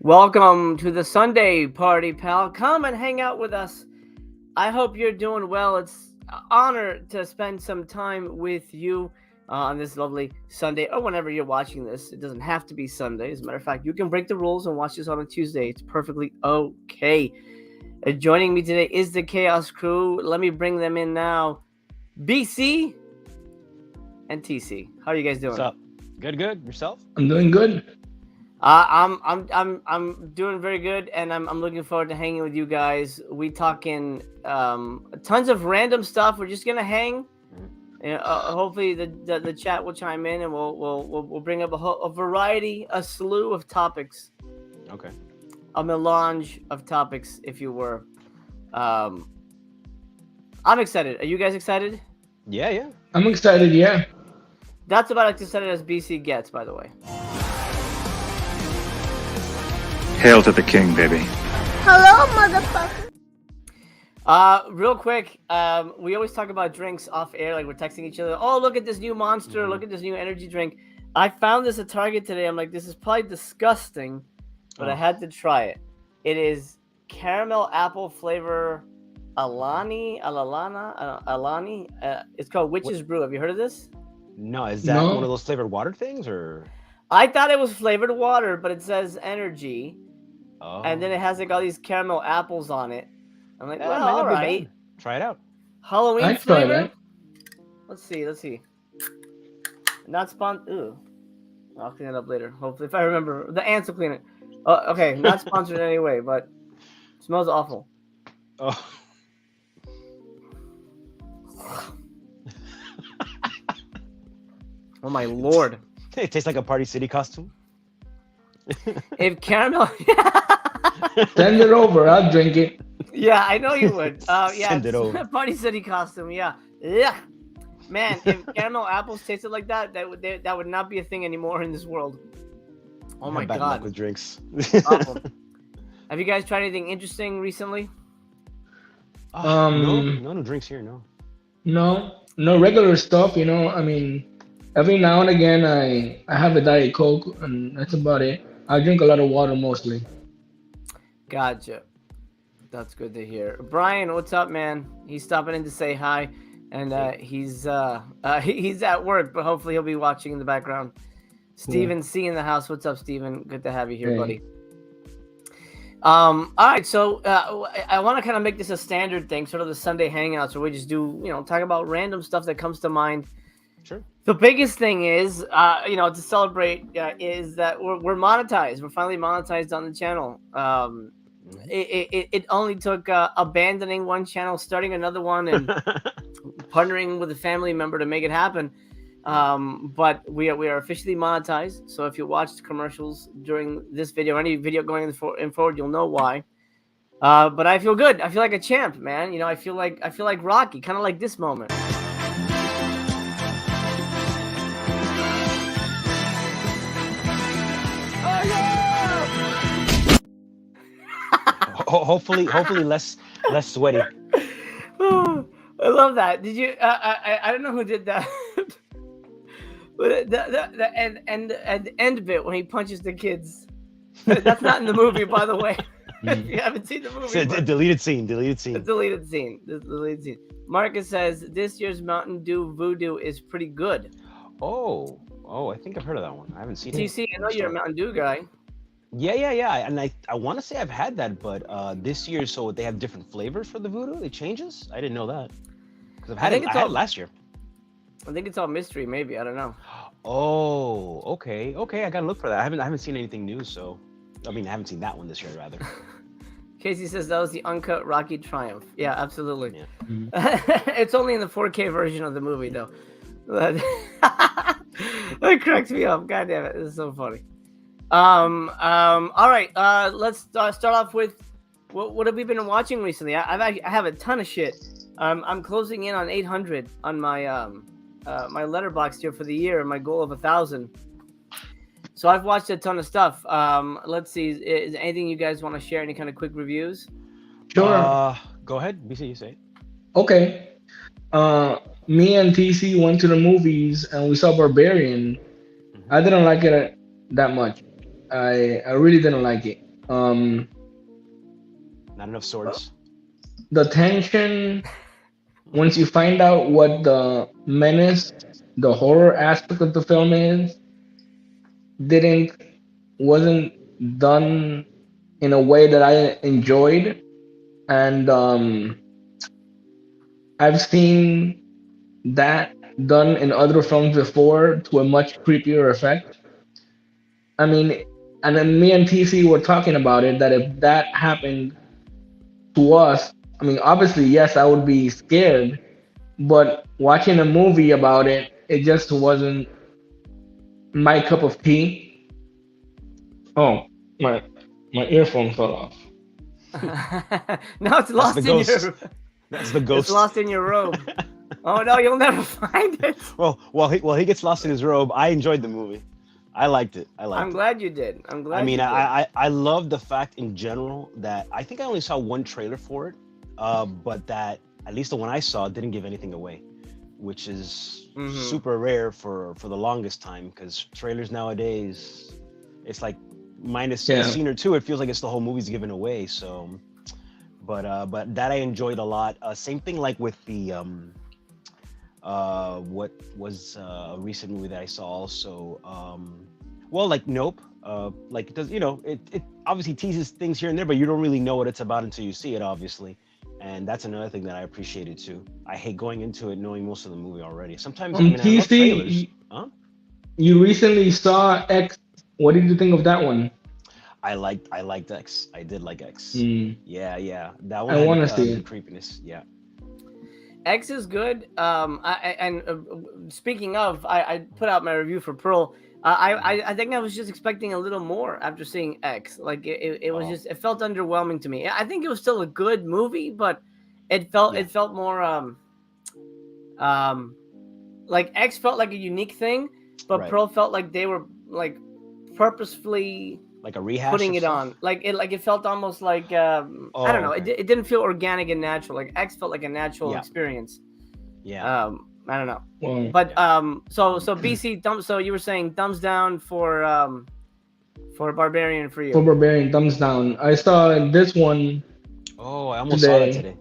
Welcome to the Sunday party, pal. Come and hang out with us. I hope you're doing well. It's an honor to spend some time with you on this lovely Sunday, or whenever you're watching this. It doesn't have to be Sunday. As a matter of fact, you can break the rules and watch this on a Tuesday. It's perfectly okay. Joining me today is the Chaos Crew. Let me bring them in now. BC and TC. How are you guys doing? What's up? Good. Yourself? I'm doing good. I'm doing very good, and I'm looking forward to hanging with you guys. We talking tons of random stuff. We're just gonna hang. Hopefully the chat will chime in, and we'll bring up a variety, a slew of topics. Okay. A melange of topics, if you were. I'm excited. Are you guys excited? Yeah. I'm excited, yeah. That's about as excited as BC gets, by the way. Hail to the king, baby. Hello, motherfucker. Real quick, we always talk about drinks off air, like we're texting each other. Oh, look at this new Monster. Look at this new energy drink. I found this at Target today. I'm like, this is probably disgusting, but I had to try it. It is caramel apple flavor Alani. It's called Witch's Brew. Have you heard of this? No, is that one of those flavored water things, or? I thought it was flavored water, but it says energy. Oh. And then it has like all these caramel apples on it. I'm like, well, all right. Try it out. Halloween flavor. Let's see. Not Ooh. I'll clean it up later. Hopefully, if I remember. The ants will clean it. Okay, not sponsored in any way, but it smells awful. Oh. Oh my lord. It tastes like a Party City costume. If caramel... Send it over. I'll drink it. Yeah, I know you would. Yeah, Send it over. Party City costume, yeah. Ugh. Man, if caramel apples tasted like that, that would not be a thing anymore in this world. Oh my bad god. luck with drinks. Awful. Have you guys tried anything interesting recently? No new drinks here, no. No regular stuff, you know. I mean, every now and again I have a Diet Coke, and that's about it. I drink a lot of water mostly. Gotcha. That's good to hear. Brian, what's up, man? He's stopping in to say hi, and he's at work, but hopefully he'll be watching in the background. Steven C in the house. What's up, Steven? Good to have you here, buddy. All right, so I want to kind of make this a standard thing, sort of the Sunday hangouts, where we just do, talk about random stuff that comes to mind. Sure. The biggest thing is, to celebrate is that we're monetized. We're finally monetized on the channel. It only took abandoning one channel, starting another one, and partnering with a family member to make it happen. But we are officially monetized. So if you watched commercials during this video, or any video going in forward, you'll know why. But I feel good. I feel like a champ, man. I feel like Rocky, kind of like this moment. Hopefully less sweaty. Oh, I love that. Did you? I don't know who did that. But the end bit when he punches the kids. That's not in the movie, by the way. If you haven't seen the movie, It's a deleted scene. The deleted scene. Marcus says this year's Mountain Dew Voodoo is pretty good. Oh, I think I've heard of that one. I haven't seen it. TC, I know you're a Mountain Dew guy. Yeah. And I want to say I've had that, but this year, so they have different flavors for the Voodoo. It changes. I didn't know that because I had it last year. I think it's all mystery, maybe. I don't know. Oh, okay. I gotta look for that. I haven't seen anything new, so I haven't seen that one this year, rather. Casey says that was the uncut Rocky Triumph. Yeah, absolutely. Yeah. It's only in the 4K version of the movie, though. That cracks me up. God damn it, this is so funny. All right. Let's start off with what have we been watching recently? I have a ton of shit. I'm closing in on 800 on my my letterbox here for the year, and my goal of 1,000. So I've watched a ton of stuff. Let's see. Is anything you guys want to share? Any kind of quick reviews? Sure. Go ahead. BC, you say it. Okay. Me and TC went to the movies and we saw Barbarian. I didn't like it that much. I really didn't like it. Um, Not enough swords. the tension once you find out what the menace, the horror aspect of the film is, didn't wasn't done in a way that I enjoyed, and I've seen that done in other films before to a much creepier effect. I mean, and then me and TC were talking about it that if that happened to us, I mean, obviously, yes, I would be scared, but watching a movie about it, it just wasn't my cup of tea. Oh, my my earphone fell off. No, it's That's lost the in ghost. your. That's the It's ghost. lost in your robe. Oh no, you'll never find it. Well, while he gets lost in his robe, I enjoyed the movie. I liked it. I liked I'm it. glad you did. I'm glad. I mean, you did. I love the fact in general that I think I only saw one trailer for it, but that at least the one I saw didn't give anything away, which is Mhm. super rare for the longest time because trailers nowadays, it's like minus Yeah. a scene or two, it feels like it's the whole movie's given away. So, but that I enjoyed a lot. Same thing like with the what was a recent movie that I saw also. Well, like Nope. Like it does, it obviously teases things here and there, but you don't really know what it's about until you see it, obviously. And that's another thing that I appreciated too. I hate going into it knowing most of the movie already. Sometimes I love TC, trailers. Huh? you recently saw X. What did you think of that one? I liked X. I did like X. Hmm. Yeah. That one I had wanna the, see the it. creepiness. Yeah. X is good. Speaking of, I put out my review for Pearl. I think I was just expecting a little more after seeing X. Like it was Oh. just, it felt underwhelming to me. I think it was still a good movie, but it felt more like X felt like a unique thing, but Right. Pearl felt like they were like purposefully Like a rehash. putting of it stuff? on. Like it felt almost like I don't know. okay. It didn't feel organic and natural. Like X felt like a natural Yeah. experience. Yeah. I don't know. Well, But so BC so you were saying thumbs down for Barbarian for you. for Barbarian, thumbs down. I saw this one, Oh, I almost saw that today. today.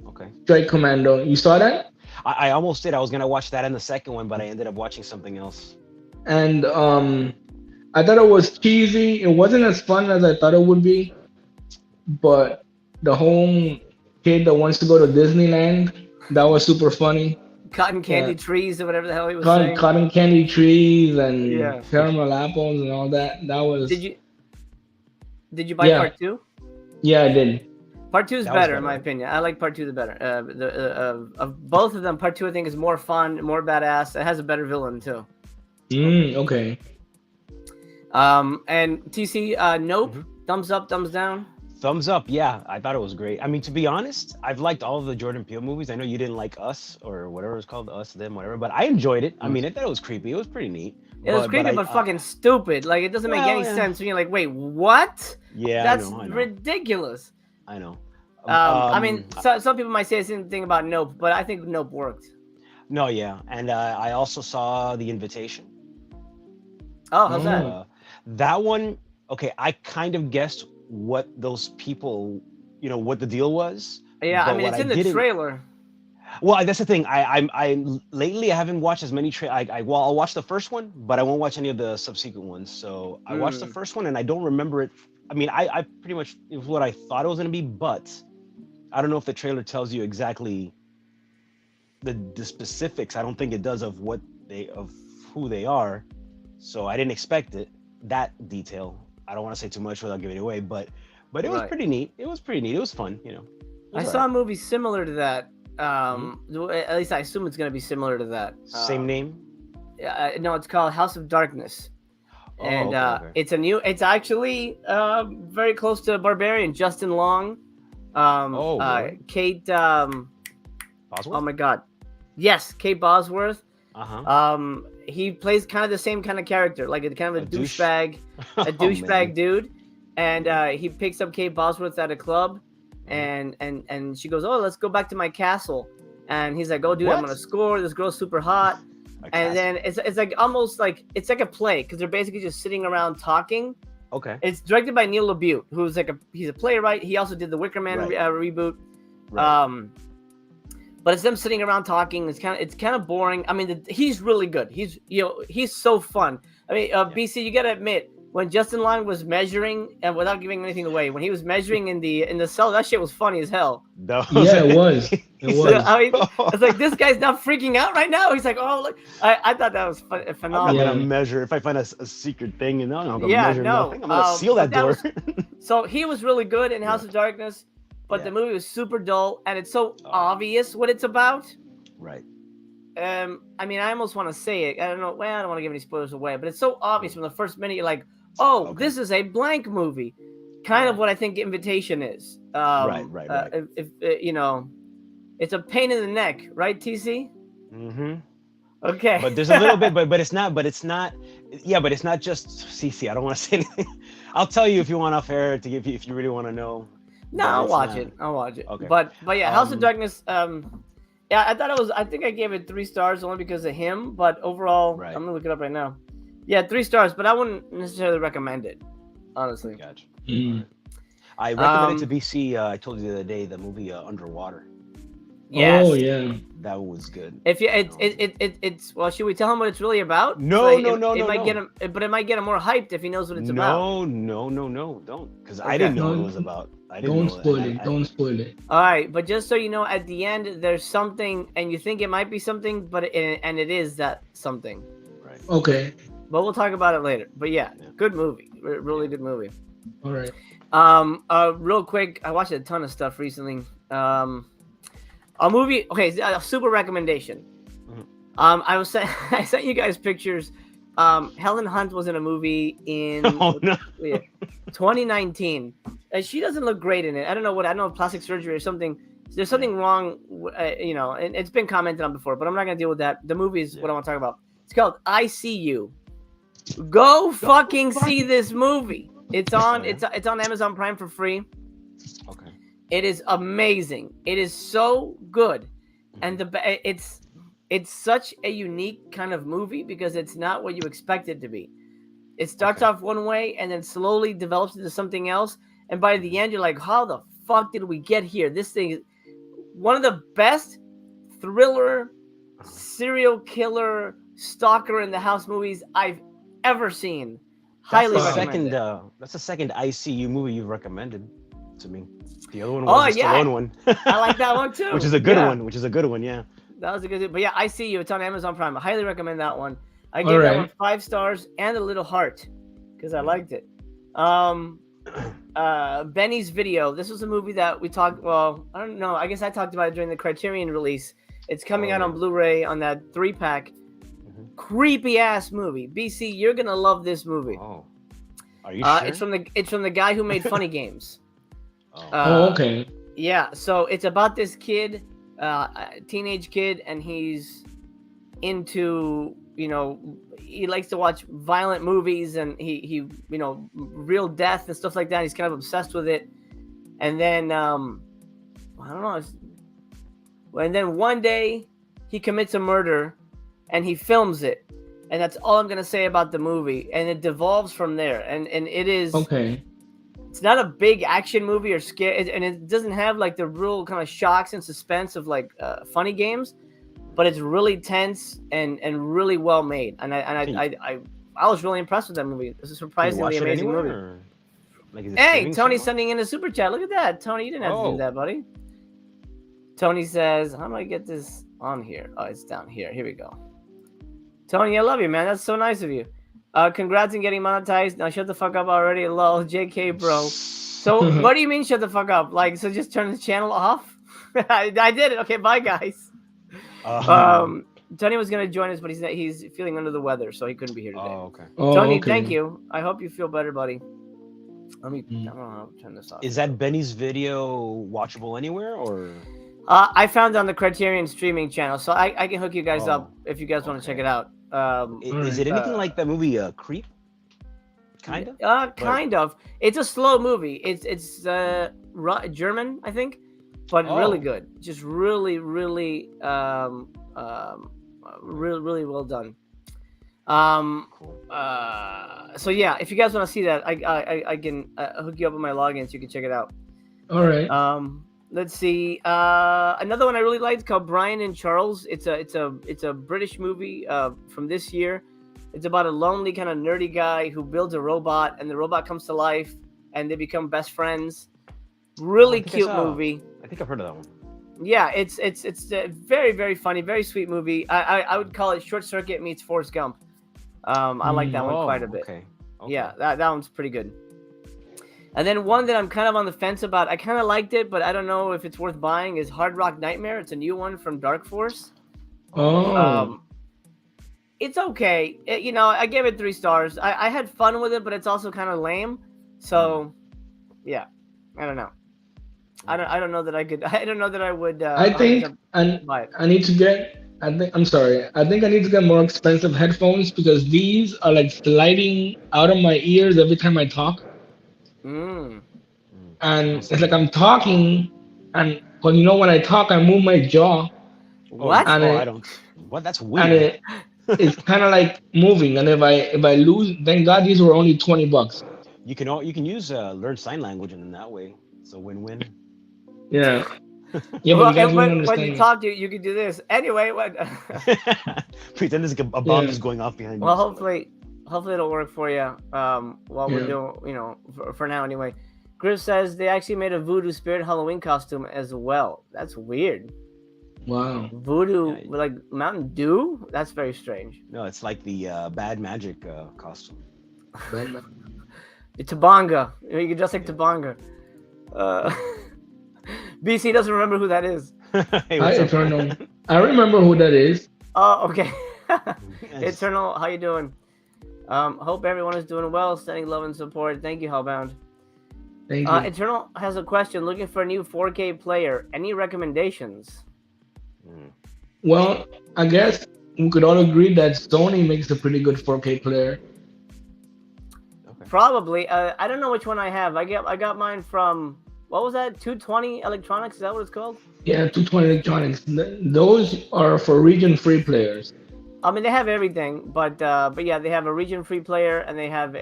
Okay. Strike Commando. You saw that? I almost did. I was gonna watch that and the second one, but I ended up watching something else. And I thought it was cheesy. It wasn't as fun as I thought it would be, but the whole kid that wants to go to Disneyland, that was super funny. Cotton candy Yeah. trees or whatever the hell he was saying. Cotton candy trees and Yeah. caramel apples and all that. That was. Did you buy Yeah. part 2? Yeah, I did. Part 2 is That was better in my better. opinion. I like part 2 the better. Of both of them, part 2 I think is more fun, more badass. It has a better villain too. Okay. And TC, Nope. Mhm. Thumbs up, thumbs down. Thumbs up. Yeah, I thought it was great. I mean, to be honest, I've liked all of the Jordan Peele movies. I know you didn't like Us or whatever it's called, Us, Them, whatever, but I enjoyed it. I mean, I thought it was creepy. It was pretty neat. It was creepy, but fucking stupid. Like it doesn't make Well, any yeah. sense. When you're like, wait, what? Yeah, That's I know. ridiculous. I know. I mean, some people might say the same thing about Nope, but I think Nope worked. No, yeah, and I also saw The Invitation. Oh, how's that? That one, okay, I kind of guessed what those people, what the deal was. Yeah, I but mean, what it's in the didn't- trailer. Well, that's the thing. I lately I haven't watched as many well, I'll watch the first one, but I won't watch any of the subsequent ones. So I watched the first one and I don't remember it. I mean, I pretty much, it was what I thought it was gonna be, but I don't know if the trailer tells you exactly the specifics. I don't think it does of who they are. So I didn't expect that detail. I don't want to say too much without giving it away, but it was Right. pretty neat. It was pretty neat. It was fun, It I was saw a alright. movie similar to that. At least I assume it's going to be similar to that. Same name. No, it's called House of Darkness. Oh, And okay. it's actually very close to Barbarian. Justin Long, really? Kate, Bosworth? oh my God. Yes, Kate Bosworth. Uh-huh. He plays kind of the same kind of character, like a kind of a douche? douchebag, Oh, a douchebag man. dude. And he picks up Kate Bosworth at a club, and she goes, "Oh, let's go back to my castle." And he's like, "Oh, dude, I'm What? gonna score. This girl's super hot." A And cast- then it's like almost like it's like a play because they're basically just sitting around talking, Okay. It's directed by Neil LaBute, who's he's a playwright. He also did the Wicker Man reboot. Right. But it's them sitting around talking. It's kind of boring. I mean, he's really good. He's so fun. I mean, BC, you gotta admit, when Justin Long was measuring, and without giving anything away, when he was measuring in the cell, that shit was funny as hell. Yeah, it was. It was. I mean, it's like, this guy's not freaking out right now. He's like, oh, look. I thought that was phenomenal. I'm gonna measure if I find a secret thing, and I'm gonna measure nothing. I'm gonna seal that door. So he was really good in House of Darkness, but the movie was super dull, and it's so obvious what it's about. Right. I mean, I almost want to say it. I don't know. Well, I don't want to give any spoilers away, but it's so obvious from the first minute. You're like, oh, this is a blank movie. Kind of what I think Invitation is. Right. If it's a pain in the neck, right, TC? Mm-hmm. Okay. But there's a little bit, but it's not. Yeah, but it's not just CC. I don't want to say anything. I'll tell you if you want off air to give you if you really want to know. No, I'll watch it. Okay. But yeah, House of Darkness. Yeah, I thought it was. I think I gave it 3 stars only because of him. But overall, I'm gonna look it up right now. Yeah, 3 stars. But I wouldn't necessarily recommend it, honestly. Gotcha. I recommended to BC. I told you the other day the movie Underwater. Yes. Oh yeah, that was good. If you, it's well, should we tell him what it's really about? No. It might get him, but it might get him more hyped if he knows what it's about. No, don't, because I didn't know what it was about. Don't spoil it. All right, but just so you know, at the end there's something, and you think it might be something, but it is that something. Right. Okay. But we'll talk about it later. But yeah. Good movie, really good movie. All right. Real quick, I watched a ton of stuff recently. A movie. Okay, a super recommendation. I sent you guys pictures. Helen Hunt was in a movie in 2019. She doesn't look great in it. I don't know plastic surgery or something. There's something wrong, and it's been commented on before, but I'm not gonna deal with that. The movie is what I want to talk about. It's called I See You. Go fucking see this movie. It's on Amazon Prime for free. Okay. It is amazing. It is so good, and it's such a unique kind of movie because it's not what you expect it to be. It starts off one way and then slowly develops into something else, and by the end you're like, how the fuck did we get here? This thing is one of the best thriller, serial killer, stalker in the house movies I've ever seen. Highly recommend it. That's the second ICU movie you've recommended to me. The other one was the Stallone one. I like that one too. Which is a good one. Yeah. That was a good one. But yeah, I See You. It's on Amazon Prime. I highly recommend that one. I gave that one 5 stars and a little heart because I liked it. Benny's Video. This was a movie that we talked. Well, I don't know. I guess I talked about it during the Criterion release. It's coming out on Blu-ray on that 3-pack. Creepy ass movie. BC, you're gonna love this movie. Oh, are you sure? It's from the guy who made Funny Games. Okay. Yeah, so it's about this kid, teenage kid, and he's into, he likes to watch violent movies, and he real death and stuff like that. He's kind of obsessed with it. And then I don't know. And then one day he commits a murder and he films it. And that's all I'm going to say about the movie. And it devolves from there. And it is... Okay. It's not a big action movie or scare, and it doesn't have like the real kind of shocks and suspense of like Funny Games, but it's really tense and really well made. And I was really impressed with that movie. It's a surprisingly amazing movie. Hey, Tony's sending in a super chat. Look at that, Tony. You didn't have to do that, buddy. Tony says, "How do I get this on here? Oh, it's down here. Here we go." Tony, I love you, man. That's so nice of you. Congrats on getting monetized. Now shut the fuck up already. Lol, JK, bro. So what do you mean shut the fuck up? Like, so just turn the channel off? I did it. Okay, bye, guys. Tony was gonna join us, but he's feeling under the weather, so he couldn't be here today. Oh, okay. Tony, thank you. I hope you feel better, buddy. Let me I don't know how to turn this off. Is that Benny's Video watchable anywhere, or? I found it on the Criterion streaming channel, so I can hook you guys up if you guys want to check it out. Is it anything like that movie Creep? Kind of. Kind of. It's a slow movie. It's German, I think, but really good. Just really, really, really well done. Cool. So yeah, if you guys want to see that, I can hook you up with my login so you can check it out. All right. Let's see. Another one I really liked called Brian and Charles. It's a British movie from this year. It's about a lonely kind of nerdy guy who builds a robot, and the robot comes to life, and they become best friends. Really I think I cute saw- movie. I think I've heard of that one. Yeah, it's a very, very funny, very sweet movie. I would call it Short Circuit meets Forrest Gump. I like that one quite a bit. Okay. Yeah, that one's pretty good. And then one that I'm kind of on the fence about. I kind of liked it, but I don't know if it's worth buying. Is Hard Rock Nightmare? It's a new one from Dark Force. Oh. It's okay. I gave it 3 stars. I had fun with it, but it's also kind of lame. So, yeah, I don't know. I don't know that I could. I don't know that I would. I think buy it. I need to get. I'm sorry. I think I need to get more expensive headphones because these are like sliding out of my ears every time I talk, Mm. and it's like I'm talking, and when I talk, I move my jaw, What? And Oh, it- I don't. What? That's and weird. it's kind of like moving. And if I lose, thank God these were only $20. You can use learn sign language and in that way. It's a win-win. Yeah. Yeah, Well, but you guys won't when understand you me. talk, you can do this anyway. What? Pretend there's a bomb Yeah. is going off behind Well, you. hopefully it'll work for you. While we're Yeah. doing, for now anyway. Griff says they actually made a Voodoo Spirit Halloween costume as well. That's weird. Wow. Voodoo Yeah. with like Mountain Dew. That's very strange. No, it's like the bad magic costume. The Tabanga. You can dress like Tabanga. BC doesn't remember who that is. Hey, Hi, what's up? Eternal. I remember who that is. Oh, okay. Yes. Eternal, how you doing? Hope everyone is doing well. Sending love and support. Thank you, Hellbound. Thank you. Eternal has a question. Looking for a new 4K player. Any recommendations? Mm. Well, I guess we could all agree that Sony makes a pretty good 4K player. Okay. Probably. I don't know which one I have. I got mine from, what was that? 220 Electronics. Is that what it's called? Yeah, 220 Electronics. Those are for region-free players. I mean, they have everything, but yeah, they have a region-free player, and they have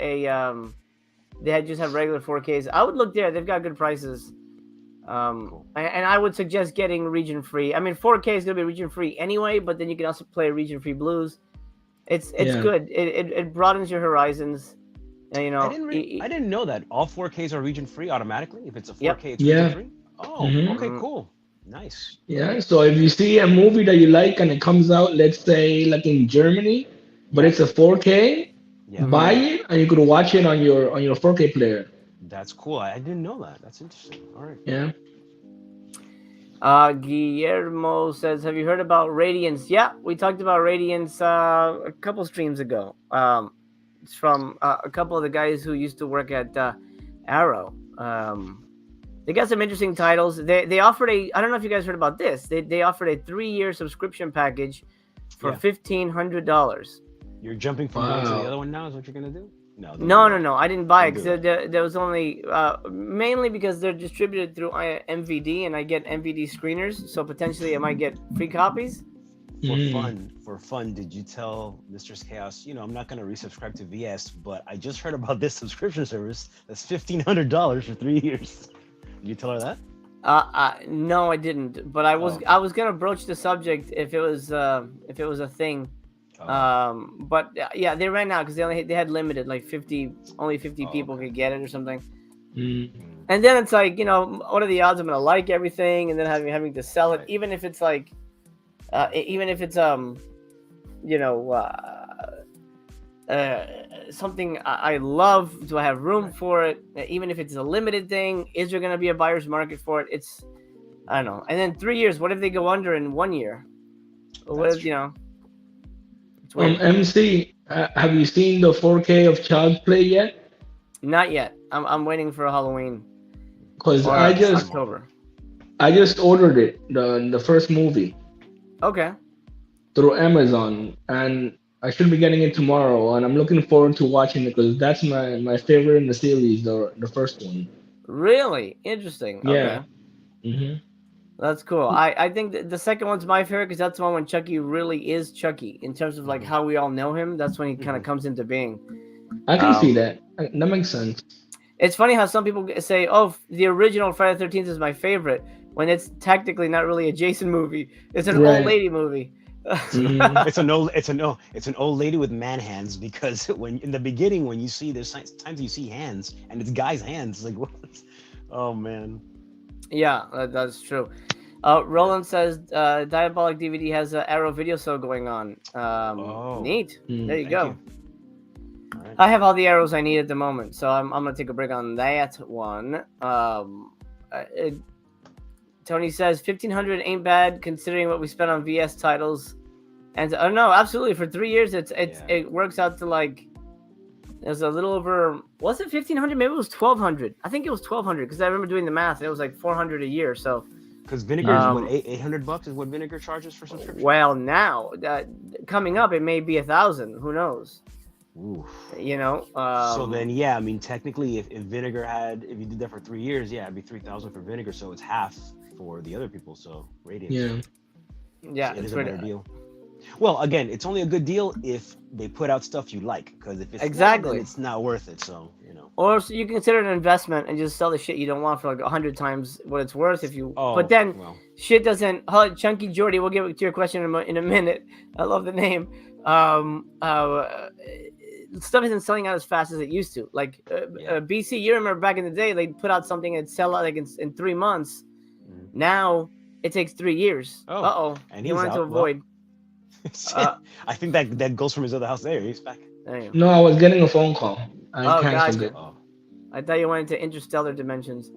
just have regular 4Ks. I would look there. They've got good prices. Cool. And I would suggest getting region-free. I mean, 4K is gonna be region-free anyway, but then you can also play region-free blues. It's Yeah. good. It broadens your horizons. And, I didn't know that all 4Ks are region free automatically. If it's a 4K, Yep. it's Yeah. region free. Oh, Mhm. okay, cool, nice. Yeah, so if you see a movie that you like and it comes out, let's say like in Germany, but it's a 4K, Yeah, buy it and you could watch it on your 4K player. that's cool. I didn't know that. That's interesting. All right. Yeah. Guillermo says, "Have you heard about Radiance?" Yeah, we talked about Radiance a couple streams ago. It's from a couple of the guys who used to work at Arrow. They got some interesting titles. They offered I don't know if you guys heard about this. They offered a 3-year subscription package for Yeah. $1,500. You're jumping from one to the Wow. other one now. Is what you're gonna do? No. No. I didn't buy it Don't do because there was only mainly because they're distributed through MVD, and I get MVD screeners, so potentially I might get free copies. For fun, did you tell Mistress Chaos? I'm not gonna resubscribe to VS, but I just heard about this subscription service that's $1,500 for 3 years. Did you tell her that? No, I didn't. But I was gonna broach the subject if it was a thing. Oh. But yeah, they ran out because they had limited, like 50, only 50 people okay. could get it or something. Mm. And then it's like, what are the odds I'm gonna like everything and then having to sell it, Right. even if it's like, something I love. Do I have room for it? Even if it's a limited thing, is there gonna be a buyer's market for it? I don't know. And then 3 years. What if they go under in 1 year? What That's if, It's weird. MC, have you seen the 4K of Child's Play yet? Not yet. I'm waiting for Halloween. Because Or October. I just ordered it, the first movie, Okay. through Amazon, and I should be getting it tomorrow. And I'm looking forward to watching it because that's my favorite in the series, the first one. Really interesting. Yeah. Okay. hmm That's cool. I think the second one's my favorite because that's the one when Chucky really is Chucky in terms of like how we all know him. That's when he kind of comes into being. I can see that. That makes sense. It's funny how some people say, "Oh, the original Friday the 13th is my favorite," when it's technically not really a Jason movie. It's an old lady movie. It's an old lady with man hands, because when in the beginning, when you see there's times you see hands and it's guys' hands, like what? Oh man. Yeah, that's true. Roland says Diabolic DVD has an Arrow video show going on. Neat. There you go. Right. I have all the arrows I need at the moment, so I'm gonna take a break on that one. Tony says 1,500 ain't bad considering what we spent on VS titles, and no, absolutely for 3 years it works out to like there's a little over, was it 1,500? Maybe it was 1,200. I think it was 1,200 because I remember doing the math. It was like 400 a year. So because Vinegar is what, $800 is what Vinegar charges for subscription. Well, now coming up, it may be 1,000. Who knows? Oof. You know. So then, yeah, I mean, technically, if Vinegar if you did that for 3 years, yeah, it'd be 3,000 for Vinegar. So it's half for the other people. So Radiant. Yeah, so it is a better deal. Well, again, it's only a good deal if they put out stuff you like, because if it's not, then it's not worth it. So Or so you consider it an investment and just sell the shit you don't want for like 100 times what it's worth. If you, but then shit doesn't. Chunky Jordy, we'll get to your question in a minute. I love the name. Stuff isn't selling out as fast as it used to. Like BC, you remember back in the day, they put out something and sell out like in 3 months. Now it takes 3 years. And he wanted to avoid. I think that goes from his other house. There, he's back. No, I was getting a phone call. I canceled it. I thought you went into interstellar dimensions.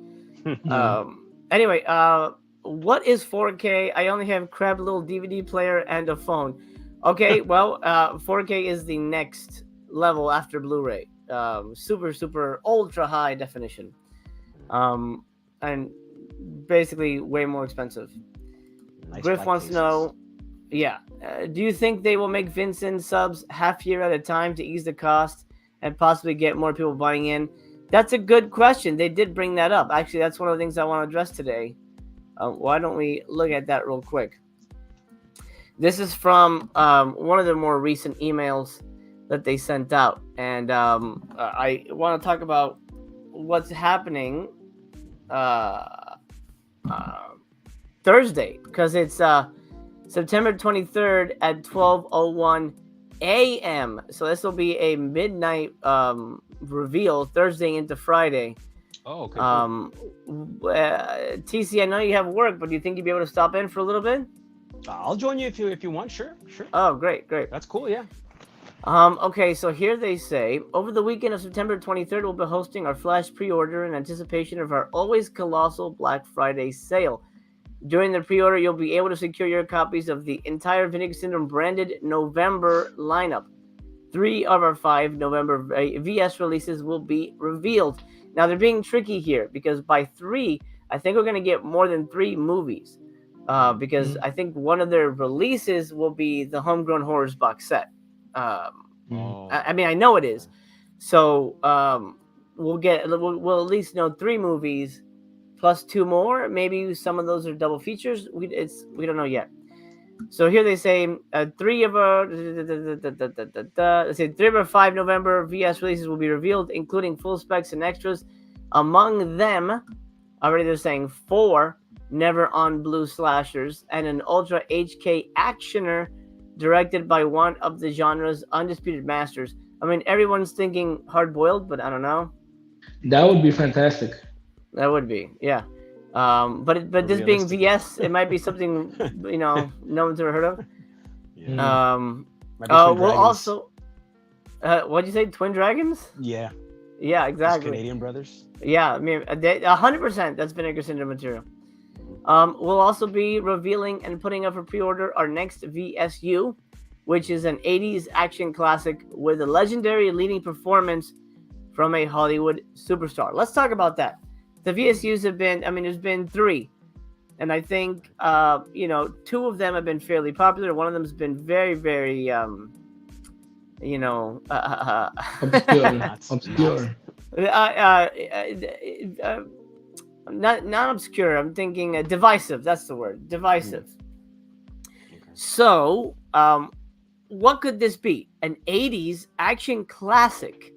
Anyway, what is 4K? I only have crap little DVD player and a phone. Okay, well, 4K is the next level after Blu-ray. Super ultra high definition. And basically way more expensive. Griff wants to know, do you think they will make Vincent subs half year at a time to ease the cost and possibly get more people buying in? That's a good question. They did bring that up. Actually, that's one of the things I want to address today. Why don't we look at that real quick? This is from one of the more recent emails that they sent out. And I want to talk about what's happening Thursday, because it's September 23rd at 12:01 a.m. So this will be a midnight reveal Thursday into Friday. Oh, okay. TC, I know you have work, but do you think you'd be able to stop in for a little bit? I'll join you if you want. Sure. Oh, great. That's cool. Yeah. Okay, so here they say, over the weekend of September 23rd, we'll be hosting our flash pre-order in anticipation of our always colossal Black Friday sale. During the pre-order, you'll be able to secure your copies of the entire Vinegar Syndrome branded November lineup. 3 of our 5 November VS releases will be revealed. Now, they're being tricky here because by 3, I think we're going to get more than 3 movies. Because I think one of their releases will be the Homegrown Horrors box set. I mean, I know it is. So we'll at least know 3 movies plus 2 more. Maybe some of those are double features. We don't know yet. So here they say 3 of our 5 November VS releases will be revealed, including full specs and extras. Among them, already they're saying 4 never on blue slashers and an ultra HK actioner directed by one of the genre's undisputed masters. I mean, everyone's thinking hard boiled, but I don't know. That would be fantastic. That would be, yeah. But this being VS, it might be something no one's ever heard of. Yeah. We'll also, what'd you say? Twin Dragons? Yeah. Yeah, exactly. Those Canadian brothers. Yeah, I mean, 100%. That's Vinegar Syndrome material. We'll also be revealing and putting up for pre-order our next VSU, which is an 80s action classic with a legendary leading performance from a Hollywood superstar. Let's talk about that. The VSUs have been, there's been 3. And I think, 2 of them have been fairly popular. One of them has been very, very, obscure. not obscure. I'm thinking divisive. That's the word, divisive. Okay. So, what could this be? An '80s action classic.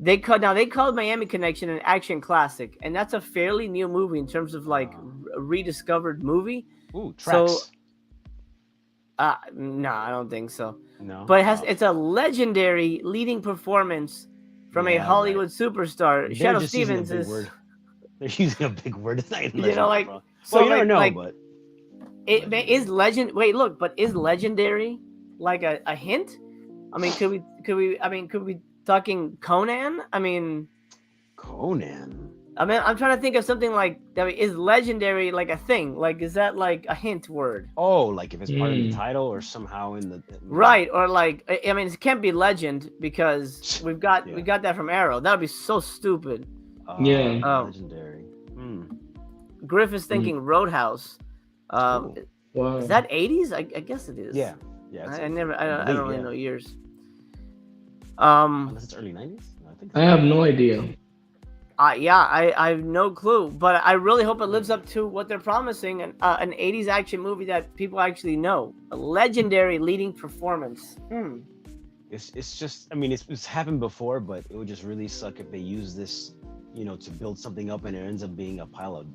They called Miami Connection an action classic, and that's a fairly new movie in terms of like a rediscovered movie. Ooh, Tracks. So, no, I don't think so. No, But it's a legendary leading performance from a Yeah, Hollywood superstar. They're Shadow just using a Stevens big is, word. They're using a big word. It's not even you know, legendary, like bro. so Well, you never like know, like but it is legend. Wait, look, but is legendary like a hint? I mean, could we talking Conan? Conan. I'm trying to think of something like that. Is legendary like a thing? Like, is that like a hint word? Oh, like if it's part of the Mm. title or somehow in the Right, or like I mean, it can't be legend because we got Yeah. that from Arrow. That would be so stupid. Yeah. Legendary. Griff is thinking Roadhouse. Cool. Wow. Is that '80s? I guess it is. Yeah. Yeah. I don't believe, really yeah. know years. Unless it's early '90s. I think. I have no idea. Yeah, I have no clue, but I really hope it lives up to what they're promising, an '80s action movie that people actually know, a legendary leading performance. It's just, I mean, it's happened before, but it would just really suck if they use this, to build something up and it ends up being a pile of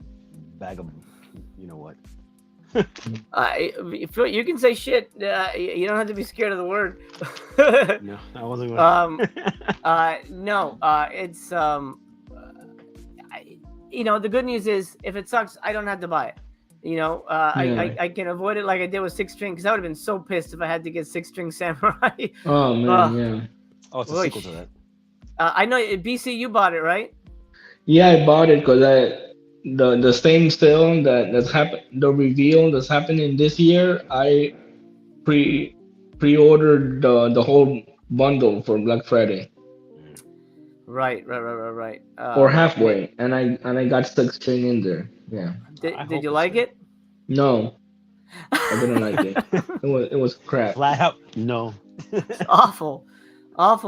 bag of, you know what? If you can say shit. You don't have to be scared of the word. No, I wasn't going. No. It's the good news is if it sucks, I don't have to buy it. I can avoid it like I did with Six String because I would have been so pissed if I had to get Six String Samurai. Oh man, yeah. Oh, it's a sequel to that. I know BC, you bought it, right? Yeah, I bought it because the same sale that's happened, the reveal that's happening this year. I pre-ordered the whole bundle for Black Friday, Right. or halfway, and I got Six String in there. Yeah. Did you like it? No, I didn't like it. It was crap. Flat out, no. It's awful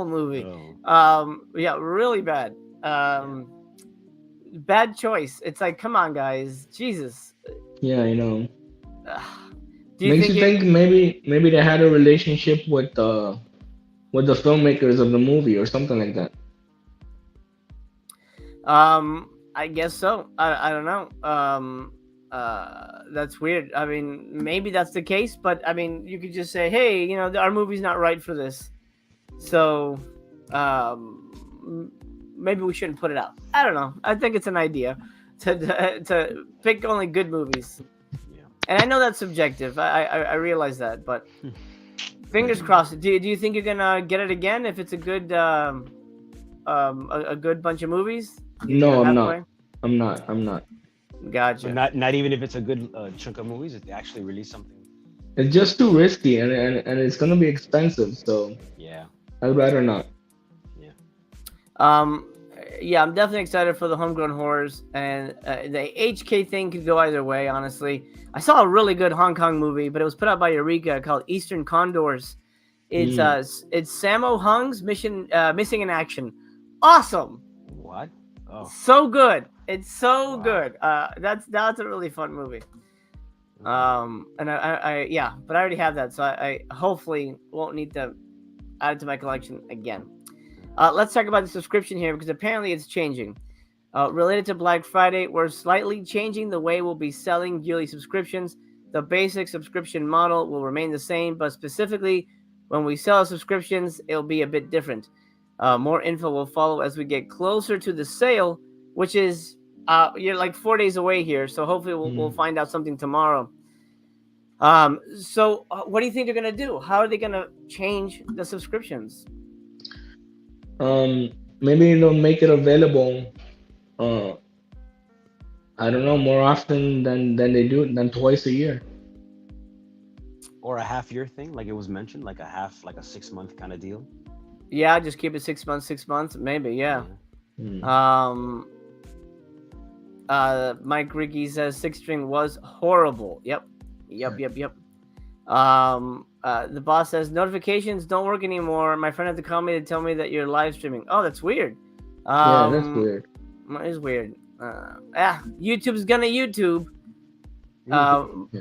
movie. Oh. Yeah, really bad. Bad choice. It's like, come on, guys, Jesus. Yeah, I know. Do you Makes think you think maybe they had a relationship with the filmmakers of the movie or something like that. I guess so. I don't know. That's weird. I mean, maybe that's the case, but I mean, you could just say, hey, our movie's not right for this, so maybe we shouldn't put it out. I don't know. I think it's an idea to pick only good movies. Yeah. And I know that's subjective. I realize that, but fingers crossed. Do you think you're gonna get it again if it's a good a good bunch of movies? No, I'm not. I'm not. Gotcha. Not even if it's a good chunk of movies, if they actually release something. It's just too risky, and it's gonna be expensive. So Yeah. I'd rather not. Yeah, I'm definitely excited for the homegrown horrors, and the HK thing could go either way. Honestly, I saw a really good Hong Kong movie, but it was put out by Eureka called Eastern Condors. It's Sammo Hung's Missing in Action. Awesome. What? Oh. So good. It's so Wow. good. That's a really fun movie. And I but I already have that, so I hopefully won't need to add it to my collection again. Let's talk about the subscription here because apparently it's changing. Related to Black Friday, we're slightly changing the way we'll be selling yearly subscriptions. The basic subscription model will remain the same, but specifically when we sell subscriptions, it'll be a bit different. More info will follow as we get closer to the sale, which is you're like 4 days away here, so hopefully we'll find out something tomorrow. So what do you think they're gonna do? How are they gonna change the subscriptions? Maybe they'll make it available. I don't know, more often than they do, than twice a year. Or a half year thing, like it was mentioned, like a 6 month kind of deal. Yeah, just keep it 6 months, maybe. Yeah. Mike Ricky says Six String was horrible. Yep. The boss says notifications don't work anymore. My friend had to call me to tell me that you're live streaming. Oh, that's weird. Yeah, that's weird. It is weird. YouTube's gonna YouTube.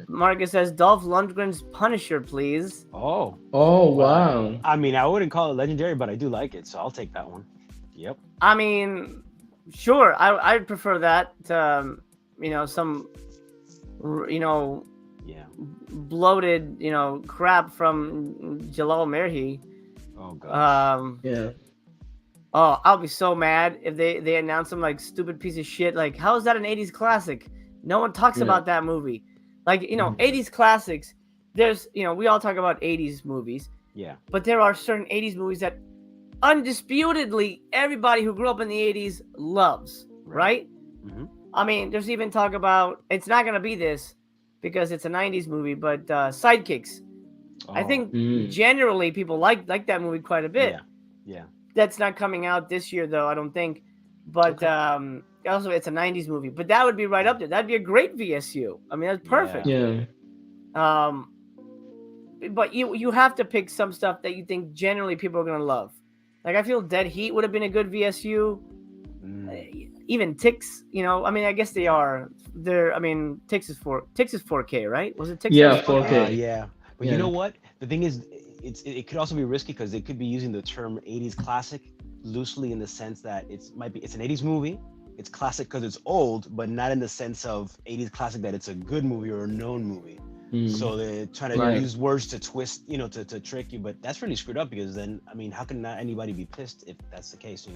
Marcus says Dolph Lundgren's Punisher, please. Oh. Oh wow. I mean, I wouldn't call it legendary, but I do like it, so I'll take that one. Yep. I mean, sure, I'd prefer that to, some, Yeah. bloated, crap from Jalal Merhi. Oh god. Yeah. Oh, I'll be so mad if they announce some like stupid piece of shit. Like, how is that an 80s classic? No one talks about that movie. Like, 80s classics, there's, we all talk about 80s movies. Yeah. But there are certain 80s movies that undisputedly everybody who grew up in the 80s loves, right? Mm-hmm. I mean, there's even talk about, it's not going to be this because it's a 90s movie, but Sidekicks. I think generally people like that movie quite a bit. Yeah. That's not coming out this year, though, I don't think. But also, it's a 90s movie. But that would be right up there. That'd be a great VSU. I mean, that's perfect. Yeah. But you have to pick some stuff that you think generally people are going to love. Like, I feel Dead Heat would have been a good VSU. Even Ticks, I mean, I guess they are. Ticks is 4K, right? Was it Ticks? Yeah, 4K. Yeah. But you know what? The thing is, it could also be risky because they could be using the term 80s classic loosely in the sense that it's an 80s movie. It's classic because it's old, but not in the sense of 80s classic that it's a good movie or a known movie. So they're trying to use words to twist, to trick you. But that's really screwed up because then, I mean, how can not anybody be pissed if that's the case,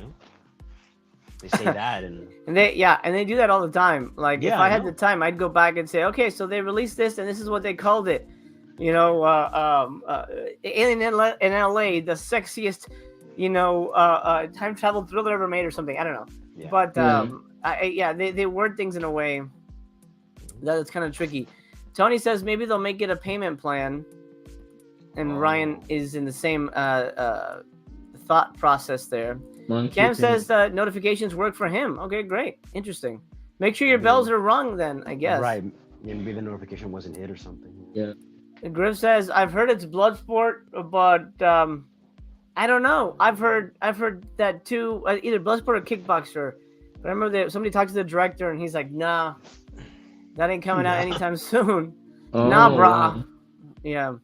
They say that and they do that all the time. Like, if I had the time, I'd go back and say, okay, so they released this and this is what they called it. Alien in LA, the sexiest, time travel thriller ever made or something. I don't know. Yeah. But they word things in a way that it's kind of tricky. Tony says maybe they'll make it a payment plan, and Ryan is in the same thought process there. Cam says notifications work for him. Okay, great, interesting. Make sure your bells are rung then, I guess. Right. Maybe the notification wasn't hit or something. Yeah. Griff says I've heard it's Bloodsport, but I don't know. I've heard that too. Either Bloodsport or Kickboxer. But I remember that somebody talked to the director and he's like, "Nah, that ain't coming out anytime soon." Nah, brah. Yeah.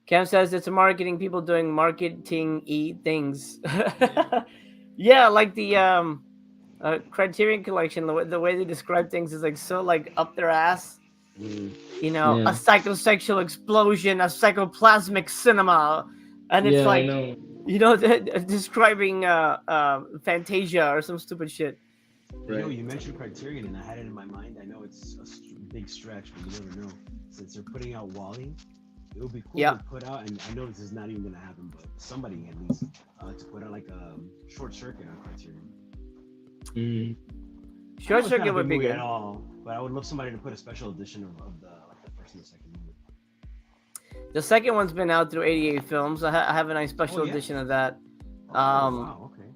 Cam says it's a marketing, people doing marketing-y things. Yeah, like the Criterion Collection, the way they describe things is like so like up their ass. A psychosexual explosion, a psychoplasmic cinema, and it's describing Fantasia or some stupid shit. Right. You mentioned Criterion, and I had it in my mind. I know it's a big stretch, but you never know. Since they're putting out Wall-E, it would be cool to put out, and I know this is not even going to happen, but somebody at least to put out like a Short Circuit on Criterion. Short Circuit would be good. At all, but I would love somebody to put a special edition of the first and the second movie. The second one's been out through 88 Films. I have a nice special edition of that. Wow, okay.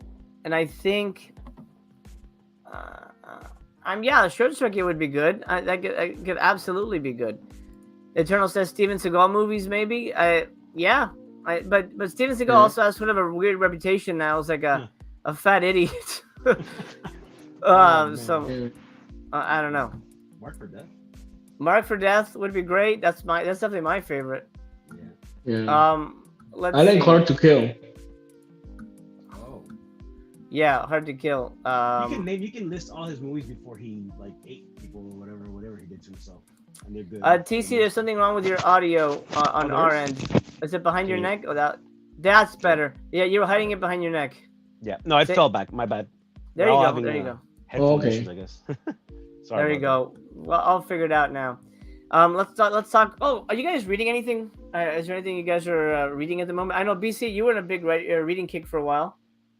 And I think, the Short Circuit would be good. That could absolutely be good. Eternal says Steven Seagal movies, maybe. But Steven Seagal also has sort of a weird reputation now as like a fat idiot. I don't know. Mark for Death would be great. That's definitely my favorite. Yeah. I like Hard to Kill. Oh. Yeah, Hard to Kill. You can list all his movies before he like ate people or whatever he did to himself. And they're good. TC, there's something wrong with your audio on our end. Is it behind your neck? Oh, that's better. Yeah, you were hiding it behind your neck. Yeah. No, it fell back. My bad. There you go. There you go. Headphone issues, I guess. Sorry. There you go. Well, I'll figure it out now. Let's talk. Oh, are you guys reading anything? Is there anything you guys are reading at the moment? I know BC, you were in a big reading kick for a while.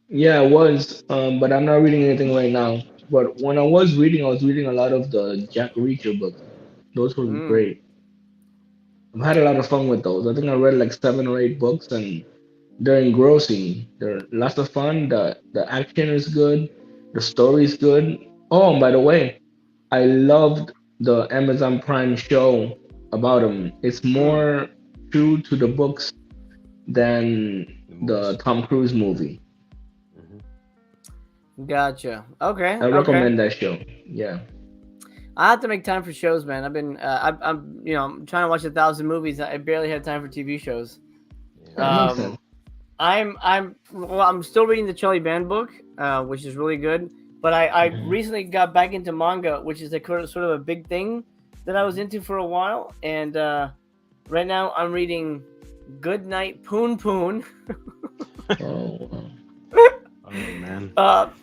Yeah, I was, but I'm not reading anything right now. But when I was reading a lot of the Jack Reacher books. Those were great. I've had a lot of fun with those. I think I read like 7 or 8 books, and they're engrossing. They're lots of fun. The action is good. The story is good. Oh, and by the way, I loved the Amazon Prime show about him. It's more true to the books than the Tom Cruise movie. Gotcha. Okay. I recommend that show. Yeah. I have to make time for shows, man. I've been, I'm trying to watch 1,000 movies. I barely have time for TV shows. That makes sense. I'm still reading the Charlie Band book, which is really good. But I recently got back into manga, which is sort of a big thing that I was into for a while. And right now I'm reading Good Night Poon Poon. Oh, wow. Oh man.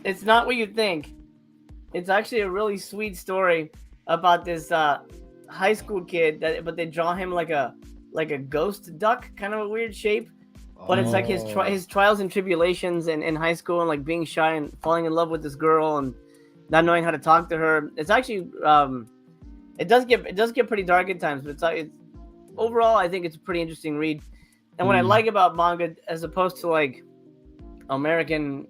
It's not what you think. It's actually a really sweet story about this high school kid but they draw him like a ghost duck, kind of a weird shape. But it's like his trials and tribulations in high school, and like being shy and falling in love with this girl and not knowing how to talk to her. It's actually it does get pretty dark at times, but it's overall I think it's a pretty interesting read. And what I like about manga as opposed to like American,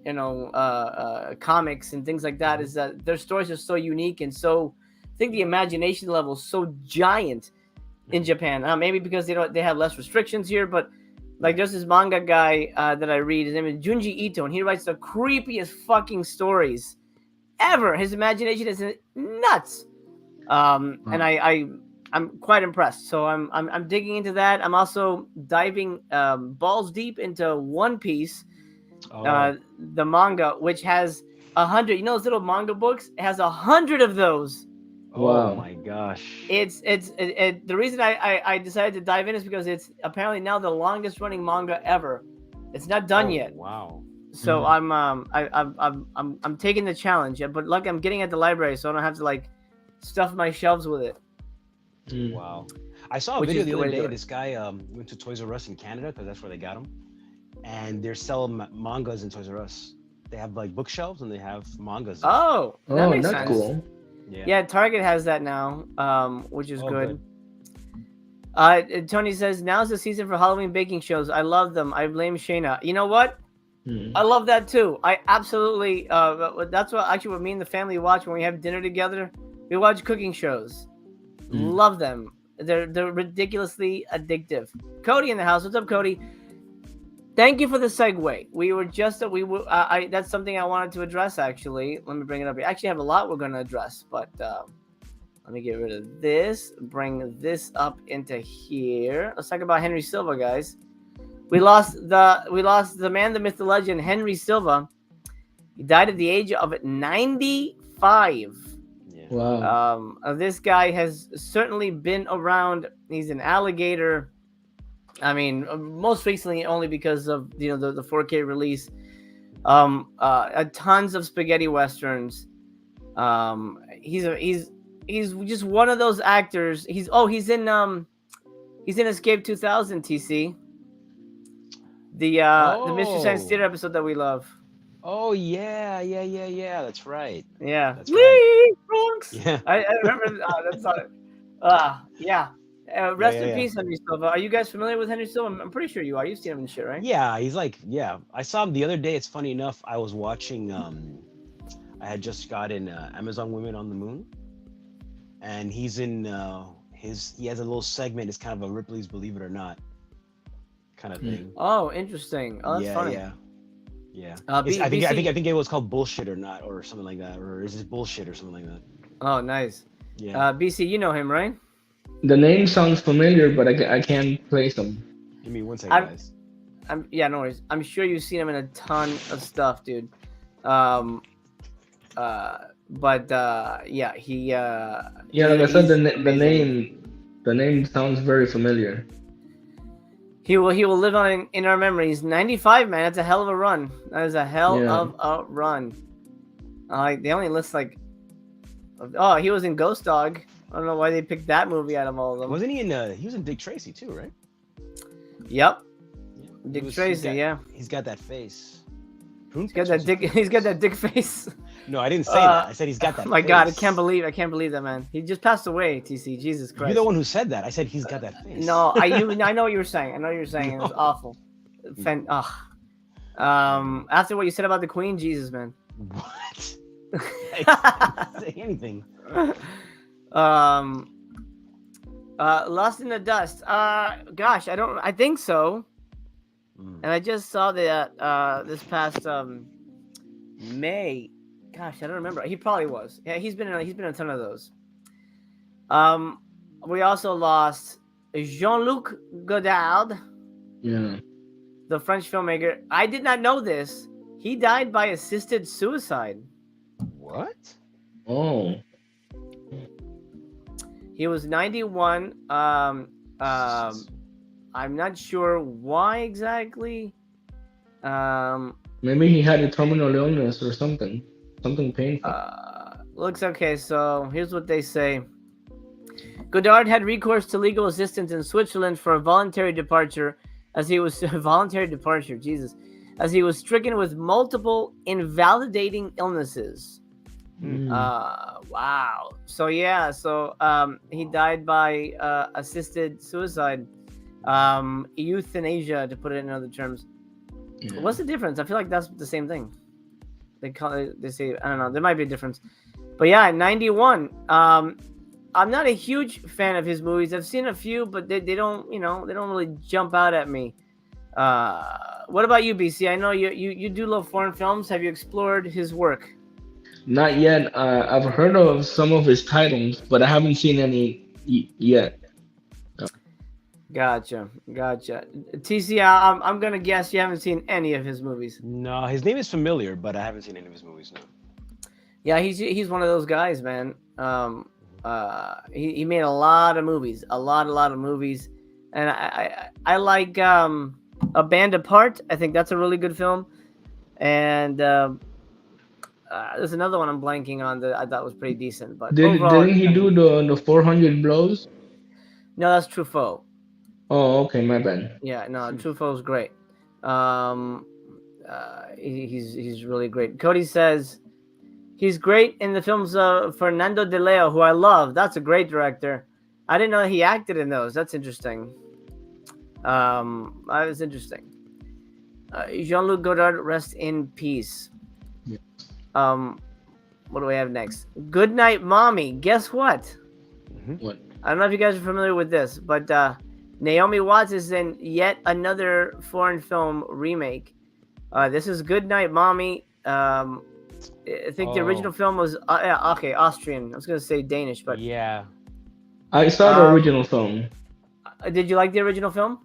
comics and things like that is that their stories are so unique and so, I think the imagination level is so giant in Japan. Maybe because they have less restrictions here, but like there's this manga guy that I read. His name is Junji Ito, and he writes the creepiest fucking stories ever. His imagination is nuts, and I'm quite impressed. So I'm digging into that. I'm also diving balls deep into One Piece. The manga, which has 100, those little manga books, it has 100 of those. Oh my gosh. It's the reason I decided to dive in is because it's apparently now the longest running manga ever. It's not done yet. Wow. So I'm taking the challenge, but luckily I'm getting at the library, so I don't have to like stuff my shelves with it. Wow. I saw a video the other day. This guy went to Toys R Us in Canada because that's where they got him. And they're selling mangas in Toys R Us. They have like bookshelves and they have mangas. Oh, that makes that's sense. cool. Yeah, Target has that now, which is good. Tony says, now's the season for Halloween baking shows. I love them. I blame Shayna. You know what? I love that too. I absolutely, that's what me and the family watch when we have dinner together. We watch cooking shows. Love them. They're ridiculously addictive. Cody in the house. What's up, Cody? Thank you for the segue. That's something I wanted to address, actually. Let me bring it up here. Actually, I have a lot we're going to address, but let me get rid of this. Bring this up into here. Let's talk about Henry Silva, guys. We lost the man, the myth, the legend, Henry Silva. He died at the age of 95. Yeah. Wow. This guy has certainly been around. He's an alligator. I mean, most recently only because of the 4K release. Tons of spaghetti westerns. He's just one of those actors. He's in Escape 2000, TC. The Mystery Science Theater episode that we love. Oh yeah, that's right. Yeah, that's right. Bronx. Yeah, I remember. That's yeah. Rest in peace, Henry Silva. Are you guys familiar with Henry Silva? I'm pretty sure you are. You've seen him in shit, right? Yeah, he's like, I saw him the other day. It's funny enough. I was watching. I had just gotten Amazon Women on the Moon, and he's in he has a little segment. It's kind of a Ripley's Believe It or Not kind of thing. Oh, interesting. Oh, that's funny. Yeah. I think it was called Bullshit or Not or something like that, or is this bullshit or something like that? Oh, nice. Yeah. BC, you know him, right? The name sounds familiar, but I can't place him. Give me one second, guys. No worries. I'm sure you've seen him in a ton of stuff, dude. He. Like I said, the name sounds very familiar. He will live on in our memories. 95, man. That's a hell of a run. That is a hell of a run. They only list like. Oh, he was in Ghost Dog. I don't know why they picked that movie out of all of them. Wasn't he in? He was in Dick Tracy too, right? Yep. Dick Tracy, yeah. He's got that face. He's got that dick face. No, I didn't say that. I said he's got that. Oh my face. God, I can't believe that, man. He just passed away. TC, Jesus Christ. You're the one who said that. I said he's got that face. No, I know what you were saying. It was awful. After what you said about the Queen, Jesus, man. What? I didn't say anything. Lost in the Dust. Gosh, I think so. And I just saw that this past May Gosh, I don't remember. He probably was. Yeah, he's been in a ton of those. We also lost Jean-Luc Godard, Yeah. the French filmmaker. I did not know this. He died by assisted suicide. What? Oh. He was 91. I'm not sure why exactly. Maybe he had a terminal illness or something. Something painful. Looks okay. So here's what they say. Godard had recourse to legal assistance in Switzerland for a voluntary departure, as he was stricken with multiple invalidating illnesses. Wow. So yeah. So he died by assisted suicide, euthanasia, to put it in other terms. Yeah. What's the difference? I feel like that's the same thing. They call it. They say I don't know. There might be a difference, but yeah, 91. I'm not a huge fan of his movies. I've seen a few, but they don't, they don't really jump out at me. What about you, BC? I know you do love foreign films. Have you explored his work? Not yet. I've heard of some of his titles, but I haven't seen any yet. Gotcha. TC, I'm gonna guess you haven't seen any of his movies. No, his name is familiar, but I haven't seen any of his movies. No. Yeah, he's one of those guys, man. He made a lot of movies, and I like A Band Apart. I think that's a really good film, and there's another one I'm blanking on that I thought was pretty decent. But Didn't he do the 400 blows? No, that's Truffaut. Oh, okay, my bad. Yeah, no, Truffaut's great. He's really great. Cody says he's great in the films of Fernando de Leo, who I love. That's a great director. I didn't know he acted in those. That's interesting. That was interesting. Jean-Luc Godard, rest in peace. Yeah. What do we have next? Good Night, Mommy. Guess what? What? I don't know if you guys are familiar with this, but Naomi Watts is in yet another foreign film remake. This is Good Night, Mommy. I think the original film was Austrian. I was gonna say Danish, but yeah, I saw the original film. Did you like the original film?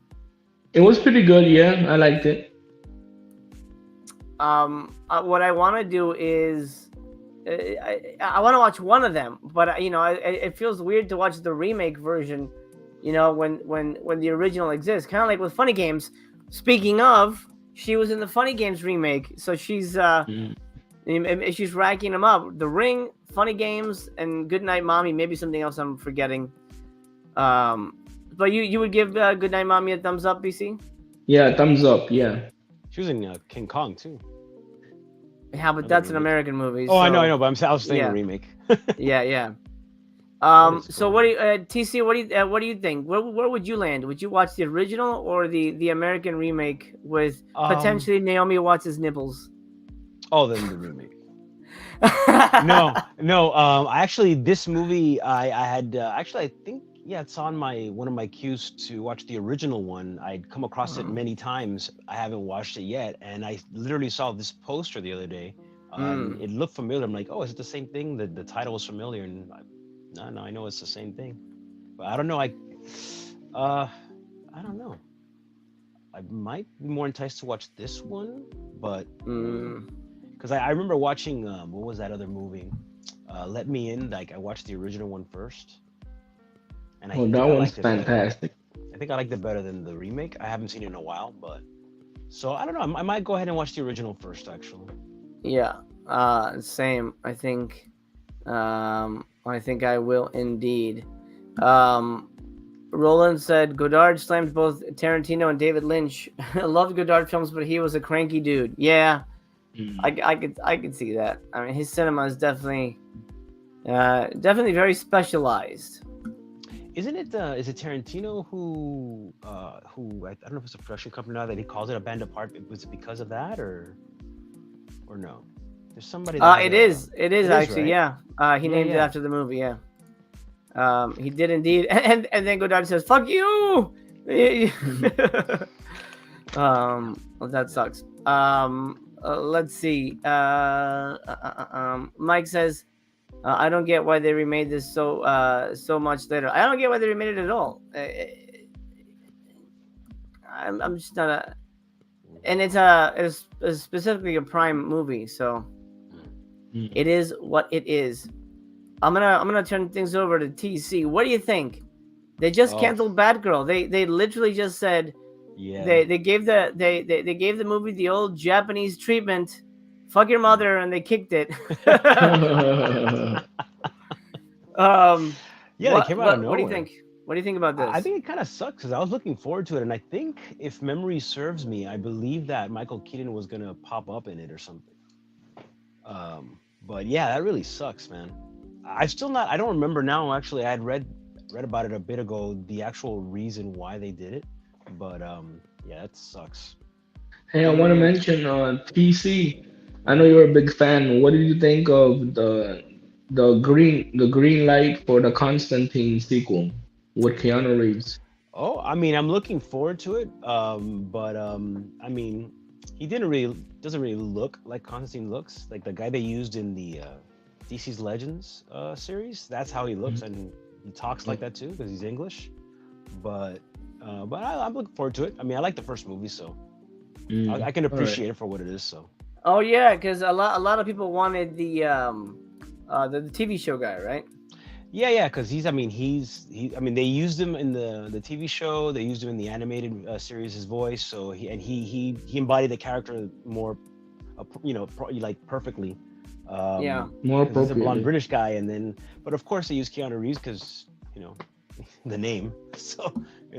It was pretty good. Yeah, I liked it. What I want to do is I want to watch one of them, but it feels weird to watch the remake version. When the original exists, kind of like with Funny Games. Speaking of, she was in the Funny Games remake, so she's she's racking them up. The Ring, Funny Games, and Good Night, Mommy. Maybe something else I'm forgetting. But you would give Good Night, Mommy a thumbs up, BC? Yeah, thumbs up. Yeah. she was in King Kong too. Yeah, but that's an American movie. Oh, so... I know, but I was saying a remake. Yeah. So what do you, TC? What do you think? Where would you land? Would you watch the original or the American remake with potentially Naomi Watts' nipples? Oh, then the remake. No. Actually, this movie I had I think it's on one of my queues to watch the original one. I'd come across it many times. I haven't watched it yet, and I literally saw this poster the other day. It looked familiar. I'm like, oh, is it the same thing? The title was familiar, and no, I know it's the same thing, but I don't know. I don't know. I might be more enticed to watch this one, but because I remember watching what was that other movie? Let Me In. Like I watched the original one first, and that one's fantastic. I think I liked it better than the remake. I haven't seen it in a while, but so I don't know. I might go ahead and watch the original first, actually. Yeah. Same. I think I will indeed. Roland said Godard slammed both Tarantino and David Lynch. I loved Godard films, but he was a cranky dude. Yeah, I could see that. I mean, his cinema is definitely very specialized. Isn't it? Is it Tarantino who I don't know if it's a production company now that he calls it A Band Apart? Was it because of that or no? There's somebody. It is actually, right? Yeah. He named it after the movie. Yeah. He did indeed, and then Godard says, "Fuck you." Well, that sucks. let's see. Mike says, "I don't get why they remade this so much later. I don't get why they remade it at all. I'm just not a." And it's specifically a Prime movie, so it is what it is. I'm gonna turn things over to TC. What do you think? They just canceled Batgirl. They literally just said, they gave the movie the old Japanese treatment. Fuck your mother, and they kicked it. They came out of nowhere. What do you think? What do you think about this? I think it kind of sucks because I was looking forward to it, and I think if memory serves me, I believe that Michael Keaton was gonna pop up in it or something. But yeah, that really sucks, man. I don't remember now. Actually, I had read about it a bit ago, the actual reason why they did it. But yeah, that sucks. Hey, I want to mention PC. I know you're a big fan. What did you think of the green light for the Constantine sequel with Keanu Reeves? Oh, I mean, I'm looking forward to it. But I mean, he doesn't really look like Constantine looks. Like the guy they used in the DC's Legends series. That's how he looks, and he talks like that too because he's English. But I'm looking forward to it. I mean, I like the first movie, so I can appreciate it for what it is. So. Oh yeah, because a lot of people wanted the TV show guy, right? Yeah, because I mean, they used him in the TV show. They used him in the animated series, his voice. So he embodied the character more, like perfectly. More appropriate. He's a blonde British guy, but of course they used Keanu Reeves because the name. So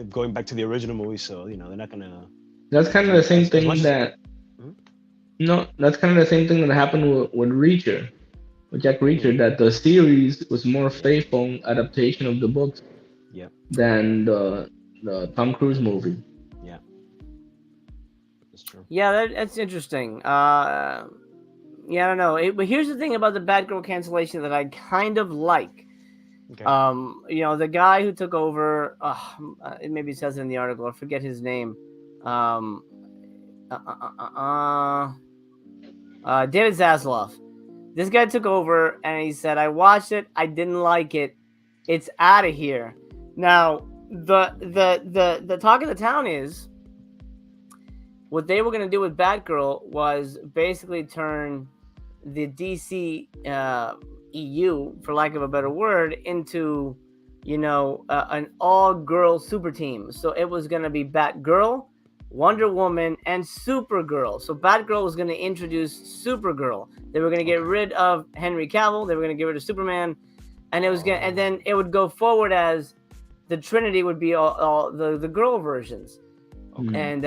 going back to the original movie, so they're not gonna. That's kind of the same thing that. No, that's kind of the same thing that happened with Reacher, with Jack Reacher. That the series was more faithful adaptation of the books. Yeah. Than the Tom Cruise movie. Yeah. That's true. Yeah, that's interesting. Yeah, I don't know. But here's the thing about the Batgirl cancellation that I kind of like. Okay. The guy who took over, maybe it says in the article, I forget his name. David Zaslav. This guy took over and he said, I watched it, I didn't like it. It's out of here. Now, the talk of the town is what they were going to do with Batgirl was basically turn the DC EU, for lack of a better word, into an all-girl super team. So it was going to be Batgirl, Wonder Woman, and Supergirl. So Batgirl was going to introduce Supergirl. They were going to get rid of Henry Cavill. They were going to get rid of Superman, and then it would go forward as the Trinity would be all the girl versions. Okay. And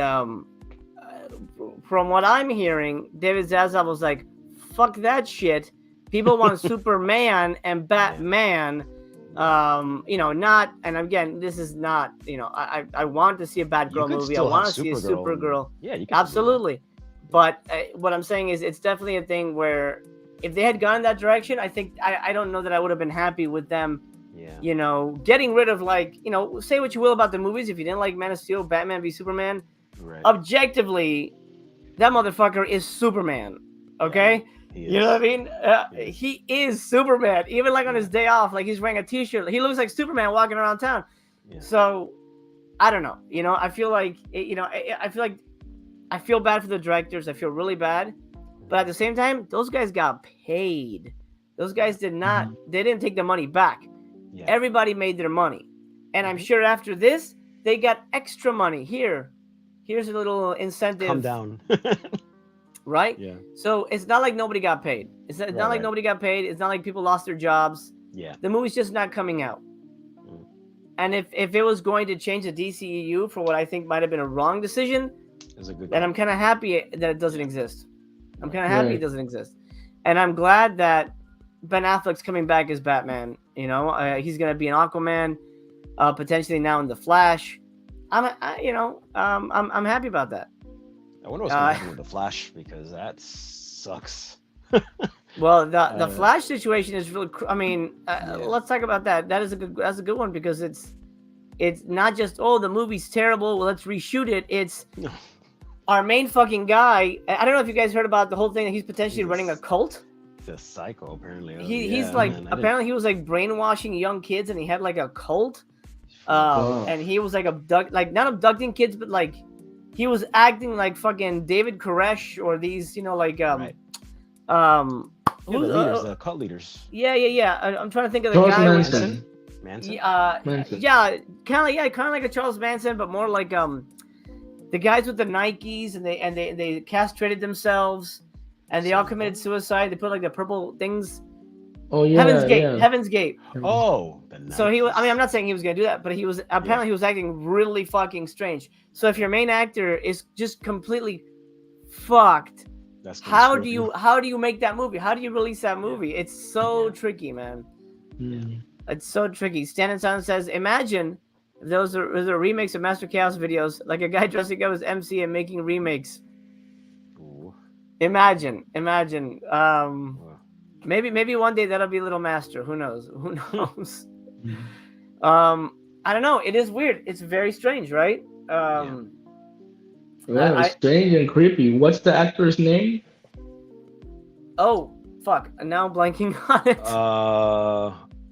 from what I'm hearing, David Zaslav was like, "Fuck that shit. People want Superman and Batman." Not, and again, this is not, I want to see a Batgirl movie. I want to see a Supergirl. Yeah, you can absolutely. But what I'm saying is, it's definitely a thing where if they had gone in that direction, I think I don't know that I would have been happy with them. Yeah. Getting rid of say what you will about the movies. If you didn't like Man of Steel, Batman v Superman, right. Objectively, that motherfucker is Superman. Okay. Yeah. You know what I mean? He is Superman. Even on his day off, he's wearing a t-shirt. He looks like Superman walking around town. Yeah. So I don't know. I feel like I feel bad for the directors. I feel really bad. But at the same time, those guys got paid. Those guys did not. Mm-hmm. They didn't take the money back. Yeah. Everybody made their money. And I'm sure after this, they got extra money. Here's a little incentive. Come down. Right? Yeah. So it's not like nobody got paid. It's not like nobody got paid. It's not like people lost their jobs. Yeah. The movie's just not coming out. Mm. And if it was going to change the DCEU for what I think might have been a wrong decision, then I'm kind of happy that it doesn't exist. I'm kind of happy it doesn't exist. And I'm glad that Ben Affleck's coming back as Batman. He's going to be an Aquaman, potentially now in The Flash. I'm happy about that. I wonder what's going to happen with The Flash, because that sucks. Well, the Flash situation is really. Let's talk about that. That's a good one, because it's not just the movie's terrible. Well, let's reshoot it. It's our main fucking guy. I don't know if you guys heard about the whole thing that he's potentially Jesus. running a cult. The psycho apparently. He's like apparently he was like brainwashing young kids, and he had like a cult. And he was like not abducting kids, but like he was acting like fucking David Koresh or these, like right. the leaders, the cult leaders. Yeah. I'm trying to think of the Charles guy. Manson. Manson? Manson. Yeah, kind of like a Charles Manson, but more like the guys with the Nikes, and they castrated themselves, and they all committed suicide. They put like the purple things. Oh yeah, Heaven's Gate. Oh, so he was. I mean, I'm not saying he was gonna do that, but he was apparently he was acting really fucking strange. So if your main actor is just completely fucked, how do you make that movie? How do you release that movie? It's so tricky, man. Mm. It's so tricky. Stan and Silent says, imagine if there was a remakes of Master Chaos videos, like a guy dressing up as MC and making remakes. Ooh. Imagine. Maybe one day that'll be Little Master. Who knows? I don't know. It is weird. It's very strange, right? It's strange and creepy. What's the actor's name? Oh, fuck. Now I'm blanking on it.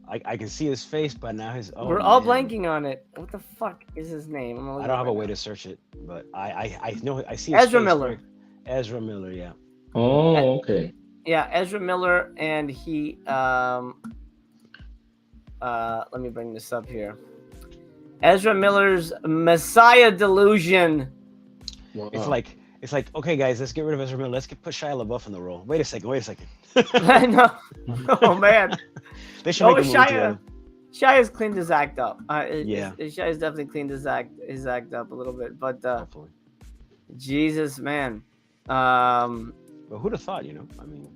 I can see his face, but now we're all blanking on it. What the fuck is his name? I don't have a way to search it, but I know I see Ezra Miller. Ezra Miller, yeah. Oh, okay. Yeah, Ezra Miller, and he let me bring this up here. Ezra Miller's Messiah Delusion. Wow. It's like okay, guys, let's get rid of Ezra Miller. Let's put Shia LaBeouf in the role. Wait a second. I know. Oh man. They should make a movie together. Shia's cleaned his act up. Shia's definitely cleaned his act up a little bit, but hopefully. Jesus, man. But who'd have thought? I mean.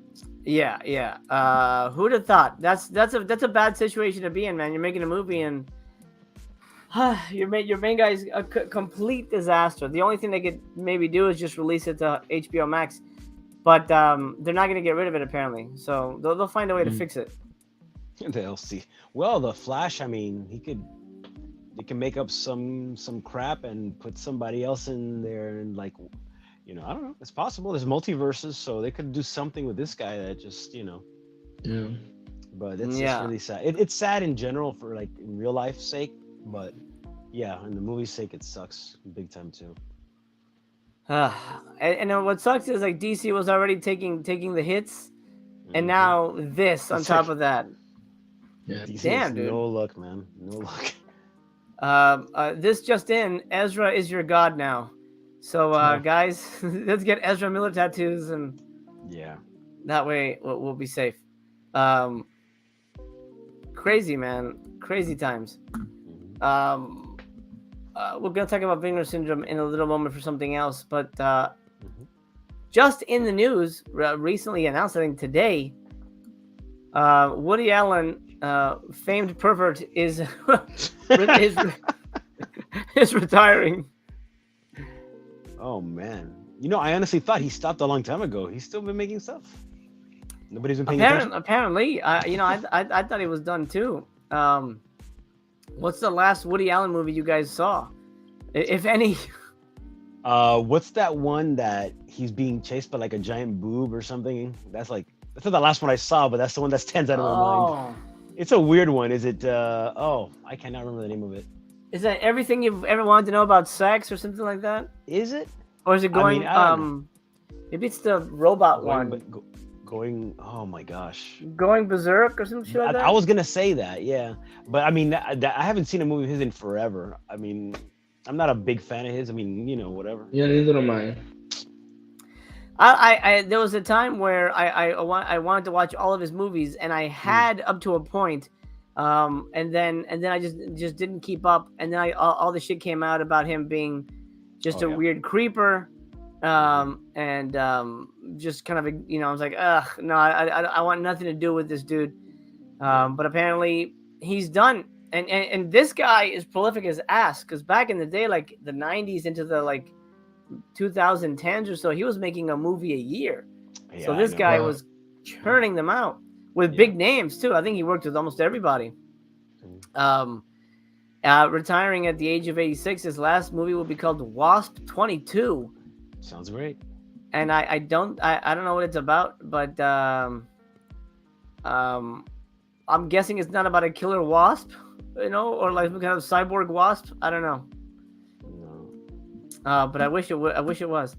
Yeah. Who'd have thought? That's a bad situation to be in, man. You're making a movie and your main guy's a complete disaster. The only thing they could maybe do is just release it to HBO Max, but they're not gonna get rid of it apparently. So they'll find a way to fix it. They'll see. Well, the Flash. I mean, they can make up some crap and put somebody else in there and like. I don't know. It's possible. There's multiverses, so they could do something with this guy that just, Yeah. But it's really sad. It's sad in general for like in real life's sake, but yeah, in the movie's sake, it sucks big time too. And what sucks is like DC was already taking the hits, and now this on top of that. Yeah. DC damn, dude. No luck, man. No luck. This just in: Ezra is your god now. So, guys, let's get Ezra Miller tattoos, and that way we'll be safe. Crazy, man. Crazy times. We're going to talk about Vinegar Syndrome in a little moment for something else, but just in the news, recently announced, I think today, Woody Allen, famed pervert, is retiring. Oh man, I honestly thought he stopped a long time ago. He's still been making stuff. Nobody's been paying attention. Apparently, I thought he was done too. What's the last Woody Allen movie you guys saw, if any? What's that one that he's being chased by like a giant boob or something? That's not the last one I saw, but that's the one that stands out of my mind. It's a weird one. Is it? I cannot remember the name of it. Is that Everything You've Ever Wanted to Know About Sex or something like that? Is it? Or is it going? Maybe it's the robot one. Going. Oh my gosh. Going Berserk or some shit like that. I was gonna say that, yeah, but I mean, I haven't seen a movie of his in forever. I mean, I'm not a big fan of his. I mean, whatever. Yeah, neither am I. I there was a time where I wanted to watch all of his movies, and I had up to a point. And then I just didn't keep up, and then all the shit came out about him being just a weird creeper, and just kind of I was like, ugh, no, I want nothing to do with this dude. But apparently he's done, and this guy is prolific as ass, because back in the day, like the 90s into the like 2010s or so, he was making a movie a year. Yeah, so this guy was churning them out. With big names too. I think he worked with almost everybody. Retiring at the age of 86, his last movie will be called Wasp 22. Sounds great. And I don't know what it's about, but I'm guessing it's not about a killer wasp, or like some kind of cyborg wasp. I don't know. No. But I wish it was.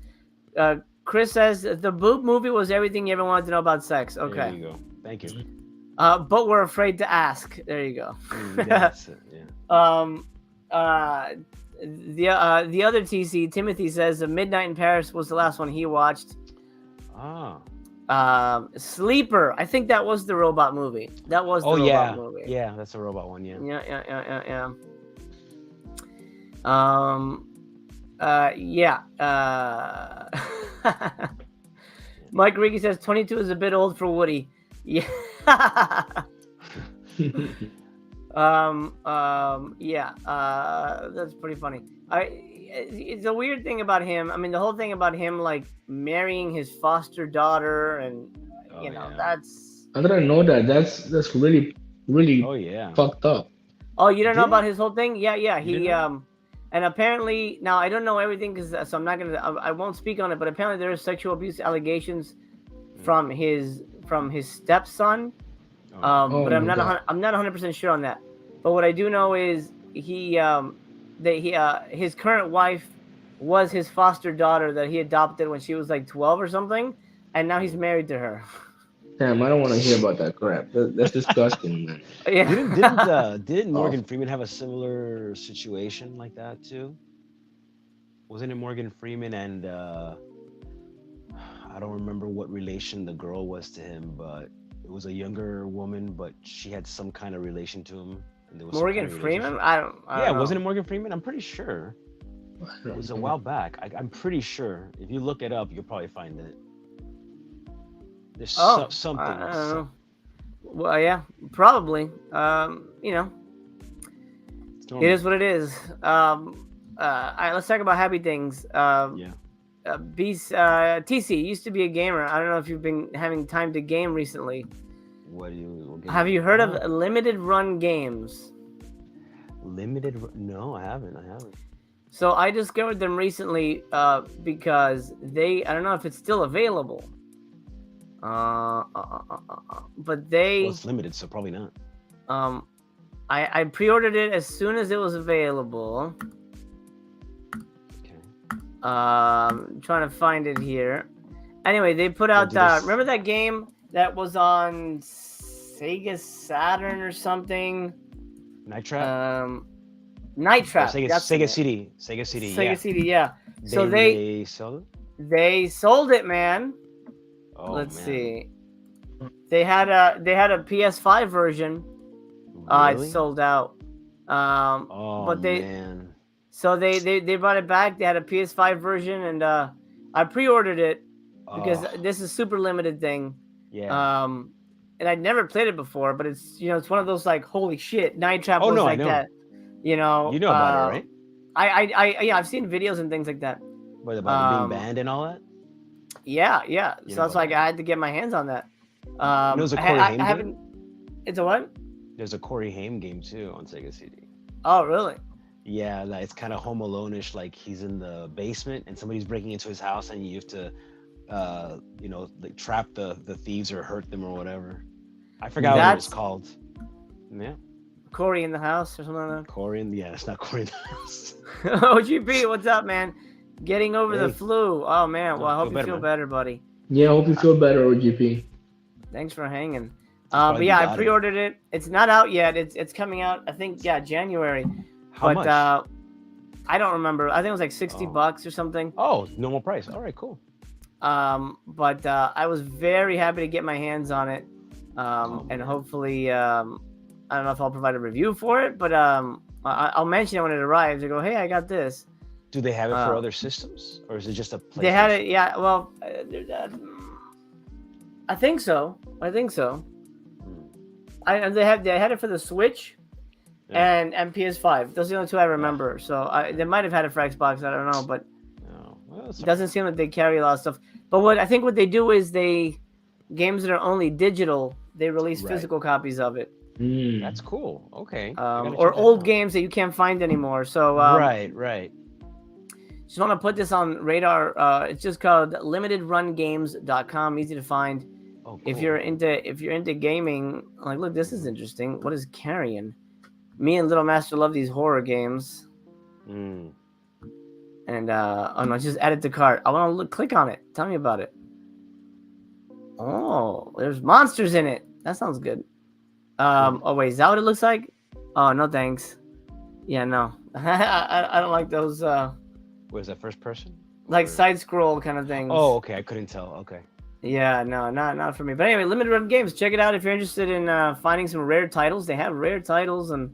Chris says the boob movie was everything you ever wanted to know about sex. Okay. There you go. Thank you. But we're afraid to ask. There you go. That's it. Yeah. The other TC, Timothy, says Midnight in Paris was the last one he watched. Ah. Sleeper. I think that was the robot movie. That was the robot movie. Yeah, that's a robot one. Yeah. Mike Riggy says 22 is a bit old for Woody. Yeah. That's pretty funny. It's a weird thing about him. I mean, the whole thing about him like marrying his foster daughter, and that's. I didn't know that. That's really fucked up. Oh, you don't know about his whole thing? Yeah. He and apparently now I don't know everything so I'm not gonna. I won't speak on it. But apparently there are sexual abuse allegations from his stepson. But I'm not 100% sure on that. But what I do know is his current wife was his foster daughter that he adopted when she was like 12 or something, and now he's married to her. Damn, I don't want to hear about that crap. That's disgusting, man. Yeah. Didn't Morgan Freeman have a similar situation like that too? Wasn't it Morgan Freeman and I don't remember what relation the girl was to him, but it was a younger woman, but she had some kind of relation to him. And there was Morgan Freeman? I don't know. Wasn't it Morgan Freeman? I'm pretty sure. It was a while back. I'm pretty sure. If you look it up, you'll probably find it. There's something. I don't know. Well, yeah, probably. It is what it is. All right, let's talk about happy things. TC used to be a gamer. I don't know if you've been having time to game recently. Have you heard of limited run games? No, I haven't. So I discovered them recently because I don't know if it's still available. But it's limited, so probably not. I pre-ordered it as soon as it was available. Trying to find it here. Anyway, they put out remember that game that was on Sega Saturn or something? Night Trap? Night Trap. Sega CD. Sega CD, yeah. So they sold it? They sold it, man. Let's see. They had a PS5 version. Really? It sold out. So they brought it back. They had a PS5 version, and I pre-ordered it because this is a super limited thing. Yeah. And I'd never played it before, but it's it's one of those like holy shit Night Trap was like that. You know about it, right? I've seen videos and things like that. What about being banned and all that? Yeah. So that's like I had to get my hands on that. There's a Corey Haim game? It's a what? There's a Corey Haim game too on Sega CD. Oh, really? Yeah, like it's kind of Home Alone-ish. Like he's in the basement and somebody's breaking into his house, and you have to, like trap the thieves or hurt them or whatever. I forgot what it was called. Yeah. Corey in the house or something like that. It's not Corey in the house. OGP, what's up, man? Getting over the flu. Oh man, well I hope you feel better, buddy. Yeah, I hope you feel better, OGP. Thanks for hanging. But yeah, I pre-ordered it. It's not out yet. It's coming out, I think, January. How much? I don't remember. I think it was like $60 or something. Oh, normal price. All right, cool. But I was very happy to get my hands on it. And hopefully, I don't know if I'll provide a review for it, but I'll mention it when it arrives. I go, hey, I got this. Do they have it for other systems, or is it just a PlayStation? They had it, yeah. Well, I think so. They had it for the Switch and PS5. Those are the only two I remember. So they might have had it for Xbox. I don't know, but it doesn't seem like they carry a lot of stuff. But what they do is games that are only digital, they release physical copies of it. That's cool. Okay. Or old games that you can't find anymore. So right. Just want to put this on radar. It's just called limitedrungames.com. Easy to find. Oh, cool. If you're into gaming, like, look, this is interesting. What is Carrion? Me and Little Master love these horror games. Mm. And oh no, just add it to cart. I want to click on it. Tell me about it. Oh, there's monsters in it. That sounds good. Oh wait, is that what it looks like? Oh no, thanks. Yeah, no, I don't like those. What is that, first person? Like side scroll kind of things. Oh, okay. I couldn't tell. Okay. Yeah, no, not for me. But anyway, Limited Run Games. Check it out if you're interested in finding some rare titles. They have rare titles, and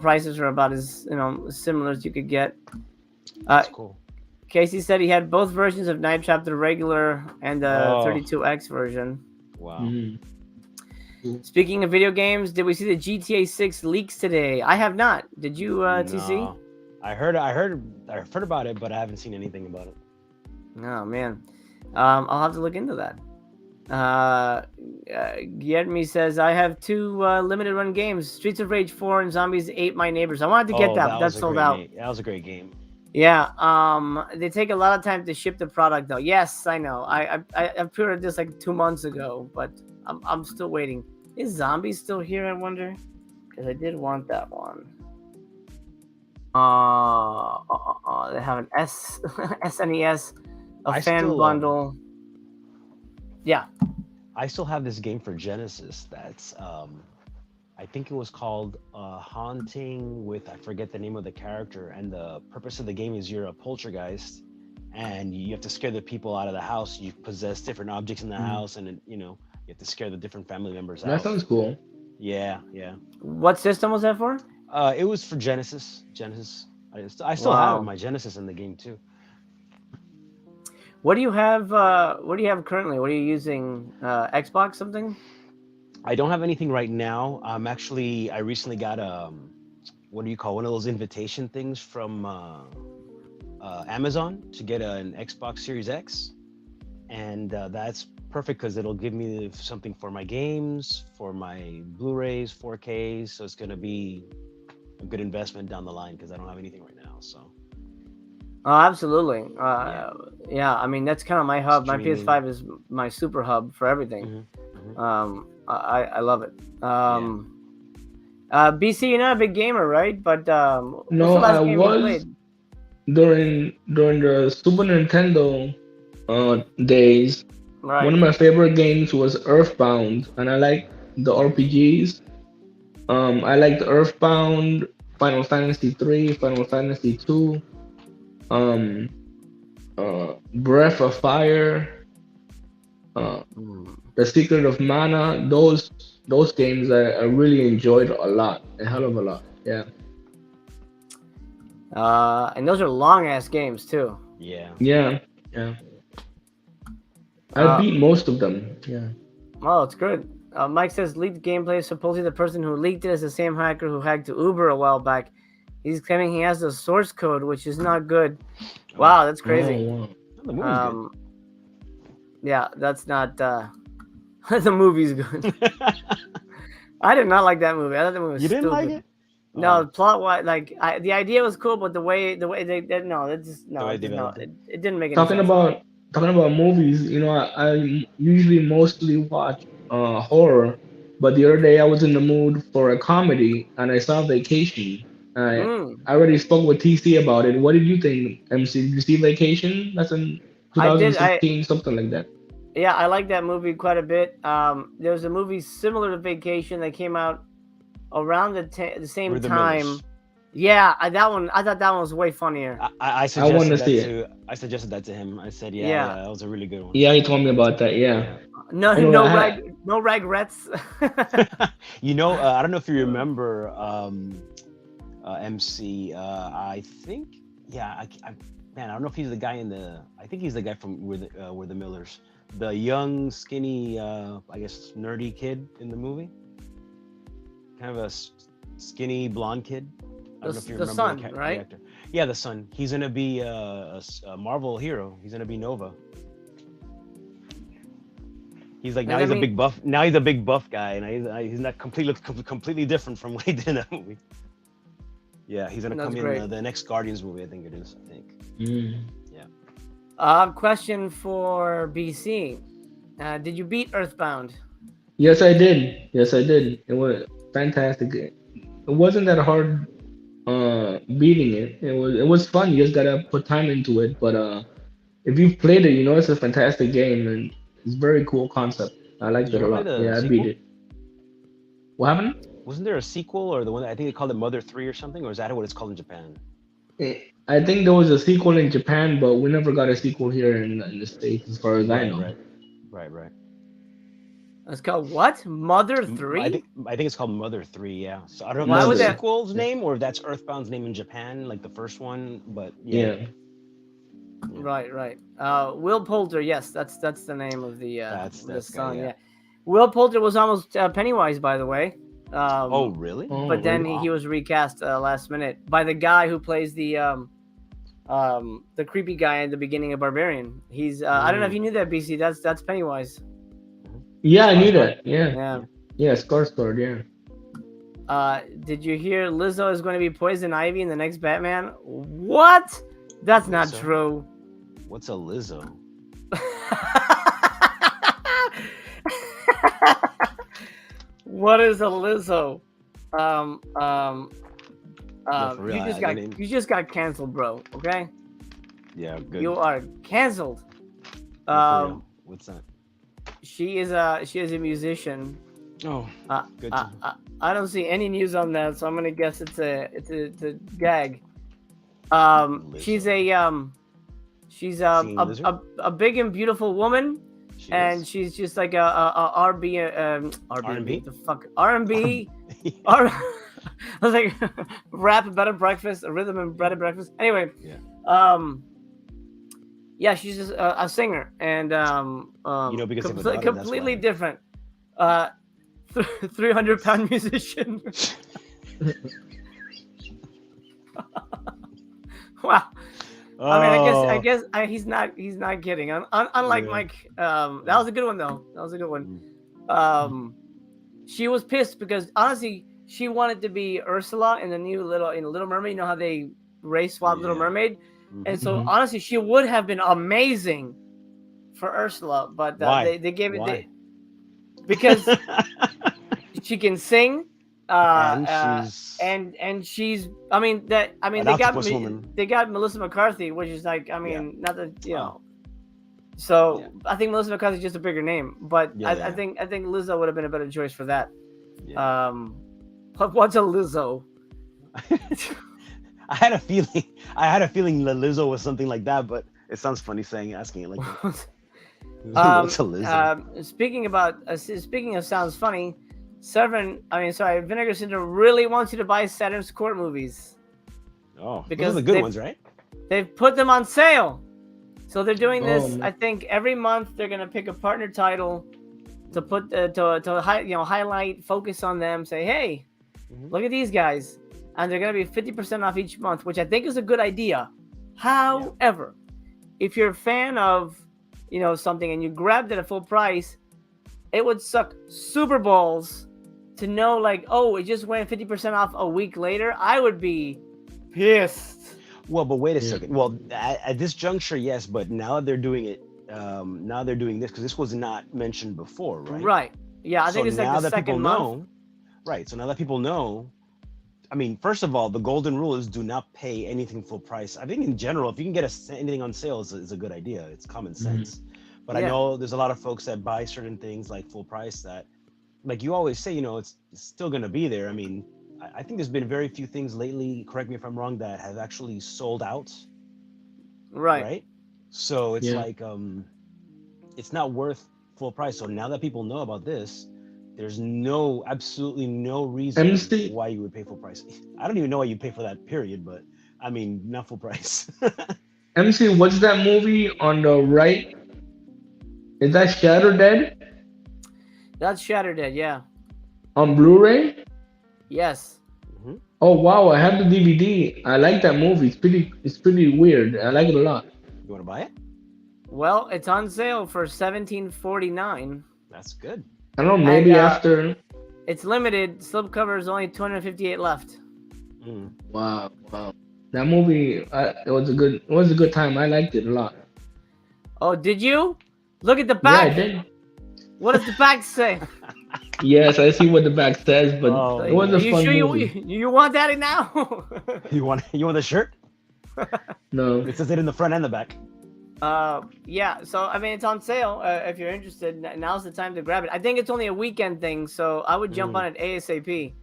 prices are about as similar as you could get. That's cool. Casey said he had both versions of Night Trap, the regular and the 32X version. Wow. Mm-hmm. Speaking of video games, did we see the GTA 6 leaks today? I have not. Did you, TC? No. I heard about it, but I haven't seen anything about it. Oh man, I'll have to look into that. Guillermo says I have two limited run games: Streets of Rage 4 and Zombies Ate My Neighbors. I wanted to get that, but that's sold out. That was a great game. Yeah, they take a lot of time to ship the product, though. Yes, I know. I pre-ordered this like 2 months ago, but I'm still waiting. Is Zombies still here? I wonder, because I did want that one. They have an SNES, fan bundle. Yeah, I still have this game for Genesis. That's I think it was called Haunting with, I forget the name of the character, and the purpose of the game is you're a poltergeist and you have to scare the people out of the house. You possess different objects in the house, and you have to scare the different family members out. That sounds cool. Yeah. What system was that for? It was for Genesis. I still have my Genesis in the game too. What do you have? What do you have currently? What are you using? Xbox something? I don't have anything right now. I recently got one of those invitation things from Amazon to get an Xbox Series X, and that's perfect because it'll give me something for my games, for my Blu-rays, 4Ks. So it's gonna be a good investment down the line because I don't have anything right now. So. Oh, absolutely. Yeah. I mean, that's kind of my hub. Streaming. My PS5 is my super hub for everything. I love it. BC, you're not a big gamer, right? But no, I was during the Super Nintendo days. Right. One of my favorite games was Earthbound, and I like the RPGs. I liked Earthbound, Final Fantasy 3, Final Fantasy 2, Breath of Fire, The Secret of Mana. Those games I really enjoyed a lot, a hell of a lot. Yeah. And those are long ass games too. Yeah. I beat most of them. Yeah. Oh, it's good. Mike says leaked gameplay. Supposedly the person who leaked it is the same hacker who hacked to Uber a while back. He's claiming he has the source code, which is not good. Wow, that's crazy. Oh, wow. Yeah, that's not. The movie's good. I did not like that movie. I thought the movie was You didn't stupid. like it? No, plot wise, like the idea was cool, but the way they did, it didn't make any sense. Talking about movies, I usually mostly watch horror, but the other day I was in the mood for a comedy and I saw Vacation. I already spoke with TC about it. What did you think, MC? Did you see Vacation? That's in 2016, something like that. Yeah, I like that movie quite a bit. There was a movie similar to Vacation that came out around the same time. Millers. Yeah, that one. I thought that one was way funnier. I suggested that to him. I said, yeah, that was a really good one. Yeah, he told me about that. Yeah. No regrets. I don't know if you remember, MC. I think, I don't know if he's the guy I think he's the guy from We're the Millers, the young, skinny, I guess nerdy kid in the movie, kind of a skinny blonde kid. I don't know if you remember son, the right? actor. Yeah, the son. He's gonna be a Marvel hero. He's gonna be Nova. He's like he's a big buff. Now he's a big buff guy, and he's not completely different from what he did in that movie. Yeah, he's gonna That's come great. in the next Guardians movie. I think it is. I think. Question for BC. Did you beat Earthbound? Yes, I did. Yes, I did. It was fantastic. It wasn't that hard beating it. It was fun. You just gotta put time into it. But if you've played it, you know it's a fantastic game and it's a very cool concept. I liked Did it you a ever play lot. the Yeah, I beat sequel? it. What happened? Wasn't there a sequel or the one? I think they called it Mother 3 or something, or is that what it's called in Japan? I think there was a sequel in Japan, but we never got a sequel here in the States, as far as I Right, know. right. It's called what? Mother I 3? think it's called Mother 3. Yeah. So I don't know if Why that's would the that- sequel's name or if that's Earthbound's name in Japan, like the first one. But Yeah. Right. Will Poulter, yes, that's the name of the That's son. guy, yeah. Yeah. Will Poulter was almost Pennywise, by the way. Oh, really? Oh, But then really? he was recast last minute by the guy who plays the creepy guy at the beginning of Barbarian. He's I don't know if you knew that, BC. That's Pennywise. Yeah, I knew Skarsgård? that. Yeah. Yeah. Yeah, Skarsgård, yeah. Did you hear Lizzo is going to be Poison Ivy in the next Batman? What? That's not Lizzo? true. What's a Lizzo? What is a Lizzo? No, for real, You just got canceled, bro. Okay, Yeah, good. you are canceled. No, for real. What's that? She is a musician. Oh, good. I don't see any news on that, so I'm gonna guess it's a gag. She's Singing lizard? a big and beautiful woman, and she's just like a R&B, R&B? the fuck R&B. I was like rap and bed and breakfast, a rhythm and bread and breakfast. Anyway, yeah, she's just a singer, and because of her daughter, that's completely why. different. 300-pound musician. Wow. I mean, I guess he's not kidding. Unlike Mike, that was a good one though. That was a good one. She was pissed because honestly, she wanted to be Ursula in the new Little Mermaid. You know how they race swap Little Mermaid, and so honestly, she would have been amazing for Ursula, but Why? they gave it Why? because she can sing. And and she's I mean they octopus woman. got Melissa McCarthy, which is like not that so I think Melissa McCarthy's just a bigger name, but I think Lizzo would have been a better choice for that. What's a Lizzo? I had a feeling that Lizzo was something like that, but it sounds funny asking it like that. What's a Lizzo? Speaking of sounds funny, Vinegar Syndrome really wants you to buy Saturn's Court movies. Oh, because those are the good ones, right? They've put them on sale. So they're doing this. man. I think every month they're gonna pick a partner title to put highlight, focus on them. Say, hey, look at these guys, and they're gonna be 50% off each month, which I think is a good idea. However, if you're a fan of something and you grabbed it at full price, it would suck super balls to know like, oh, it just went 50% off a week later. I would be pissed. Well, but wait a second. Well, at this juncture, yes, but now they're doing it. Now they're doing this because this was not mentioned before, right? Right. Yeah, I think it's like the second month. Right. So now that people know, I mean, first of all, the golden rule is do not pay anything full price. I think in general, if you can get anything on sale, is a good idea. It's common sense. But I know there's a lot of folks that buy certain things like full price that, like you always say, it's still going to be there. I mean, I think there's been very few things lately, correct me if I'm wrong, that have actually sold out. Right. So it's like, it's not worth full price. So now that people know about this, there's absolutely no reason why you would pay full price. I don't even know why you pay for that period, but I mean, not full price. MC, what's that movie on the right? Is that Shatter Dead? That's Shatter Dead, yeah. On Blu-ray? Yes. Oh wow, I have the DVD. I like that movie. It's pretty weird. I like it a lot. You want to buy it? Well, it's on sale for $17.49. That's good. I don't know, maybe after. It's limited. Slipcover is only 258 left. Wow, wow. That movie, it was a good time. I liked it a lot. Oh, did you? Look at the Yeah, I back. did. What does the back say? Yes, I see what the back says, but Oh So, it was are a you man, fun sure movie. you want that now? you want the shirt? No. It says it in the front and the back. Yeah. So I mean, it's on sale. If you're interested, now's the time to grab it. I think it's only a weekend thing, so I would jump on it ASAP.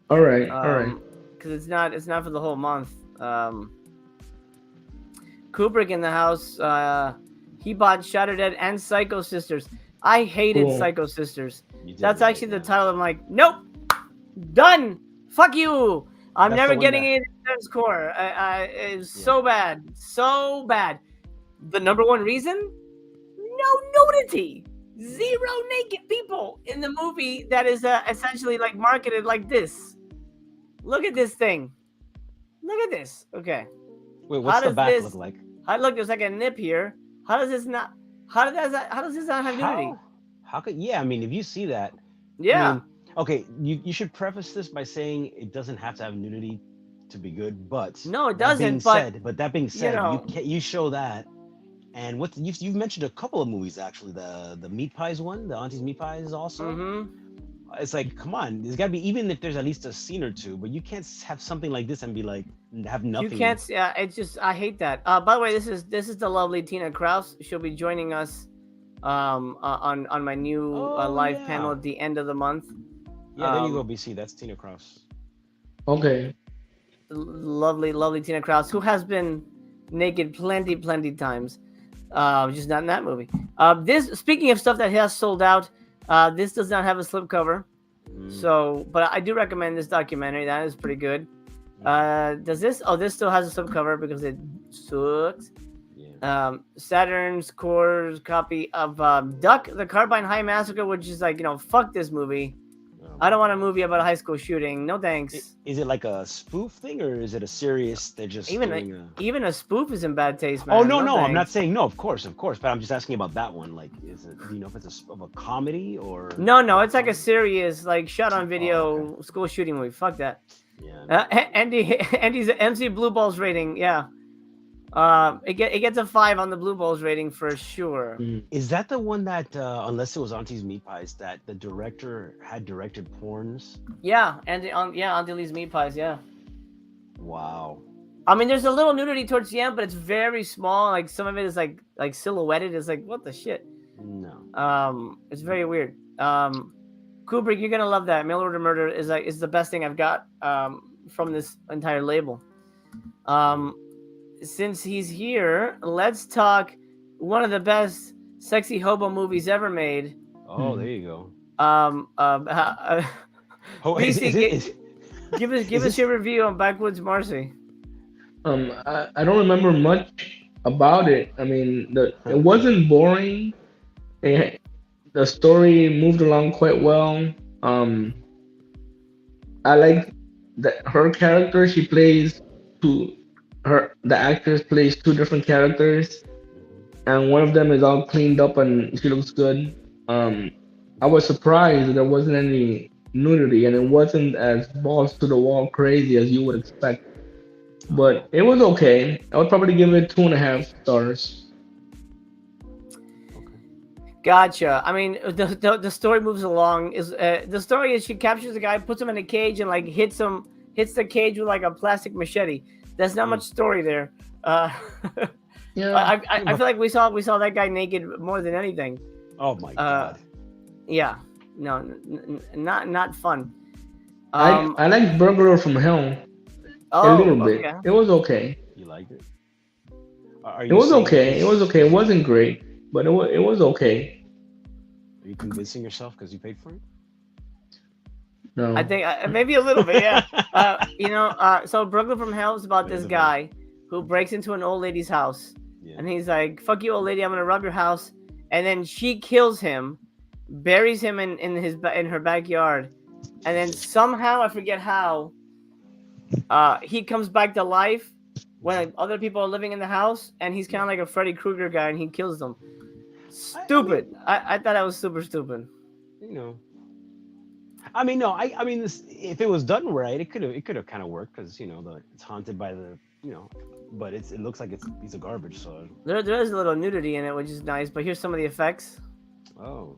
All right, all right. Because it's not for the whole month. Kubrick in the house. He bought Shadow Dead and Psycho Sisters. I hated Cool. Psycho Sisters. You did, That's right, actually the yeah. title. I'm like, nope, done. Fuck you. I'm That's never the one getting that- it in Defense Core. It's so bad, so bad. The number one reason? No nudity. Zero naked people in the movie that is essentially like marketed like this. Look at this thing. Look at this. Okay. Wait, what's the does back this- look like? Look, there's like a nip here. How does this not? How does this not have nudity? How could? Yeah, I mean, if you see that, Yeah. I mean, okay, you should preface this by saying it doesn't have to have nudity to be good, but No, it that being doesn't, but, said, that being said, know. you show that, and what you've mentioned a couple of movies actually, the meat pies one, the Auntie's meat pies also. Mm-hmm. It's like, come on, there's got to be, even if there's at least a scene or two, but you can't have something like this and be like, have nothing. You can't. Yeah, it's just I hate that. By the way, this is the lovely Tina Kraus. She'll be joining us on my new live panel at the end of the month. Yeah, there you go, BC. That's Tina Kraus. Okay. Lovely Tina Kraus, who has been naked plenty times, just not in that movie. This, speaking of stuff that has sold out, this does not have a slipcover, so but I do recommend this documentary. That is pretty good. Does this? Oh, this still has a slipcover because it sucks. Yeah. Saturn's Core's copy of Duck: The Carbine High Massacre, which is like, fuck this movie. I don't want a movie about a high school shooting. No thanks. Is it like a spoof thing, or is it a serious? They're just Even a spoof is in bad taste, man. Oh no, I'm thanks. not saying no. Of course, but I'm just asking about that one. Like, is it? Do you know if it's of a comedy or? No, it's like a serious, like, shot on video school shooting movie. Fuck that. Yeah. Andy's MC Blue Balls rating. Yeah. It gets a 5 on the Blue Balls rating for sure. Is that the one that, unless it was Auntie's Meat Pies, that the director had directed porns? Yeah, Auntie Lee's Meat Pies. Yeah. Wow. I mean, there's a little nudity towards the end, but it's very small. Like, some of it is like silhouetted. It's like, what the shit. No. It's very weird. Kubrick, you're gonna love that. Mail Order Murder is the best thing I've got from this entire label. Since he's here, let's talk one of the best sexy hobo movies ever made. Oh, there you go. BC, give us your review on Backwoods Marcy. I don't remember much about it. I mean, it wasn't boring. The story moved along quite well. I like that her character. She plays the actress plays two different characters, and one of them is all cleaned up and she looks good. I was surprised that there wasn't any nudity and it wasn't as balls to the wall crazy as you would expect. But it was okay. I would probably give it 2.5 stars. Gotcha. I mean, the story moves along. The story is she captures the guy, puts him in a cage, and like hits the cage with like a plastic machete. There's not much story there. Yeah. I feel like we saw that guy naked more than anything. Oh my god. Yeah. No, not fun. I like Burglar from Hell a little bit. Okay. It was okay. You liked it? It was okay. It was okay. It wasn't great, but it was okay. Are you convincing yourself because you paid for it? No. I think maybe a little bit, yeah. So Brooklyn from Hell is about this guy who breaks into an old lady's house, and he's like, "Fuck you, old lady! I'm gonna rob your house." And then she kills him, buries him in her backyard, and then somehow, I forget how, he comes back to life when like, other people are living in the house, and he's kind of like a Freddy Krueger guy, and he kills them. Stupid. I thought that was super stupid. You know. I mean, no, I mean, this, if it was done right, it could have kind of worked because it's haunted by the but it looks like it's a piece of garbage. So There is a little nudity in it, which is nice. But here's some of the effects. oh,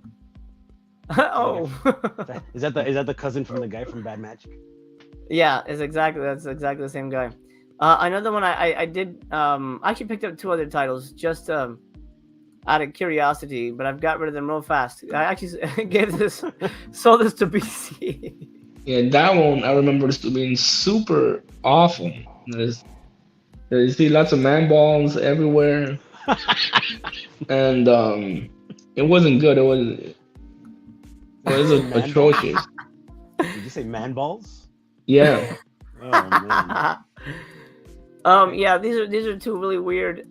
Oh, is that the cousin from the guy from Bad Magic? yeah, that's exactly the same guy. Another one I did I actually picked up 2 other titles just out of curiosity, but I've got rid of them real fast. I actually sold this to BC. Yeah, that one I remember this being super awful. You see lots of man balls everywhere, and it wasn't good. It was Man atrocious. Did you say man balls? Yeah. Oh man. Yeah, these are 2 really weird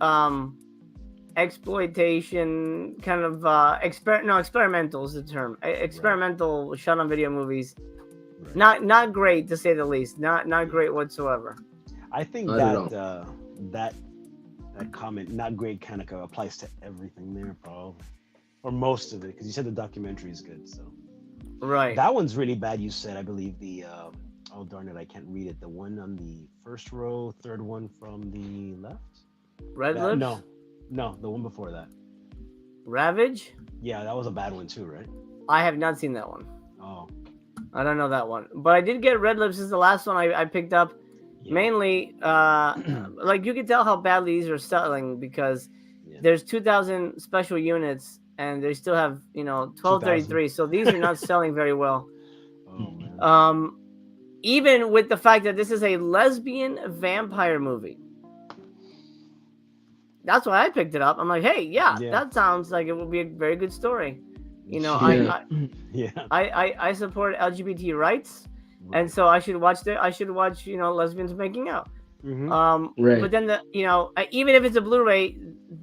exploitation kind of experimental is the term. Experimental shot on video movies. Right. Not great to say the least. Not great whatsoever. I think I don't that comment, not great, kind of applies to everything there, probably, or most of it, because you said the documentary is good. So Right. that one's really bad. You said, I believe the oh darn it, I can't read it. The one on the first row, third one from the left. Red That- Lips? no, the one before that. Ravage? Yeah, that was a bad one too, right? I have not seen that one. Oh, I don't know that one. But I did get Red Lips. This is the last one I picked up. yeah. Mainly, like you can tell how badly these are selling because Yeah. there's 2,000 special units and they still have 1233. So these are not selling very well. Oh man. Even with the fact that this is a lesbian vampire movie. That's why I picked it up. I'm like, hey, yeah. That sounds like it would be a very good story. Yeah. Yeah. I support LGBT rights, and so I should watch lesbians making out. Mm-hmm. Right. But then even if it's a Blu-ray,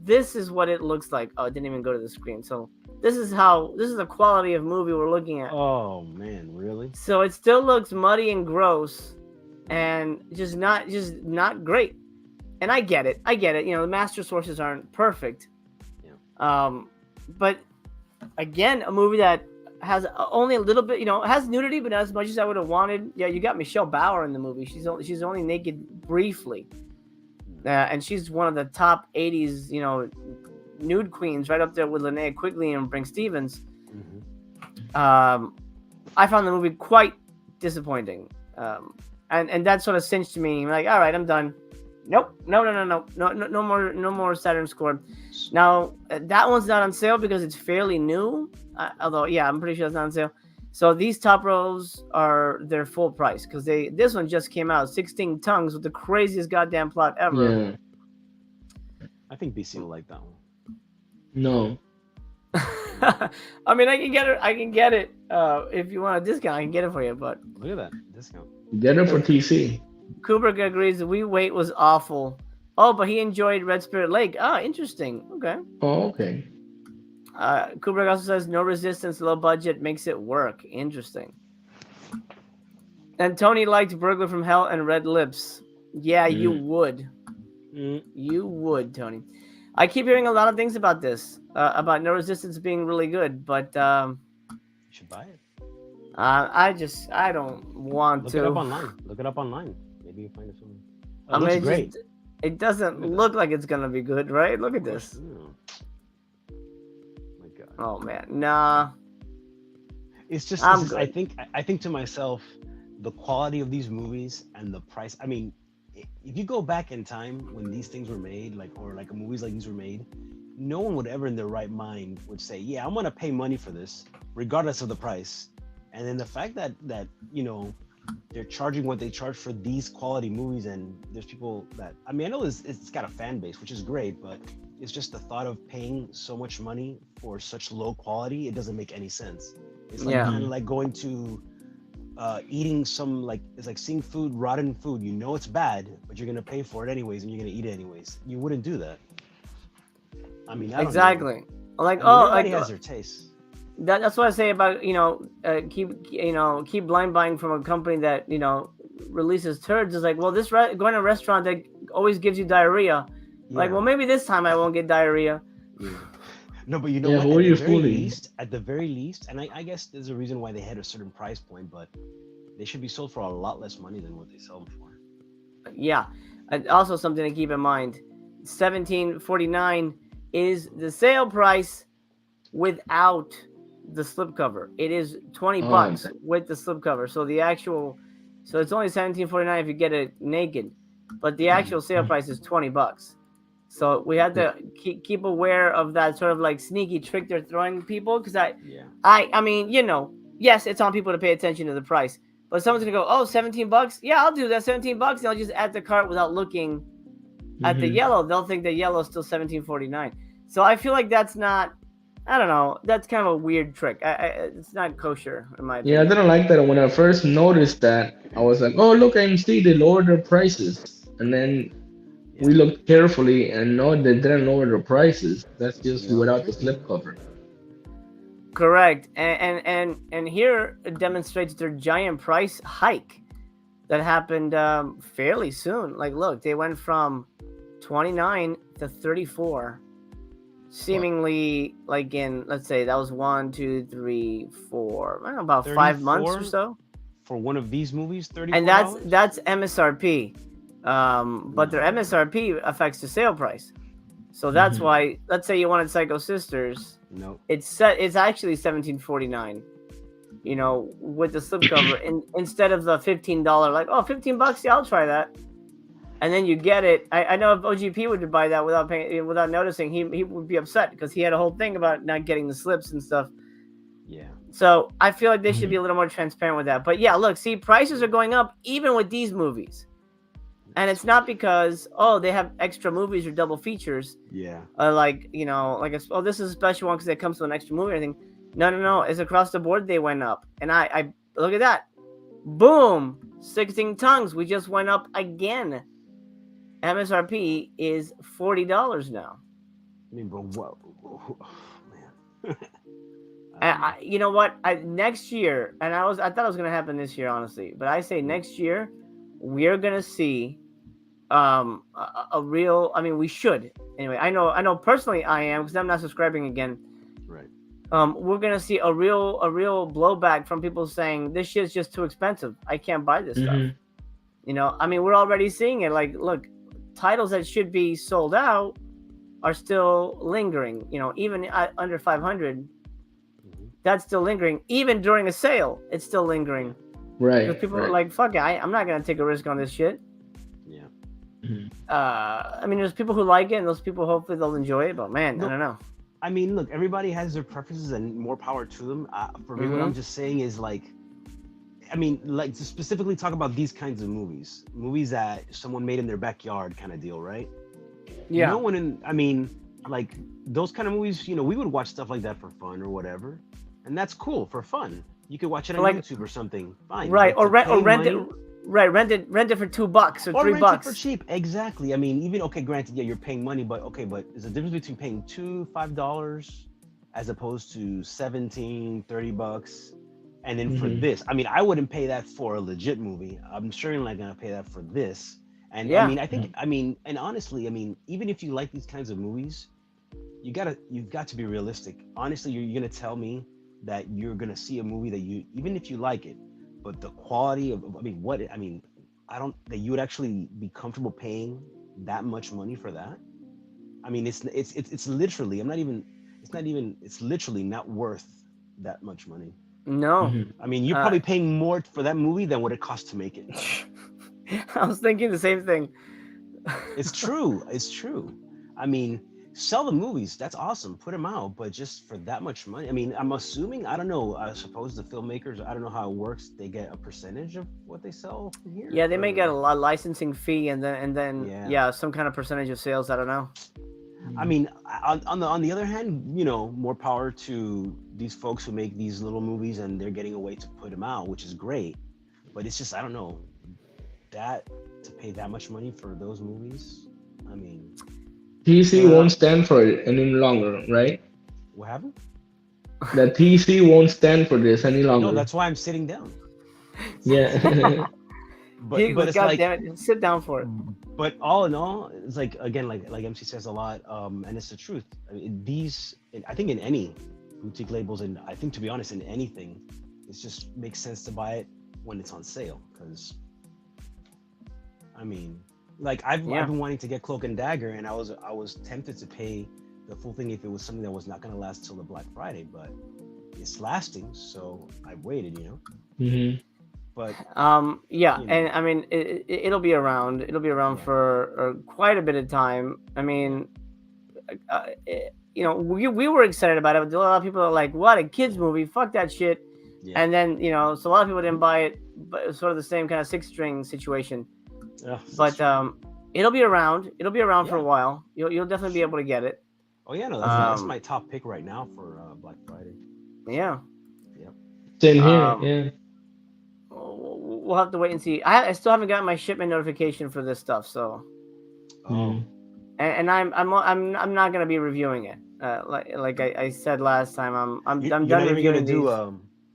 this is what it looks like. Oh, it didn't even go to the screen. So this is the quality of movie we're looking at. Oh man, really? So it still looks muddy and gross, and just not great. And I get it. The master sources aren't perfect. Yeah. But again, a movie that has only a little bit, has nudity, but not as much as I would have wanted. Yeah, you got Michelle Bauer in the movie. She's only naked briefly, and she's one of the top 80s, nude queens, right up there with Linnea Quigley and Brinke Stevens. Mm-hmm. I found the movie quite disappointing, and that sort of cinched me. I'm like, all right, I'm done. Nope, no more Saturn score. Now that one's not on sale because it's fairly new. Although, yeah, I'm pretty sure it's not on sale. So these top rows are their full price because this one just came out, 16 tongues with the craziest goddamn plot ever. Yeah. I think BC will like that one. No. I mean, I can get it. If you want a discount, I can get it for you. But Look at that discount. Get it for TC. Kubrick agrees that We Wait was awful. Oh, but he enjoyed Red Spirit Lake. Ah, interesting. Okay. Oh, okay. Kubrick also says no resistance, low budget makes it work. Interesting. And Tony liked Burglar from Hell and Red Lips. Yeah, you would. You would, Tony. I keep hearing a lot of things about this, about No Resistance being really good, but You should buy it. I don't want Look to. Look it up online. Maybe you find it somewhere. I mean, Looks great. It doesn't look like it's gonna be good, right? Look at this. Oh my God. Oh man, nah. It's just I'm this is, good. I think to myself, the quality of these movies and the price. I mean, if you go back in time when these things were made, or movies like these were made, no one would ever in their right mind would say, yeah, I'm gonna pay money for this, regardless of the price. And then the fact that they're charging what they charge for these quality movies, and there's people that, I mean, I know it's got a fan base, which is great, but it's just the thought of paying so much money for such low quality, it doesn't make any sense. It's like kind of like going to eating it's like seeing rotten food. You know it's bad, but you're gonna pay for it anyways, and you're gonna eat it anyways. You wouldn't do that. I mean, I don't Exactly. know. Like, Everybody has their taste. That's what I say about keep blind buying from a company that releases turds. Is like, well, this going to a restaurant that always gives you diarrhea. Like, well, maybe this time I won't get diarrhea. Yeah. No, but you know Yeah, what? who are you fooling? At the very least, and I guess there's a reason why they had a certain price point, but they should be sold for a lot less money than what they sell them for. Yeah, and also something to keep in mind: 17.49 is the sale price without the slipcover. It is 20 bucks with the slipcover. So the actual, so it's only 17.49 if you get it naked, but the actual sale price is 20 bucks. So we have to keep aware of that sort of like sneaky trick they're throwing people. Because I mean, you know, yes, it's on people to pay attention to the price, but someone's gonna go, oh, 17 bucks. Yeah, I'll do that. 17 bucks. And I'll just add the cart without looking at the yellow. They'll think the yellow is still 17.49. So I feel like that's not. I don't know. That's kind of a weird trick. It's not kosher in my opinion. Yeah, I didn't like that. When I first noticed that, I was like, "Oh, look, AMC, they lowered their prices." And then we looked carefully, and no, they didn't lower their prices. That's just without the slipcover. Correct. And here it demonstrates their giant price hike that happened fairly soon. Like, look, they went from 29 to 34. Seemingly, like in, let's say that was 1, 2, 3, 4, I don't know, about 5 months or so. For one of these movies, 34. And that's MSRP, but their MSRP affects the sale price. So that's why, let's say you wanted Psycho Sisters. No, it's actually 17.49. You know, with the slipcover, instead of the $15. Like, oh, $15, yeah, I'll try that. And then you get it. I know if OGP would buy that without paying, without noticing, he would be upset because he had a whole thing about not getting the slips and stuff. Yeah. So I feel like they should be a little more transparent with that. But yeah, look, see, prices are going up even with these movies, and it's not because they have extra movies or double features. Yeah. Like, you know, like this is a special one because it comes with an extra movie or anything. No. It's across the board they went up, and I look at that, boom, 16 tongues. We just went up again. MSRP is $40 now. I mean, but what? Man. You know what? Next year, and I thought it was going to happen this year, honestly. But I say next year, we're going to see a real. I mean, we should anyway. I know personally, I am because I'm not subscribing again. Right. We're going to see a real blowback from people saying this shit's just too expensive. I can't buy this stuff. You know, I mean, we're already seeing it. Like, look. Titles that should be sold out are still lingering. You know, even under 500, that's still lingering. Even during a sale, it's still lingering. Right. Because people are like, "Fuck it, I'm not gonna take a risk on this shit." Yeah. I mean, there's people who like it, and those people hopefully they'll enjoy it. But man, I don't know. I mean, look, everybody has their preferences, and more power to them. For me, what I'm just saying is like. I mean, like to specifically talk about these kinds of movies that someone made in their backyard kind of deal, right? Yeah. No one I mean, like those kind of movies, you know, we would watch stuff like that for fun or whatever. And that's cool for fun. You could watch it on YouTube or something. Fine. Right. Or rent it. Right. Rent it for $2 or $3. Or rent it for cheap. Exactly. I mean, even, okay, granted, yeah, you're paying money, but there's a difference between paying $5 as opposed to $17-$30. And then for this, I mean, I wouldn't pay that for a legit movie. I'm sure not gonna pay that for this. And I mean, and honestly, I mean, even if you like these kinds of movies, you've got to be realistic. Honestly, you're gonna tell me that you're gonna see a movie that even if you like it, but the quality of, that you would actually be comfortable paying that much money for that. I mean, it's literally, it's literally not worth that much money. No. I mean, you're probably paying more for that movie than what it costs to make it. I was thinking the same thing. It's true. I mean, sell the movies. That's awesome. Put them out. But just for that much money, I mean, I'm assuming, I don't know. I suppose the filmmakers, I don't know how it works. They get a percentage of what they sell from here. Yeah, they may get a licensing fee and then some kind of percentage of sales. I don't know. I mean, on the other hand, you know, more power to these folks who make these little movies and they're getting a way to put them out, which is great. But it's just, I don't know, that to pay that much money for those movies. I mean, TC won't stand for it any longer, right? What happened? The TC won't stand for this any longer. No, that's why I'm sitting down. Yeah. but it's God like, damn it, sit down for it. but all in all, it's like, again, like MC says a lot, and it's the truth. I mean, I think in any boutique labels, and I think, to be honest, in anything, it just makes sense to buy it when it's on sale. Because, I mean, like I've been wanting to get Cloak and Dagger, and I was tempted to pay the full thing if it was something that was not going to last till the Black Friday, but it's lasting, so I waited, But yeah, and I mean, it'll be around. It'll be around for quite a bit of time. I mean, we were excited about it, but a lot of people are like, "What, a kids movie? Fuck that shit!" Yeah. And then so a lot of people didn't buy it, but it was sort of the same kind of six-string situation. But it'll be around. It'll be around for a while. You'll definitely be able to get it. Oh yeah, no, that's my top pick right now for Black Friday. Yeah. Yep. Same here. Yeah. We'll have to wait and see. I still haven't gotten my shipment notification for this stuff, so. Oh. And I'm not gonna be reviewing it. Like I said last time, I'm done reviewing these. You're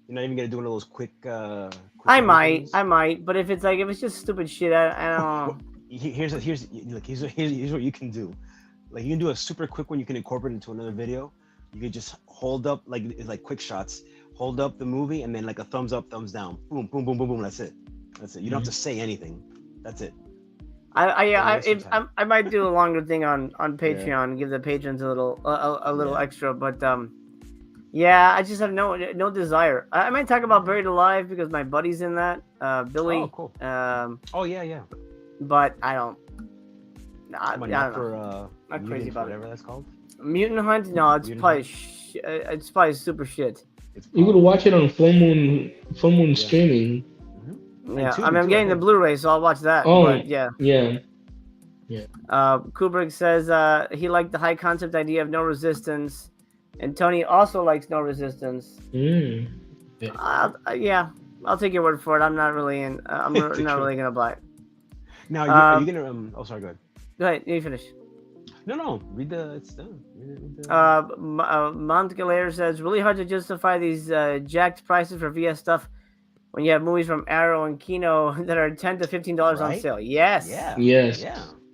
not even gonna do one of those quick. I might, but if it's just stupid shit, I don't know. Here's what you can do. Like, you can do a super quick one. You can incorporate into another video. You could just hold up, it's like quick shots. Hold up the movie and then like a thumbs up, thumbs down. Boom, boom, boom, boom, boom. That's it. You don't have to say anything. That's it. I might do a longer thing on Patreon and give the patrons a little extra, but I just have no desire. I might talk about Buried Alive because my buddy's in that, Billy. Oh, cool. Yeah. But I don't. I don't know. Not crazy about whatever that's called. Mutant Hunt? No, it's probably super shit. You could watch it on Full Moon streaming. Yeah, I'm getting the Blu-ray, so I'll watch that. Oh, but yeah. Kubrick says he liked the high concept idea of no resistance, and Tony also likes no resistance. I'll take your word for it. I'm not really I'm not really gonna buy it. Now, are you gonna? Oh, sorry. Go ahead. Go ahead. You finish. No. Read the. It's done. Montgalaire says really hard to justify these jacked prices for VS stuff when you have movies from Arrow and Kino that are $10 to $15 on sale. Yes. Yeah. Yes.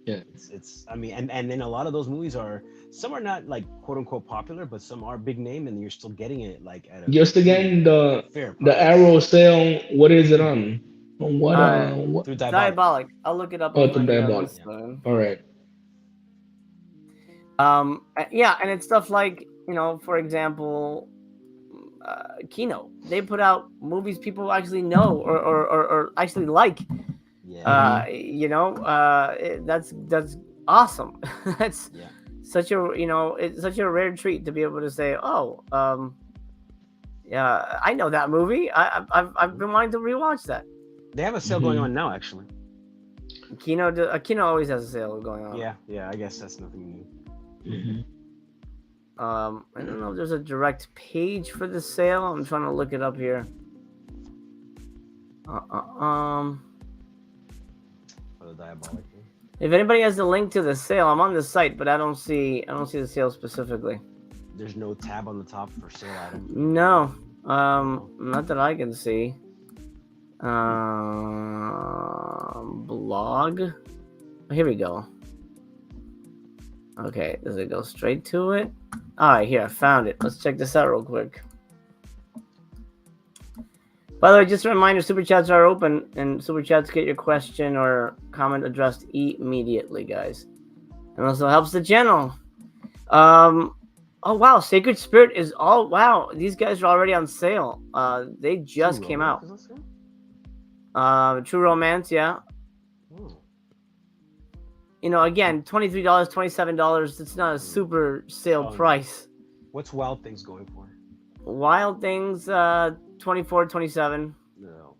Yeah. It's. I mean, and then a lot of those movies some are not like quote unquote popular, but some are big name, and you're still getting it like at a just again fair price. The Arrow sale. What is it on? What? Through Diabolic. I'll look it up. Through Diabolic. All right. And it's stuff like, for example, Kino. They put out movies people actually know or actually like. Yeah. That's awesome. That's such a it's such a rare treat to be able to say, I know that movie. I've been wanting to rewatch that. They have a sale going on now, actually. Kino always has a sale going on. Yeah. I guess that's nothing new. I don't know if there's a direct page for the sale. I'm trying to look it up here. For the Diabolic. If anybody has the link to the sale, I'm on the site, but I don't see the sale specifically. There's no tab on the top for sale items. No, not that I can see. Blog. Here we go. Okay, does it go straight to it? All right, here, I found it. Let's check this out real quick. By the way, just a reminder, Super Chats are open, and Super Chats get your question or comment addressed immediately, guys. And also helps the channel. Oh, wow, Sacred Spirit is wow, these guys are already on sale. They just came out. True Romance, yeah. Again, $23, $27. It's not a super sale price. What's Wild Things going for? Wild Things, 24, 27. No.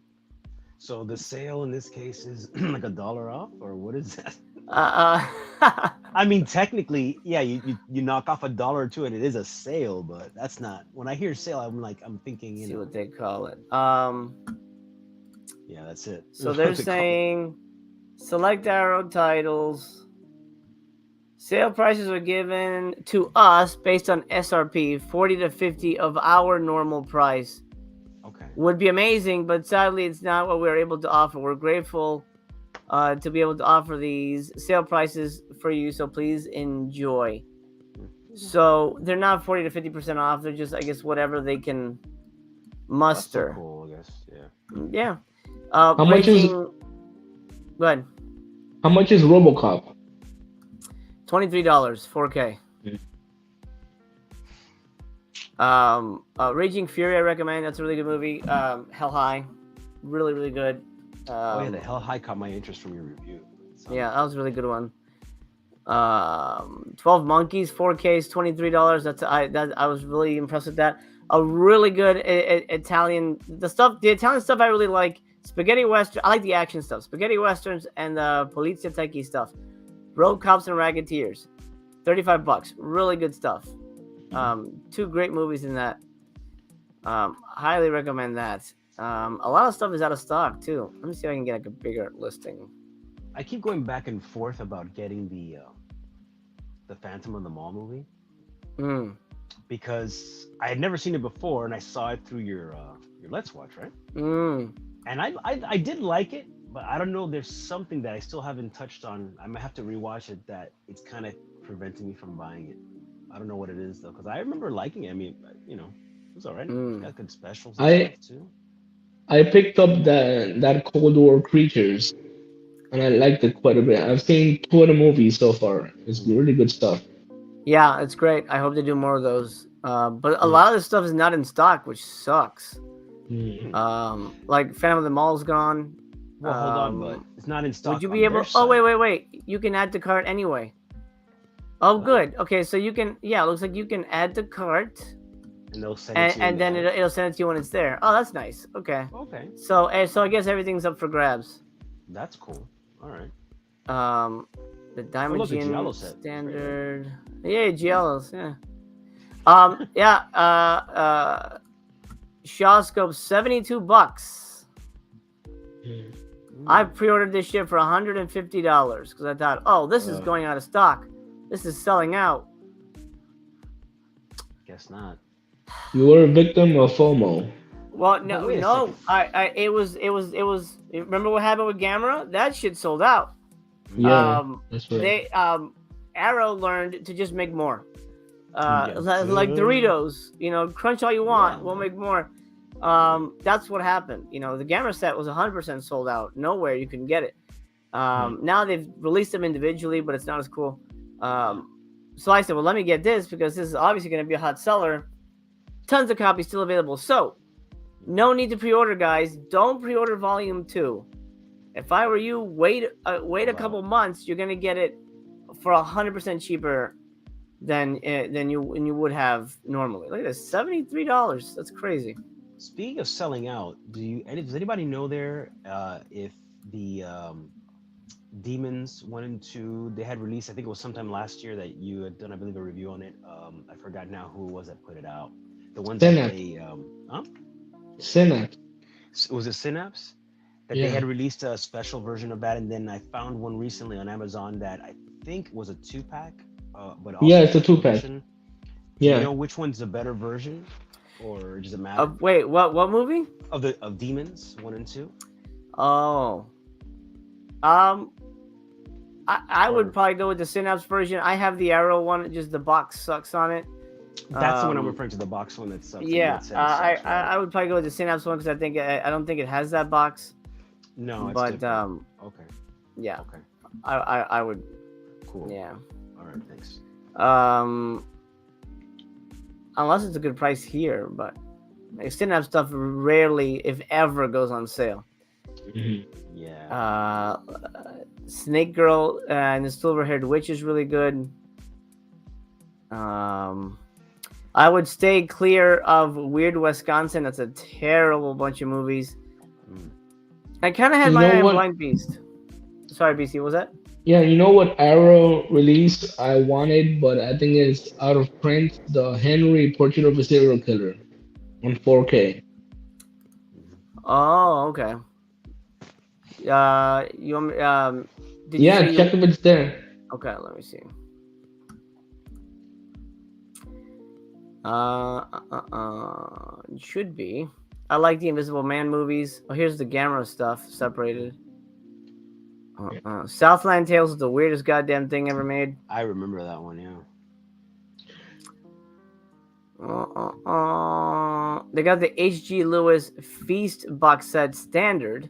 So the sale in this case is like $1 off, or what is that? I mean, technically, yeah, you knock off $1 or $2, and it is a sale, but that's not. When I hear sale, I'm thinking, See what they call it. Yeah, that's it. So they're saying select Arrow titles. Sale prices are given to us based on SRP, 40 to 50 of our normal price. Okay. would be amazing, but sadly, it's not what we're able to offer. We're grateful to be able to offer these sale prices for you, so please enjoy. So they're not 40 to 50% off. They're just, I guess, whatever they can muster. That's so cool, I guess. Yeah. Yeah. How much is Go ahead. how much is RoboCop? $23, 4K. Raging Fury, I recommend. That's a really good movie. Hell High, really, really good. Oh yeah, the Hell High caught my interest from your review. Yeah, that was a really good one. 12 Monkeys, 4K is $23. I was really impressed with that. A really good Italian the Italian stuff I really like. Spaghetti Western. I like the action stuff. Spaghetti Westerns and the Polizia Techie stuff. Road Cops and Racketeers. $35. Really good stuff. Two great movies in that. Highly recommend that. A lot of stuff is out of stock too. Let me see if I can get like a bigger listing. I keep going back and forth about getting the Phantom of the Mall movie because I had never seen it before, and I saw it through your Let's Watch, right? And I did like it, but I don't know. There's something that I still haven't touched on. I might have to rewatch it. That it's kind of preventing me from buying it. I don't know what it is though, because I remember liking it. I mean, you know, it was alright. It's got good specials and stuff too. I picked up that Cold War Creatures, and I liked it quite a bit. I've seen 2 of the movies so far. It's really good stuff. Yeah, it's great. I hope they do more of those. But a lot of this stuff is not in stock, which sucks. Like Phantom of the Mall's gone. Well, hold on, but it's not in stock. Would you be able? Oh, wait. You can add to cart anyway. Oh, good. Okay, so you can. Yeah, it looks like you can add to cart. And they'll send it to you. And then it'll send it to you when it's there. Oh, that's nice. Okay. Okay. So I guess everything's up for grabs. That's cool. All right. The Diamond Gin standard. Right. Yeah, Giallos. Yeah. Shaw Scope, $72. I pre-ordered this shit for $150 because I thought, oh, this is going out of stock. This is selling out. Guess not. You were a victim of FOMO. Well, no. It was. Remember what happened with Gamera? That shit sold out. Yeah, that's right. They Arrow learned to just make more. Like Doritos, crunch all you want. We'll make more. That's what happened. The Gamera set was 100% sold out. Nowhere you can get it. Now they've released them individually, but it's not as cool. So I said, well, let me get this because this is obviously going to be a hot seller. Tons of copies still available. So no need to pre-order, guys. Don't pre-order volume 2. If I were you, wait a couple months. You're going to get it for 100% cheaper than you would have normally. Look at this, $73. That's crazy. Speaking of selling out, does anybody know if the Demons 1 and 2 they had released? I think it was sometime last year that you had done, I believe, a review on it. I forgot now who it was that put it out. The ones that they Synapse. Was it Synapse? That they had released a special version of that, and then I found one recently on Amazon that I think was a 2-pack. But also it's a 2-pack. Do you know which one's the better version, or does it matter? Wait, what movie? Of Demons 1 and 2. Oh, I would probably go with the Synapse version. I have the Arrow one. Just the box sucks on it. That's the one I'm referring to. The box one that sucks. Yeah, I would probably go with the Synapse one because I don't think it has that box. No, but different. Okay. Yeah. Okay. I would. Cool. Yeah. All right. Thanks. Unless it's a good price here, but Synapse stuff rarely, if ever, goes on sale. Yeah. Snake Girl and the Silver-Haired Witch is really good. I would stay clear of Weird Wisconsin. That's a terrible bunch of movies. I kind of had my eye on Blind Beast. Sorry, BC, what was that? Yeah, you know what Arrow released I wanted, but I think it's out of print? The Henry Portrait of a Serial Killer on 4K. Oh, okay. You want me, check if it's there. Okay, let me see. It should be. I like the Invisible Man movies. Oh, here's the Gamera stuff separated. Southland Tales is the weirdest goddamn thing ever made. I remember that one. Yeah. They got the H.G. Lewis Feast box set standard,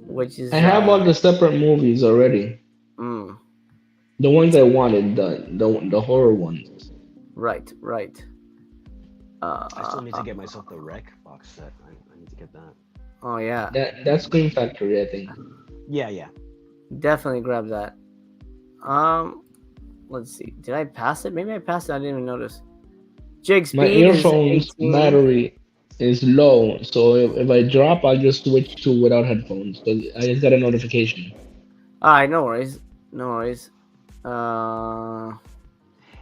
which is I have all the separate movies already. The ones I wanted, the horror ones. Right. I still need to get myself the Wreck box set. I need to get that. Oh yeah. That's Scream Factory, I think. Yeah. Definitely grab that. Let's see. Did I pass it? Maybe I passed it. I didn't even notice. Jig speed My earphones is 18. battery is low, so if I drop, I'll just switch to without headphones. But I just got a notification. All right, no worries.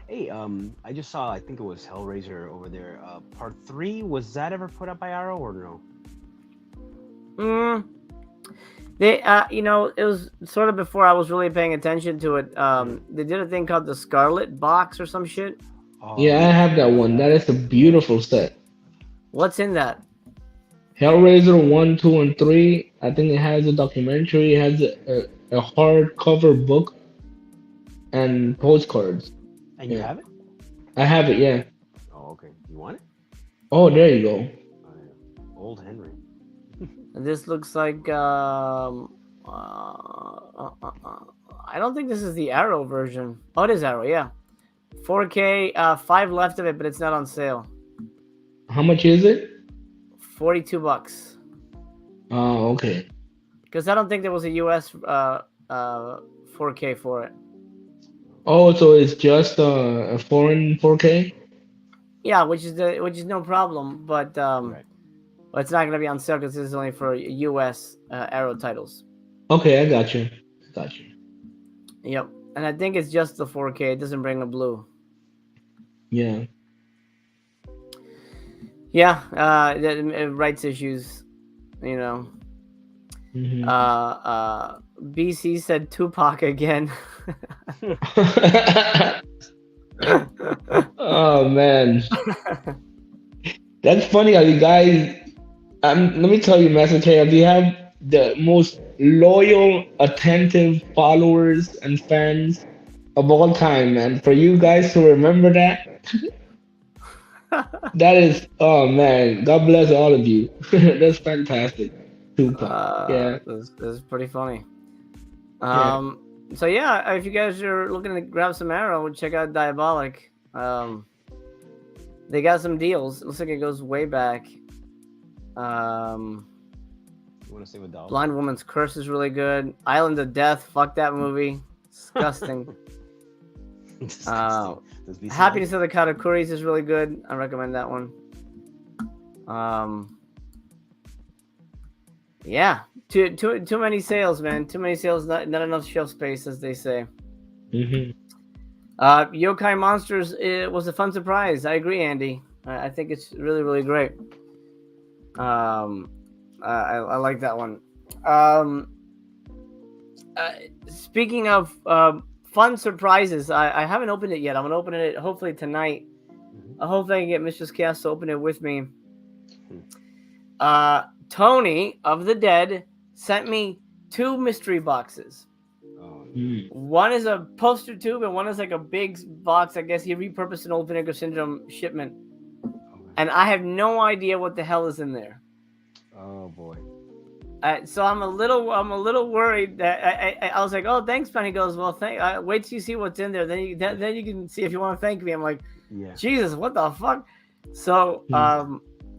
Hey, I just saw. I think it was Hellraiser over there. Part 3, was that ever put up by Arrow or no? They, it was sort of before I was really paying attention to it. They did a thing called the Scarlet Box or some shit. Yeah, I have that one. That is a beautiful set. What's in that? Hellraiser 1, 2, and 3. I think it has a documentary. It has a hardcover book and postcards. And you have it? I have it, yeah. Oh, okay. You want it? Oh, there you go. Oh, yeah. Old Henry. This looks like I don't think this is the Arrow version. Oh, it is Arrow, yeah. 4K, 5 left of it, but it's not on sale. How much is it? $42. Oh, okay. Because I don't think there was a US 4K for it. Oh, so it's just a foreign 4K? Yeah, which is no problem, but Right. but it's not going to be on sale because this is only for US Arrow titles. Okay, I got you. Yep, and I think it's just the 4K. It doesn't bring a blue. Yeah. Yeah, rights issues, you know. Mhm. BC said Tupac again. Oh man, that's funny how you guys. Let me tell you, Master K, you have the most loyal, attentive followers and fans of all time, man. For you guys to remember that, that is, oh man, God bless all of you. That's fantastic. Tupac, yeah. This is pretty funny. Yeah. So yeah, if you guys are looking to grab some Arrow, check out Diabolic. They got some deals. It looks like it goes way back. You want to stay with Dolls? Blind Woman's Curse is really good. Island of Death, fuck that movie. Disgusting. Happiness of the Katakuris is really good. I recommend that one. Yeah, too many sales, man. Too many sales, not enough shelf space, as they say. Yokai Monsters, it was a fun surprise. I agree, Andy. I think it's really, really great. I like that one. Speaking of fun surprises, I haven't opened it yet. I'm gonna open it hopefully tonight. Hopefully I can get Mistress Chaos to open it with me. Tony of the Dead sent me 2 mystery boxes. One is a poster tube and one is like a big box. I guess he repurposed an old Vinegar Syndrome shipment. And I have no idea what the hell is in there. Oh boy. So I'm a little worried that I was like, oh, thanks, man. He goes, well, wait till you see what's in there. Then you can see if you want to thank me. I'm like, yeah. Jesus, what the fuck? So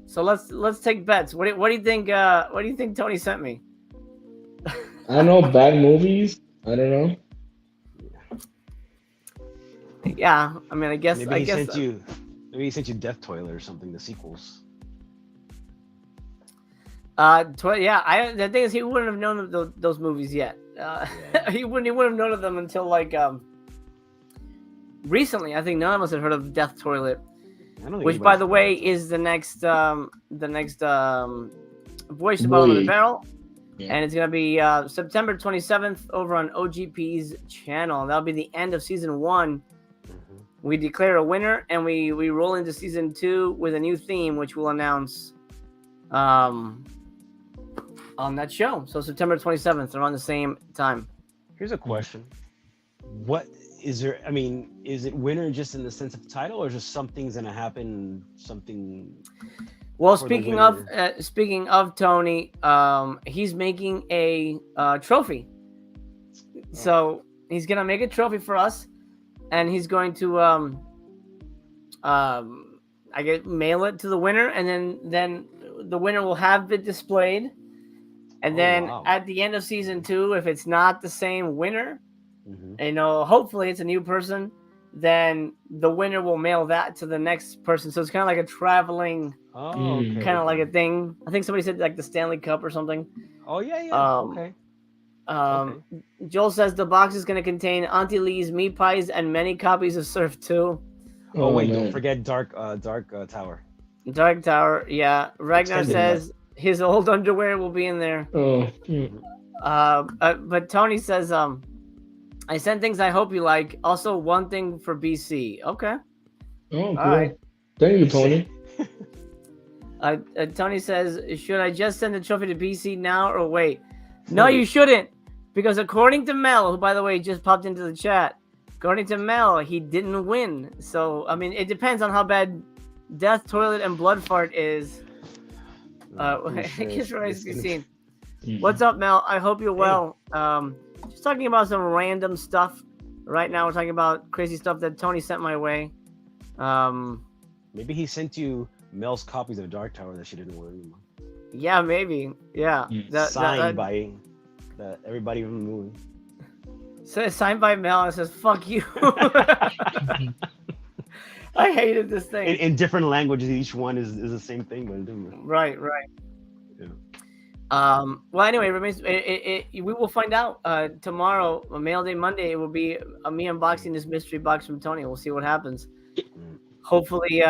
so let's take bets. What do you think? What do you think Tony sent me? I don't know, bad movies. I don't know. Yeah, I mean, I guess. Maybe he sent you Death Toilet or something. The sequels. Yeah. The thing is, he wouldn't have known of those movies yet. He wouldn't have known of them until like recently. I think none of us had heard of Death Toilet, which, by the way, is the next Voyage to Bottom of the Barrel. Yeah. And it's going to be September 27th over on OGP's channel. That'll be the end of season 1. We declare a winner and we roll into season 2 with a new theme, which we'll announce on that show. So September 27th, around the same time. Here's a question: what is there? I mean, is it winter just in the sense of title, or just something's gonna happen? Something. Well, for the speaking of Tony, he's making a trophy. So he's gonna make a trophy for us, and he's going to I guess mail it to the winner, and then the winner will have it displayed. And then at the end of season 2, if it's not the same winner, hopefully it's a new person, then the winner will mail that to the next person. So it's kind of like a traveling, kind of like a thing. I think somebody said like the Stanley Cup or something. Oh yeah. Okay. Joel says the box is going to contain Auntie Lee's meat pies and many copies of Surf 2. Oh wait, don't forget Dark Tower. Dark Tower, yeah. Ragnar says his old underwear will be in there. But Tony says, I sent things I hope you like. Also, one thing for BC. Okay. Oh, cool. All right. Thank you, Tony. Tony says, should I just send the trophy to BC now or wait? No, you shouldn't. Because according to Mel, who, by the way, just popped into the chat, according to Mel, he didn't win. So, I mean, it depends on how bad Death, Toilet, and Blood Fart is. I guess remains to be seen. What's up, Mel? I hope you're well. Just talking about some random stuff. Right now, we're talking about crazy stuff that Tony sent my way. Maybe he sent you Mel's copies of Dark Tower that she didn't win. Yeah, maybe. Yeah. Signed by everybody from the movie. So signed by Mel and says, fuck you. I hated this thing. In different languages, each one is the same thing, but different. Right. Yeah. Well, anyway, we will find out tomorrow, Mail Day Monday. It will be me unboxing this mystery box from Tony. We'll see what happens. Hopefully,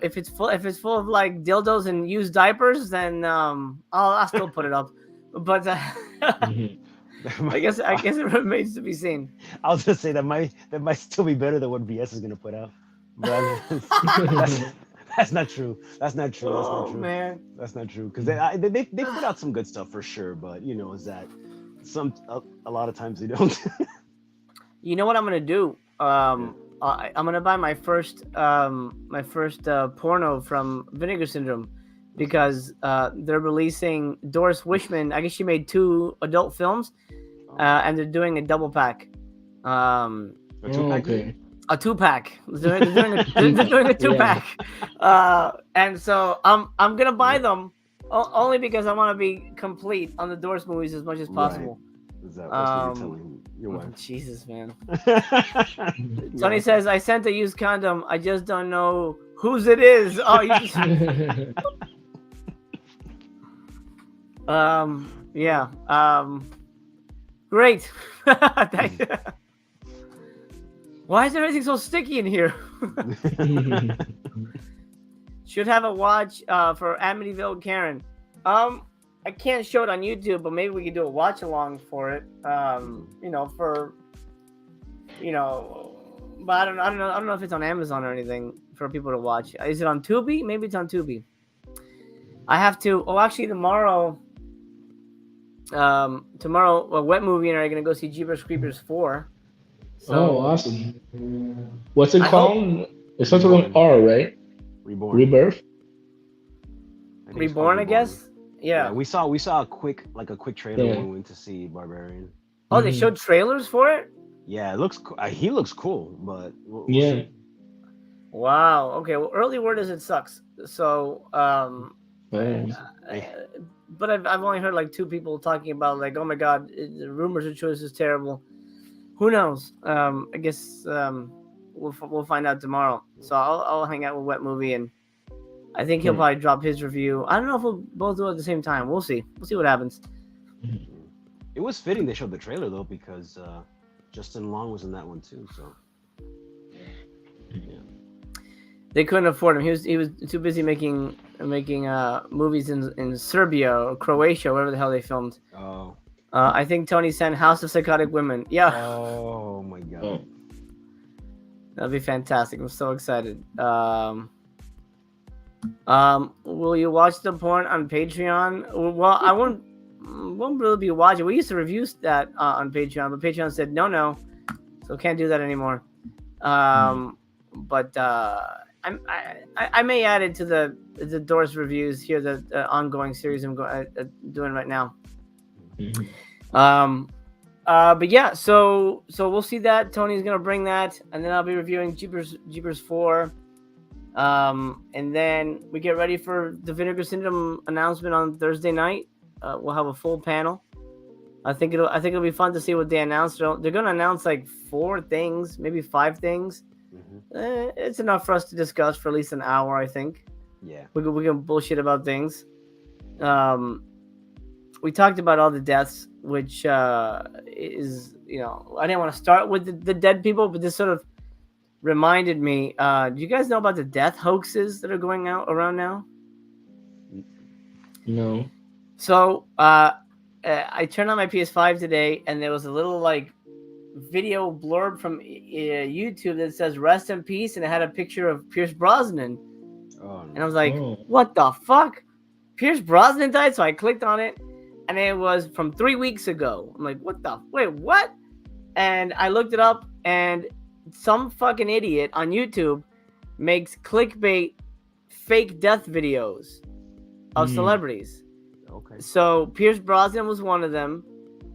if it's full of like dildos and used diapers, then I'll still put it up. But I guess it remains to be seen. I was gonna say that might still be better than what BS is gonna put out. But that's not true. That's not true. Man, that's not true. Because they put out some good stuff for sure. But is that a lot of times they don't. You know what I'm gonna do? I'm gonna buy my first porno from Vinegar Syndrome, because they're releasing Doris Wishman. I guess she made 2 adult films, and they're doing a double pack. A 2-pack. They're doing a 2-pack. And so I'm gonna buy them only because I want to be complete on the Doris movies as much as possible. Right. Is that what you're telling your wife? Jesus, man. Tony says, I sent a used condom. I just don't know whose it is. Oh, you just... yeah. Great. Why is everything so sticky in here? Should have a watch for Amityville Karen. I can't show it on YouTube, but maybe we could do a watch along for it. But I don't know if it's on Amazon or anything for people to watch. Is it on Tubi? Maybe it's on Tubi. I have to. Oh, actually, tomorrow, a Wet Movie and I are gonna go see Jeepers Creepers 4. So, awesome! What's it called? It starts with an R, right? Rebirth. Reborn, I guess. Yeah. We saw a quick trailer when we went to see Barbarian. Oh, they showed trailers for it? Yeah, it looks. He looks cool, but we'll yeah. see. Wow. Okay. Well, early word is it sucks. So, but I've only heard like 2 people talking about like, oh my god, the rumors of choice is terrible. Who knows? I guess we'll find out tomorrow. So I'll hang out with Wet Movie, and I think he'll probably drop his review. I don't know if we'll both do it at the same time. We'll see. We'll see what happens. It was fitting they showed the trailer though, because Justin Long was in that one too. So yeah. They couldn't afford him. He was too busy making movies in Serbia or Croatia, wherever the hell they filmed. Oh. I think Tony sent House of Psychotic Women. Yeah. Oh my god. That'd be fantastic. I'm so excited. Will you watch the porn on Patreon? Well, I won't really be watching. We used to review that on Patreon, but Patreon said no, so can't do that anymore. But I may add it to the Doors reviews here, the ongoing series I'm doing right now. But yeah, so we'll see that. Tony's gonna bring that, and then I'll be reviewing Jeepers 4. And then we get ready for the Vinegar Syndrome announcement on Thursday night. We'll have a full panel. I think it'll be fun to see what they announce. They're gonna announce like 4 things, maybe 5 things. It's enough for us to discuss for at least an hour, I think. Yeah, we can bullshit about things. We talked about all the deaths, which is, I didn't want to start with the dead people, but this sort of reminded me. Do you guys know about the death hoaxes that are going out around now? No. So I turned on my PS5 today, and there was a little video blurb from YouTube that says "Rest in Peace," and it had a picture of Pierce Brosnan. Oh, no. And I was like, "What the fuck? Pierce Brosnan died?" So I clicked on it, and it was from 3 weeks ago. I'm like, wait, what? And I looked it up, and some fucking idiot on YouTube makes clickbait fake death videos of celebrities. Okay. So Pierce Brosnan was one of them.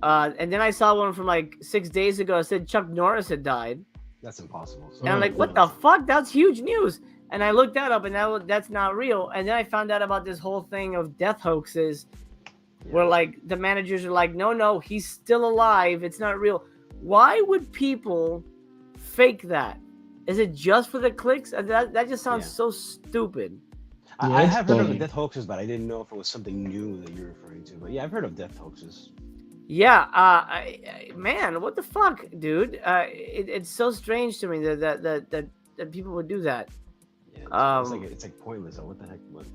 And then I saw one from 6 days ago. It said Chuck Norris had died. That's impossible. And I'm like, what the fuck? That's huge news. And I looked that up, and that's not real. And then I found out about this whole thing of death hoaxes, where the managers are like, no, he's still alive. It's not real. Why would people fake that? Is it just for the clicks? That just sounds so stupid. I have heard of the death hoaxes, but I didn't know if it was something new that you're referring to. But yeah, I've heard of death hoaxes. Yeah, man, what the fuck, dude? It's so strange to me that people would do that. Yeah, it's like pointless. What the heck? What?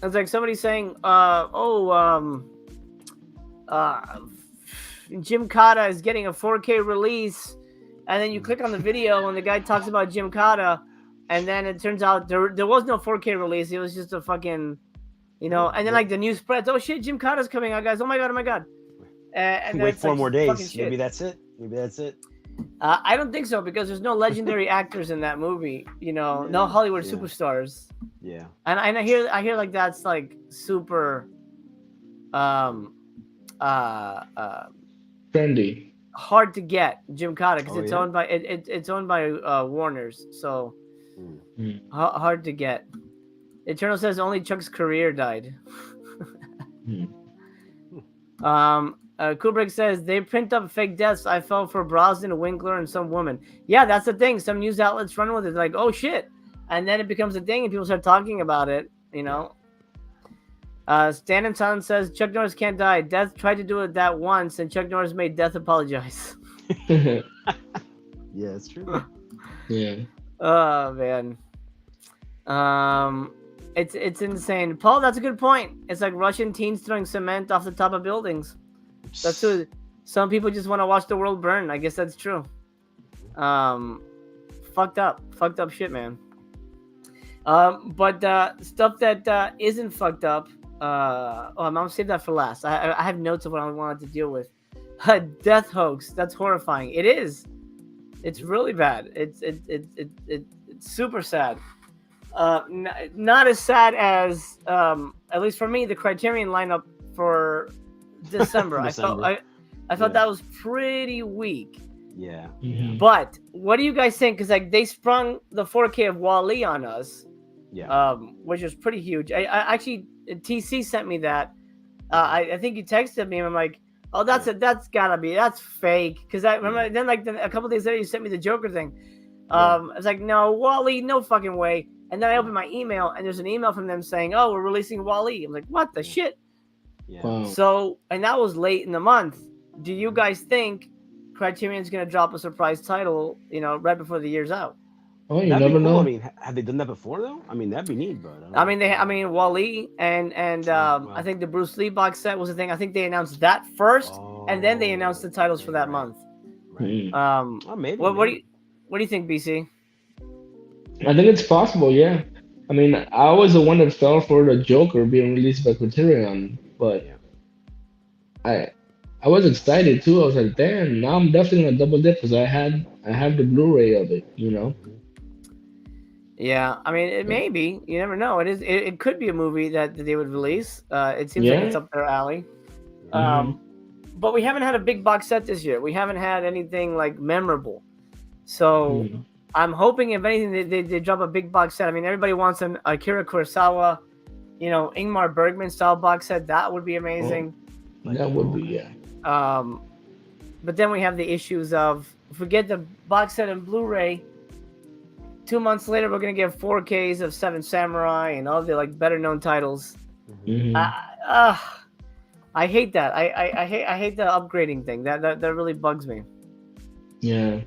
It's like somebody saying, Jim Cotta is getting a 4K release, and then you click on the video and the guy talks about Jim Cotta, and then it turns out there was no 4K release. It was just a fucking, and then the news spreads. Oh shit, Jim Cotta's coming out, guys! Oh my god! And wait 4 more days. Maybe that's it. I don't think so, because there's no legendary actors in that movie. No Hollywood superstars. Yeah. And I hear that's super trendy, hard to get Jim Cotta, because it's owned by Warner's, so hard to get. Eternal says only Chuck's career died. Kubrick says they print up fake deaths. I fell for Brosnan, Winkler, and some woman. Yeah, that's the thing. Some news outlets run with it, like, oh shit, and then it becomes a thing, and people start talking about it. Stan and Son says Chuck Norris can't die. Death tried to do that once, and Chuck Norris made Death apologize. Yeah, it's true. Yeah. Oh man. It's insane. Paul, that's a good point. It's like Russian teens throwing cement off the top of buildings. That's true. Some people just want to watch the world burn. I guess that's true. Fucked up shit, man. But stuff that isn't fucked up. I'm gonna save that for last. I have notes of what I wanted to deal with. Death hoax. That's horrifying. It is. It's really bad. It's super sad. Not as sad as at least for me, the Criterion lineup for December. I thought that was pretty weak. Yeah. Mm-hmm. But what do you guys think? Because they sprung the 4K of Wall-E on us. Yeah. Which was pretty huge. I actually, TC sent me that. I think you texted me, and I'm like, oh, that's fake. Because I remember then a couple days later you sent me the Joker thing. I was like, no, Wall-E, no fucking way. And then I opened my email, and there's an email from them saying, oh, we're releasing Wall-E. I'm like, what the shit? Yeah. Wow. So, and that was late in the month. Do you guys think Criterion's going to drop a surprise title, right before the year's out? Oh, you never know. I mean, have they done that before though? I mean, that'd be neat, but Wall-E and I think the Bruce Lee box set was the thing. I think they announced that first, and then they announced the titles for that month. Right. Maybe. What do you think, BC? I think it's possible. Yeah. I mean, I was the one that fell for the Joker being released by Criterion, but Yeah. I I was excited too. I was like, damn, now I'm definitely gonna double dip because I have the Blu-ray of it, you know. Mhm. Yeah, I mean, it may be. You never know. It could be a movie that they would release. It seems like it's Yeah. up their alley. Hmm. But we haven't had a big box set this year. We haven't had anything like memorable. So Hmm. I'm hoping, if anything, they drop a big box set. I mean, everybody wants an Akira Kurosawa, Ingmar Bergman style box set. That would be Oh, amazing. that would be, yeah. Um, but then we have the issues of, if we get the box set and Blu-ray, 2 months later we're gonna get 4Ks of Seven Samurai and all the like better known titles. Hmm. Uh, I hate that. I hate the upgrading thing. That really bugs me. Yeah.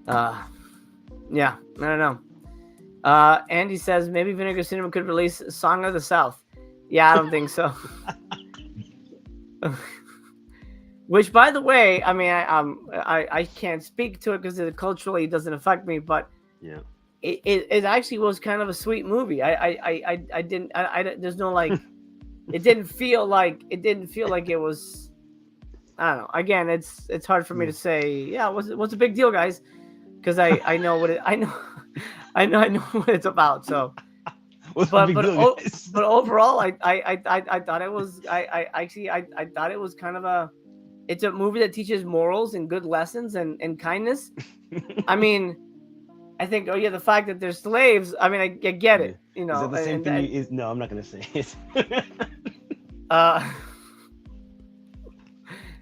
Yeah, I don't know. Andy says maybe Vinegar Cinema could release Song of the South. Yeah, I don't think so. Which, by the way, I mean, I can't speak to it because it culturally doesn't affect me, but Yeah. it actually was kind of a sweet movie. I didn't. There's no like. It didn't feel like it was. I don't know. Again, it's hard for me to say. Yeah, what's the big deal, guys? Because I know what it. I know. I know what it's about. So. What's the big deal, guys? But overall, I thought it was. I thought it was kind of a. It's a movie that teaches morals and good lessons and kindness. I mean, I think, oh yeah, the fact that they're slaves. I mean, I get it. You know, Is that the same and thing? No, I'm not gonna say it.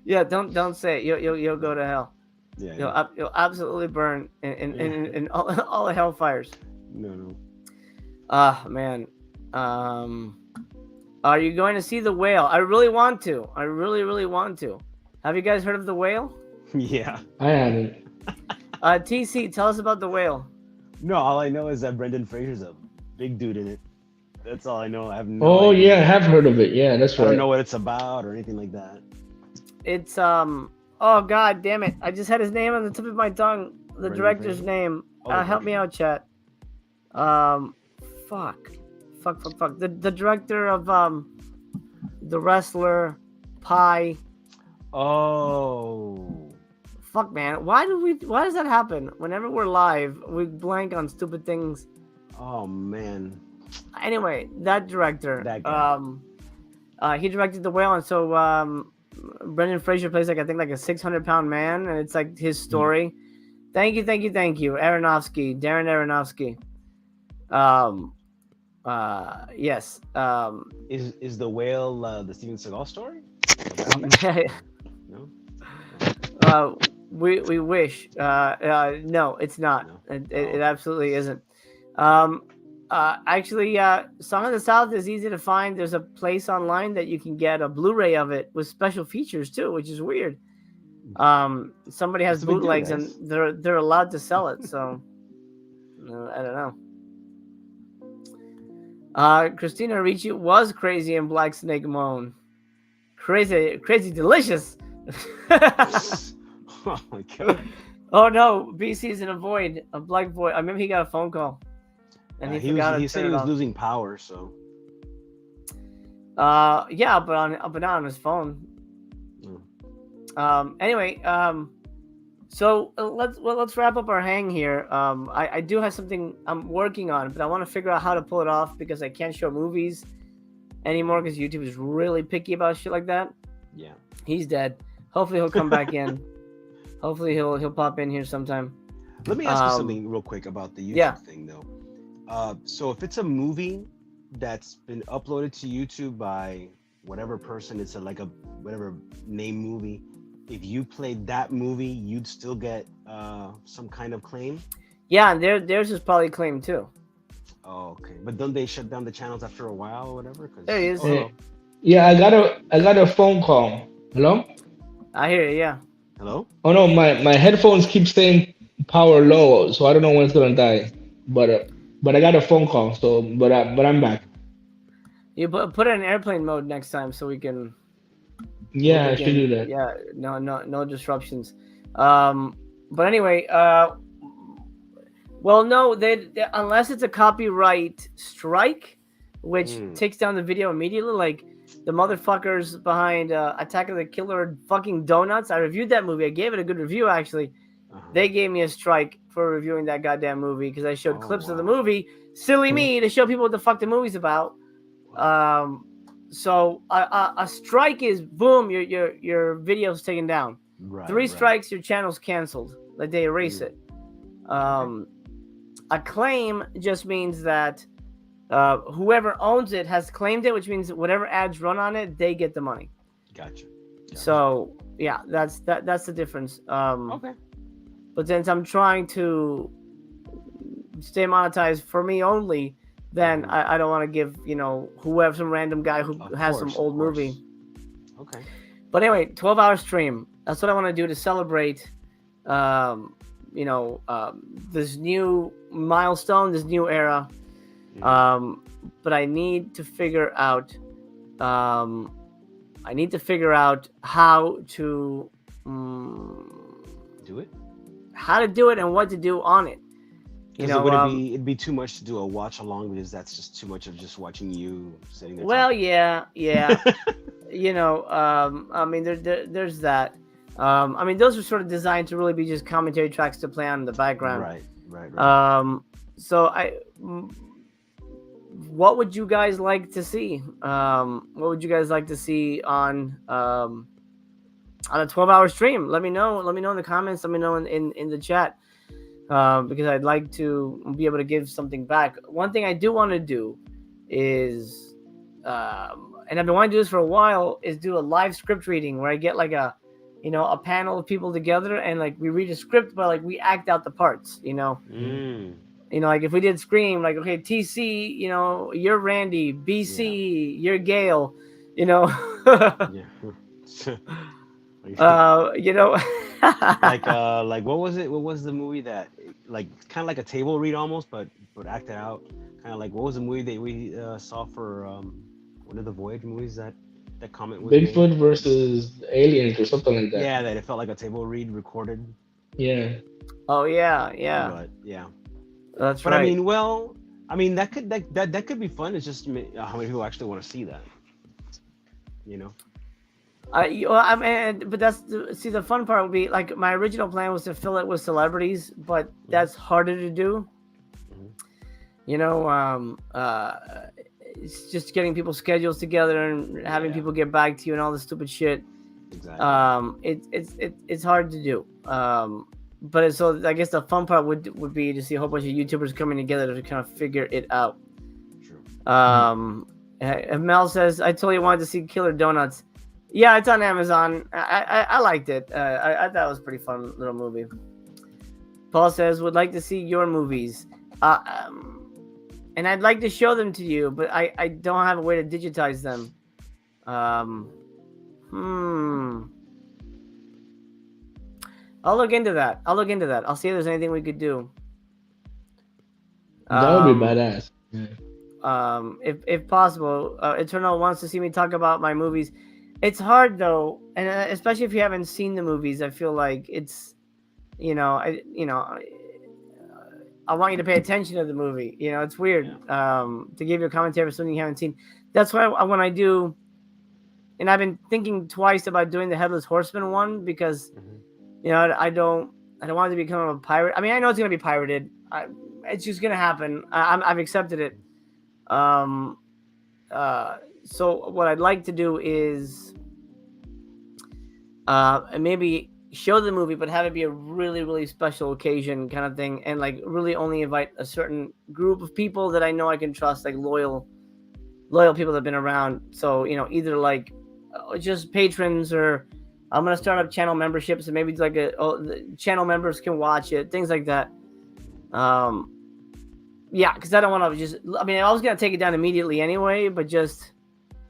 yeah, don't say it. You'll go to hell. Yeah. You'll absolutely burn in all the hellfires. No. Man. Are you going to see The Whale? I really want to. I really want to. Have you guys heard of The Whale? Yeah. I haven't. TC, tell us about The Whale. No, all I know is that Brendan Fraser's a big dude in it. That's all I know. I have no Oh idea. yeah, I have heard of it. Yeah, that's I right. don't know what it's about or anything like that. It's oh god damn it. I just had his name on the tip of my tongue. The Brendan director's Fraser? name. Oh, Help me okay. out, chat. Fuck. The director of The Wrestler, Pie. Oh. Fuck, man. Why does that happen? Whenever we're live, we blank on stupid things. Oh man. Anyway, that director. That guy. He directed The Whale, and so Brendan Fraser plays like, I think, like a 600-pound man, and it's like his story. Thank you, Darren Aronofsky. Yes. Is the whale the Steven Seagal story? No. We wish. No, it's not. No? It absolutely isn't. Actually, Song of the South is easy to find. There's a place online that you can get a Blu-ray of it with special features too, which is weird. Somebody has What's the big deal, bootlegs guys? and they're allowed to sell it. So I don't know. Christina Ricci was crazy in Black Snake Moan. Crazy delicious. Oh my god. Oh no, BC's in a void, a black void. I remember he got a phone call, and he forgot he to said turn he it was on. losing power, so Yeah, but not on his phone. Anyway, so let's wrap up our hang here. I do have something I'm working on, but I want to figure out how to pull it off because I can't show movies anymore because YouTube is really picky about shit like that. yeah. He's dead. Hopefully he'll come back in. Hopefully he'll pop in here sometime. Let me ask you something real quick about the YouTube Yeah. thing though. So if it's a movie that's been uploaded to YouTube by whatever person, it's like a whatever name movie. If you played that movie, you'd still get some kind of claim. Yeah, and theirs is probably claimed too. Oh, okay. But don't they shut down the channels after a while or whatever? There he is. Oh, hello. Yeah, I got a phone call. Hello? I hear you. Yeah. Hello? Oh no, my headphones keep saying power low, so I don't know when it's gonna die. But I got a phone call, so but I'm back. You put it in airplane mode next time so we can. Yeah, I should do that. Yeah. No disruptions. But anyway, Well, no, they unless it's a copyright strike, which takes down the video immediately. Like the motherfuckers behind Attack of the Killer fucking Donuts. I reviewed that movie. I gave it a good review actually. They gave me a strike for reviewing that goddamn movie because I showed clips of the movie. Silly me to show people what the fuck the movie's about. So a strike is boom, your video's taken down. Right, 3 strikes, your channel's canceled. Like they erase it. A claim just means that whoever owns it has claimed it, which means whatever ads run on it, they get the money. Gotcha. So yeah, that's the difference. Okay. But since I'm trying to stay monetized for me only, then I don't want to give whoever, some random guy who has some old movie. Okay. But anyway, 12-hour stream. That's what I want to do to celebrate. This new milestone, this new era. But I need to figure out how to do it. How to do it and what to do on it. It'd be too much to do a watch along because that's just too much of just watching you sitting there. Well, yeah. I mean, there's that. I mean, those are sort of designed to really be just commentary tracks to play on in the background. Right. So what would you guys like to see? What would you guys like to see on a 12-hour stream? Let me know in the comments. Let me know in the chat. Because I'd like to be able to give something back. One thing I do want to do is, and I've been wanting to do this for a while, is do a live script reading where I get like a panel of people together and like we read a script, but like we act out the parts, like if we did Scream, like, okay, TC, you're Randy, BC, you're Gail, like what was it? What was the movie that like kind of like a table read almost, but acted out? Kind of like what was the movie that we saw for one of the Voyage movies that comment was Bigfoot made? versus aliens or something like that. Yeah, that it felt like a table read recorded. Yeah. Oh yeah. But yeah. That's but right. I mean that could be fun. It's just how many people actually want to see that. But the fun part would be like my original plan was to fill it with celebrities, but that's harder to do. It's just getting people's schedules together and having people get back to you and all this stupid shit. Exactly. It's hard to do. But so I guess the fun part would be to see a whole bunch of YouTubers coming together to kind of figure it out. True. Mel says, I totally wanted to see Killer Donuts. Yeah, it's on Amazon. I liked it. I thought it was a pretty fun little movie. Paul says, would like to see your movies. And I'd like to show them to you, but I don't have a way to digitize them. I'll look into that. I'll see if there's anything we could do. That would be badass. Yeah. If possible, Eternal wants to see me talk about my movies. It's hard though, and especially if you haven't seen the movies. I feel like it's, I want you to pay attention to the movie. It's weird to give you a commentary for something you haven't seen. That's why when I do, and I've been thinking twice about doing the Headless Horseman one because, I don't want it to become a pirate. I mean, I know it's gonna be pirated. It's just gonna happen. I've accepted it. So what I'd like to do is maybe show the movie, but have it be a really, really special occasion kind of thing, and like really only invite a certain group of people that I know I can trust, like loyal people that have been around. So either like just patrons, or I'm gonna start up channel memberships, and maybe like the channel members can watch it, things like that. Yeah, because I don't want to just. I mean, I was gonna take it down immediately anyway, but just.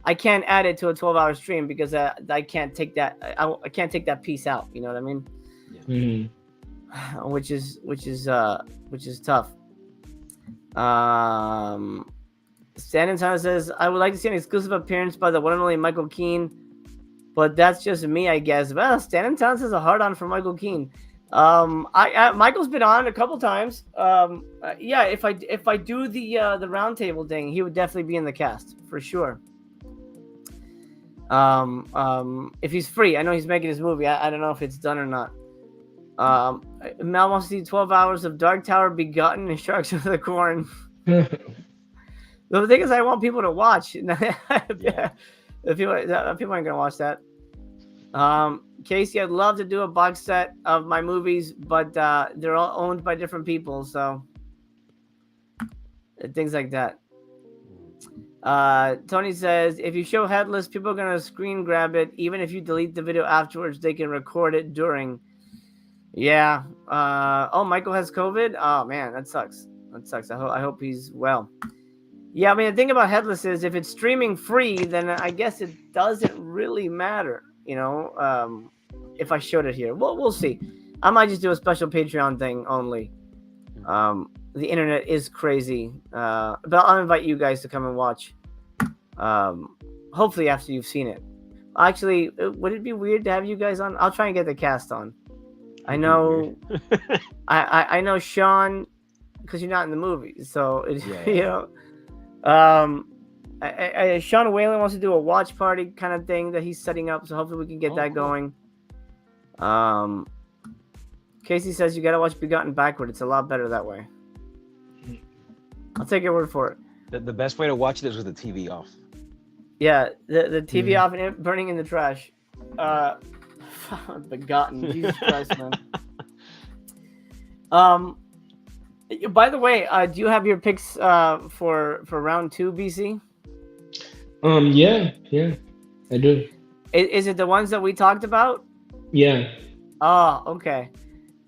I can't add it to a 12-hour stream because I can't take that. I can't take that piece out. You know what I mean? Mm-hmm. Which is tough. Stan and Sana says, I would like to see an exclusive appearance by the one and only Michael Keane, but that's just me, I guess. Well, Stan and Sana says a hard on for Michael Keane. Michael's been on a couple times. Yeah, if I do the roundtable thing, he would definitely be in the cast for sure. If he's free, I know he's making his movie. I don't know if it's done or not. Mel wants to see 12 hours of Dark Tower Begotten and Sharks of the Corn. The thing is, I want people to watch. Yeah. People aren't gonna watch that. Casey, I'd love to do a box set of my movies, but they're all owned by different people, so things like that. Tony says, if you show headless, people are gonna screen grab it. Even if you delete the video afterwards, they can record it during. Yeah. Oh, Michael has COVID. Oh man, that sucks. I hope he's well. Yeah, I mean, the thing about headless is if it's streaming free, then I guess it doesn't really matter, you know, if I showed it here. Well, we'll see. I might just do a special Patreon thing only. The internet is crazy. But I'll invite you guys to come and watch. Hopefully after you've seen it. Actually, would it be weird to have you guys on? I'll try and get the cast on. I know I know Sean, because you're not in the movie, so it's, you know. Sean Whalen wants to do a watch party kind of thing that he's setting up, so hopefully we can get that going. Casey says you gotta watch Begotten backward. It's a lot better that way. I'll take your word for it. The best way to watch it is with the TV off. Yeah, the TV off and it burning in the trash. Begotten, Jesus Christ, man. By the way, do you have your picks for round 2, BC? Yeah, I do. Is it the ones that we talked about? Yeah. Oh, okay.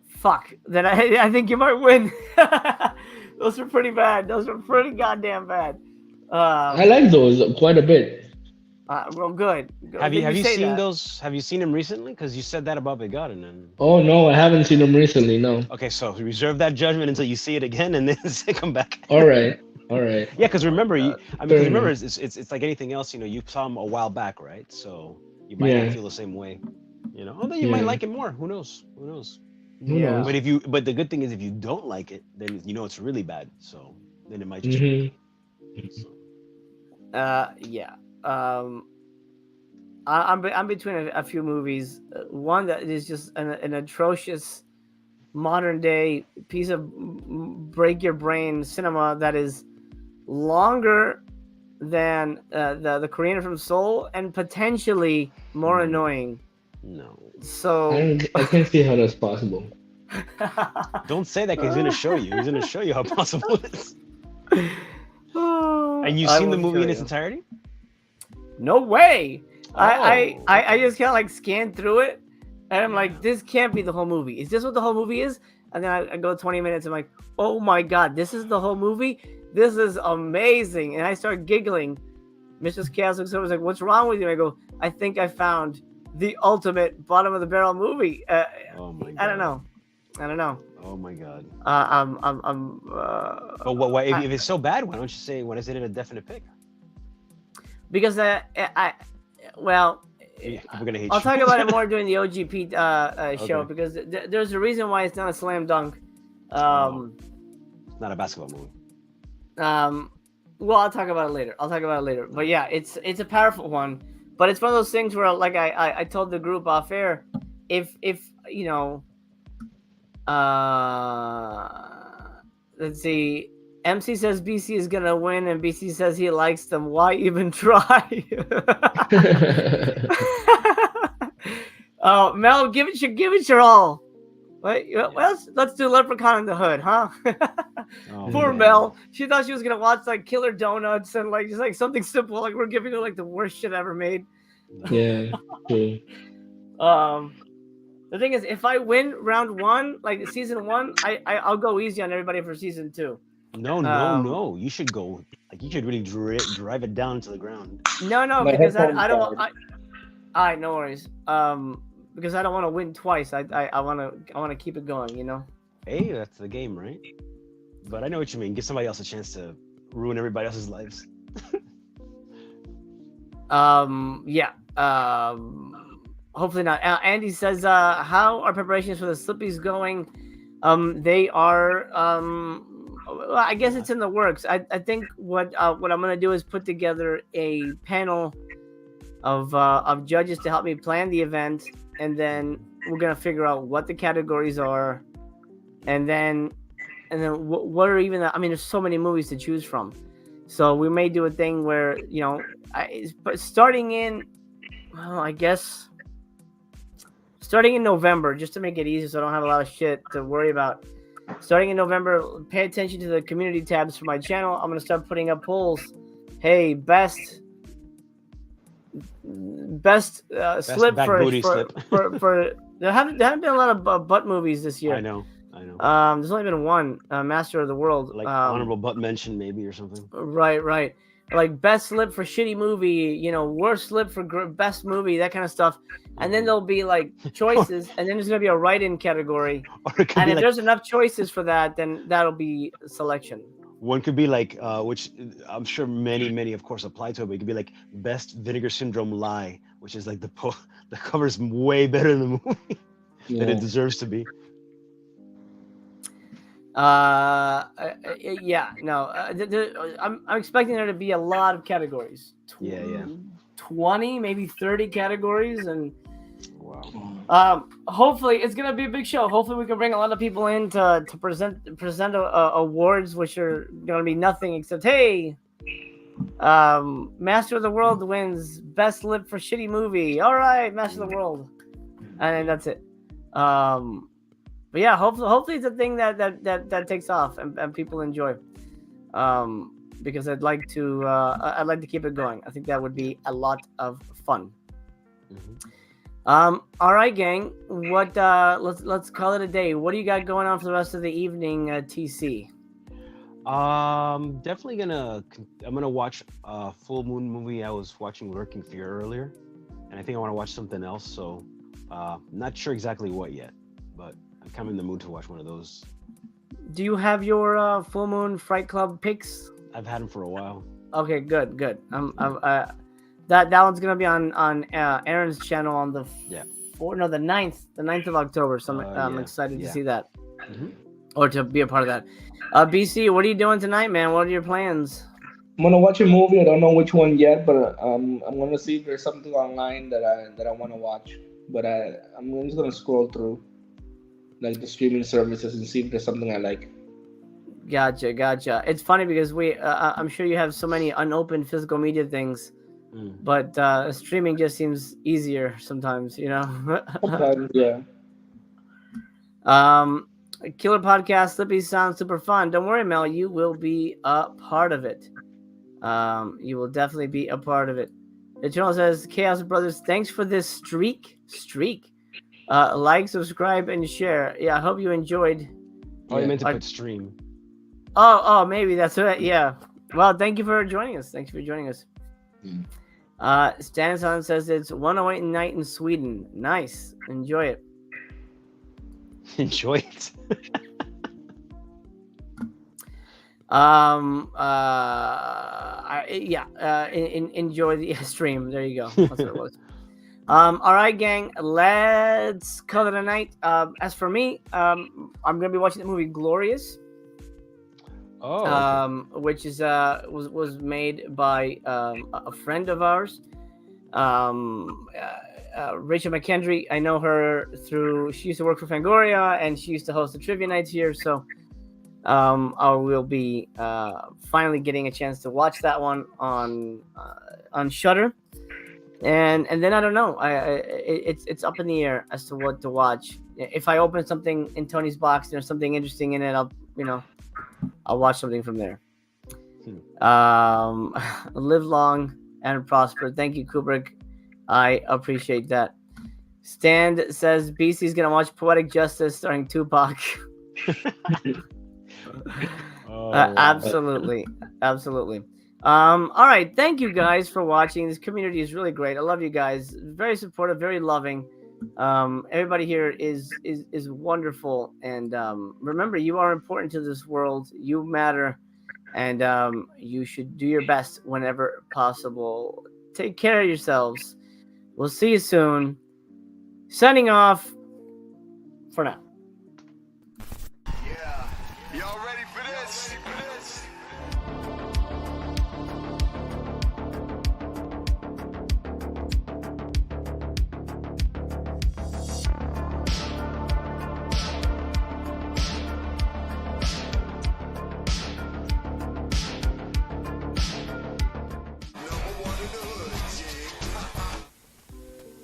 Fuck. Then I think you might win. Those are pretty bad. Those are pretty goddamn bad. I like those quite a bit. Well, good. Have you seen those? Have you seen them recently? Because you said that about Begotten. And... Oh no, I haven't seen them recently. No. Okay, so reserve that judgment until you see it again, and then come back. All right. Yeah, because remember, remember, it's like anything else. You know, you saw them a while back, right? So you might not feel the same way. You know, although you might like it more. Who knows? Yeah. But the good thing is, if you don't like it, then you know it's really bad. So then it might just. Yeah. I'm between a few movies. One that is just an atrocious modern day piece of break your brain cinema that is longer than the Korean from Seoul and potentially more annoying. No. So I can't see how that's possible. Don't say that, because he's gonna show you. He's gonna show you how possible it is. And you've seen the movie in its entirety? No way. I just kind of like scanned through it, and I'm like, this can't be the whole movie. Is this what the whole movie is? And then I go 20 minutes. I'm like, oh my god, this is the whole movie. This is amazing. And I start giggling. Mrs. Chaos looks over, was like, what's wrong with you? And I go, I think I found the ultimate bottom of the barrel movie. Oh my god. I don't know. Oh my god. But what if it's so bad, why don't you say, when is it a definite pick? Because well, we're gonna hate I'll you. talk about it more during the OGP show, Okay. because there's a reason why it's not a slam dunk. It's not a basketball movie. Well, I'll talk about it later. But yeah, it's a powerful one. But it's one of those things where, like I told the group off air, if you know, let's see, MC says BC is gonna win, and BC says he likes them. Why even try? Oh, Mel, give it your all. Wait, well, let's do Leprechaun in the Hood, huh? Poor man. Mel. She thought she was gonna watch like Killer Donuts and like just like something simple. Like we're giving her like the worst shit ever made. Yeah. True. The thing is, if I win round 1, like season 1, I'll go easy on everybody for season 2. No. You should go. Like, you should really drive it down to the ground. No, because I don't. All right, no worries. Because I don't want to win twice. I want to keep it going. You know. Hey, that's the game, right? But I know what you mean. Give somebody else a chance to ruin everybody else's lives. Yeah. hopefully not. Andy says, how are preparations for the Slippies going? They are. Well, I guess it's in the works. I think what I'm gonna do is put together a panel of judges to help me plan the event, and then we're gonna figure out what the categories are, and then what are even. I mean, there's so many movies to choose from, so we may do a thing where but starting in, well, I guess starting in November, just to make it easy, so I don't have a lot of shit to worry about. Starting in November, pay attention to the community tabs for my channel. I'm gonna start putting up polls. Hey, best slip back booty slip. for there haven't been a lot of butt movies this year. I know. There's only been one, Master of the World. Like honorable butt mention maybe or something. Right. Like best slip for shitty movie, worst slip for best movie, that kind of stuff. And then there'll be like choices, and then there's gonna be a write-in category. And if there's enough choices for that, then that'll be selection. One could be like, which I'm sure many of course apply to it, but it could be like best Vinegar Syndrome lie, which is like the cover's way better than the movie than it deserves to be. I'm expecting there to be a lot of categories. 20, maybe 30 categories, and wow. Hopefully it's gonna be a big show. Hopefully we can bring a lot of people in to present awards, which are gonna be nothing except, hey, Master of the World wins best lip for shitty movie. All right, Master of the World, and that's it. But yeah, hopefully it's a thing that takes off and people enjoy. Because I'd like to keep it going. I think that would be a lot of fun. Mm-hmm. All right, gang. What? Let's call it a day. What do you got going on for the rest of the evening, TC? Definitely I'm gonna watch a full moon movie. I was watching Lurking Fear earlier, and I think I want to watch something else. So, not sure exactly what yet, but I'm kind of in the mood to watch one of those. Do you have your full moon Fright Club picks? I've had them for a while. Okay, good. That one's gonna be on Aaron's channel on the the 9th of October. So I'm excited to see that, or to be a part of that. BC, what are you doing tonight, man? What are your plans? I'm gonna watch a movie. I don't know which one yet, but I'm gonna see if there's something online that I want to watch. But I'm just gonna scroll through like the streaming services and see if there's something I like. Gotcha. It's funny because I'm sure you have so many unopened physical media things, but streaming just seems easier sometimes, Sometimes, yeah. Killer Podcast, Slippy sounds super fun. Don't worry, Mel, you will be a part of it. You will definitely be a part of it. Eternal says, Chaos Brothers, thanks for this streak. Like, subscribe, and share. Yeah, I hope you enjoyed. Oh, you meant to put stream. Oh, maybe that's it. Yeah. Well, thank you for joining us. Thanks for joining us. Stanson says it's 108 night in Sweden. Nice. Enjoy it. Enjoy it. Enjoy the stream. There you go. That's what it was. All right, gang. Let's call it a night. As for me, I'm gonna be watching the movie Glorious. Which is was made by a friend of ours, Rachel McKendry. I know her she used to work for Fangoria, and she used to host the trivia nights here. So I will be finally getting a chance to watch that one on Shudder, and then I don't know. It's up in the air as to what to watch. If I open something in Tony's box and there's something interesting in it, I'll watch something from there. Live long and prosper. Thank you, Kubrick. I appreciate that. Stand says BC's gonna watch Poetic Justice starring Tupac. Absolutely. All right, thank you guys for watching. This community is really great. I love you guys. Very supportive, very loving. Everybody here is wonderful, and remember, you are important to this world. You matter, and you should do your best whenever possible. Take care of yourselves. We'll see you soon. Signing off for now.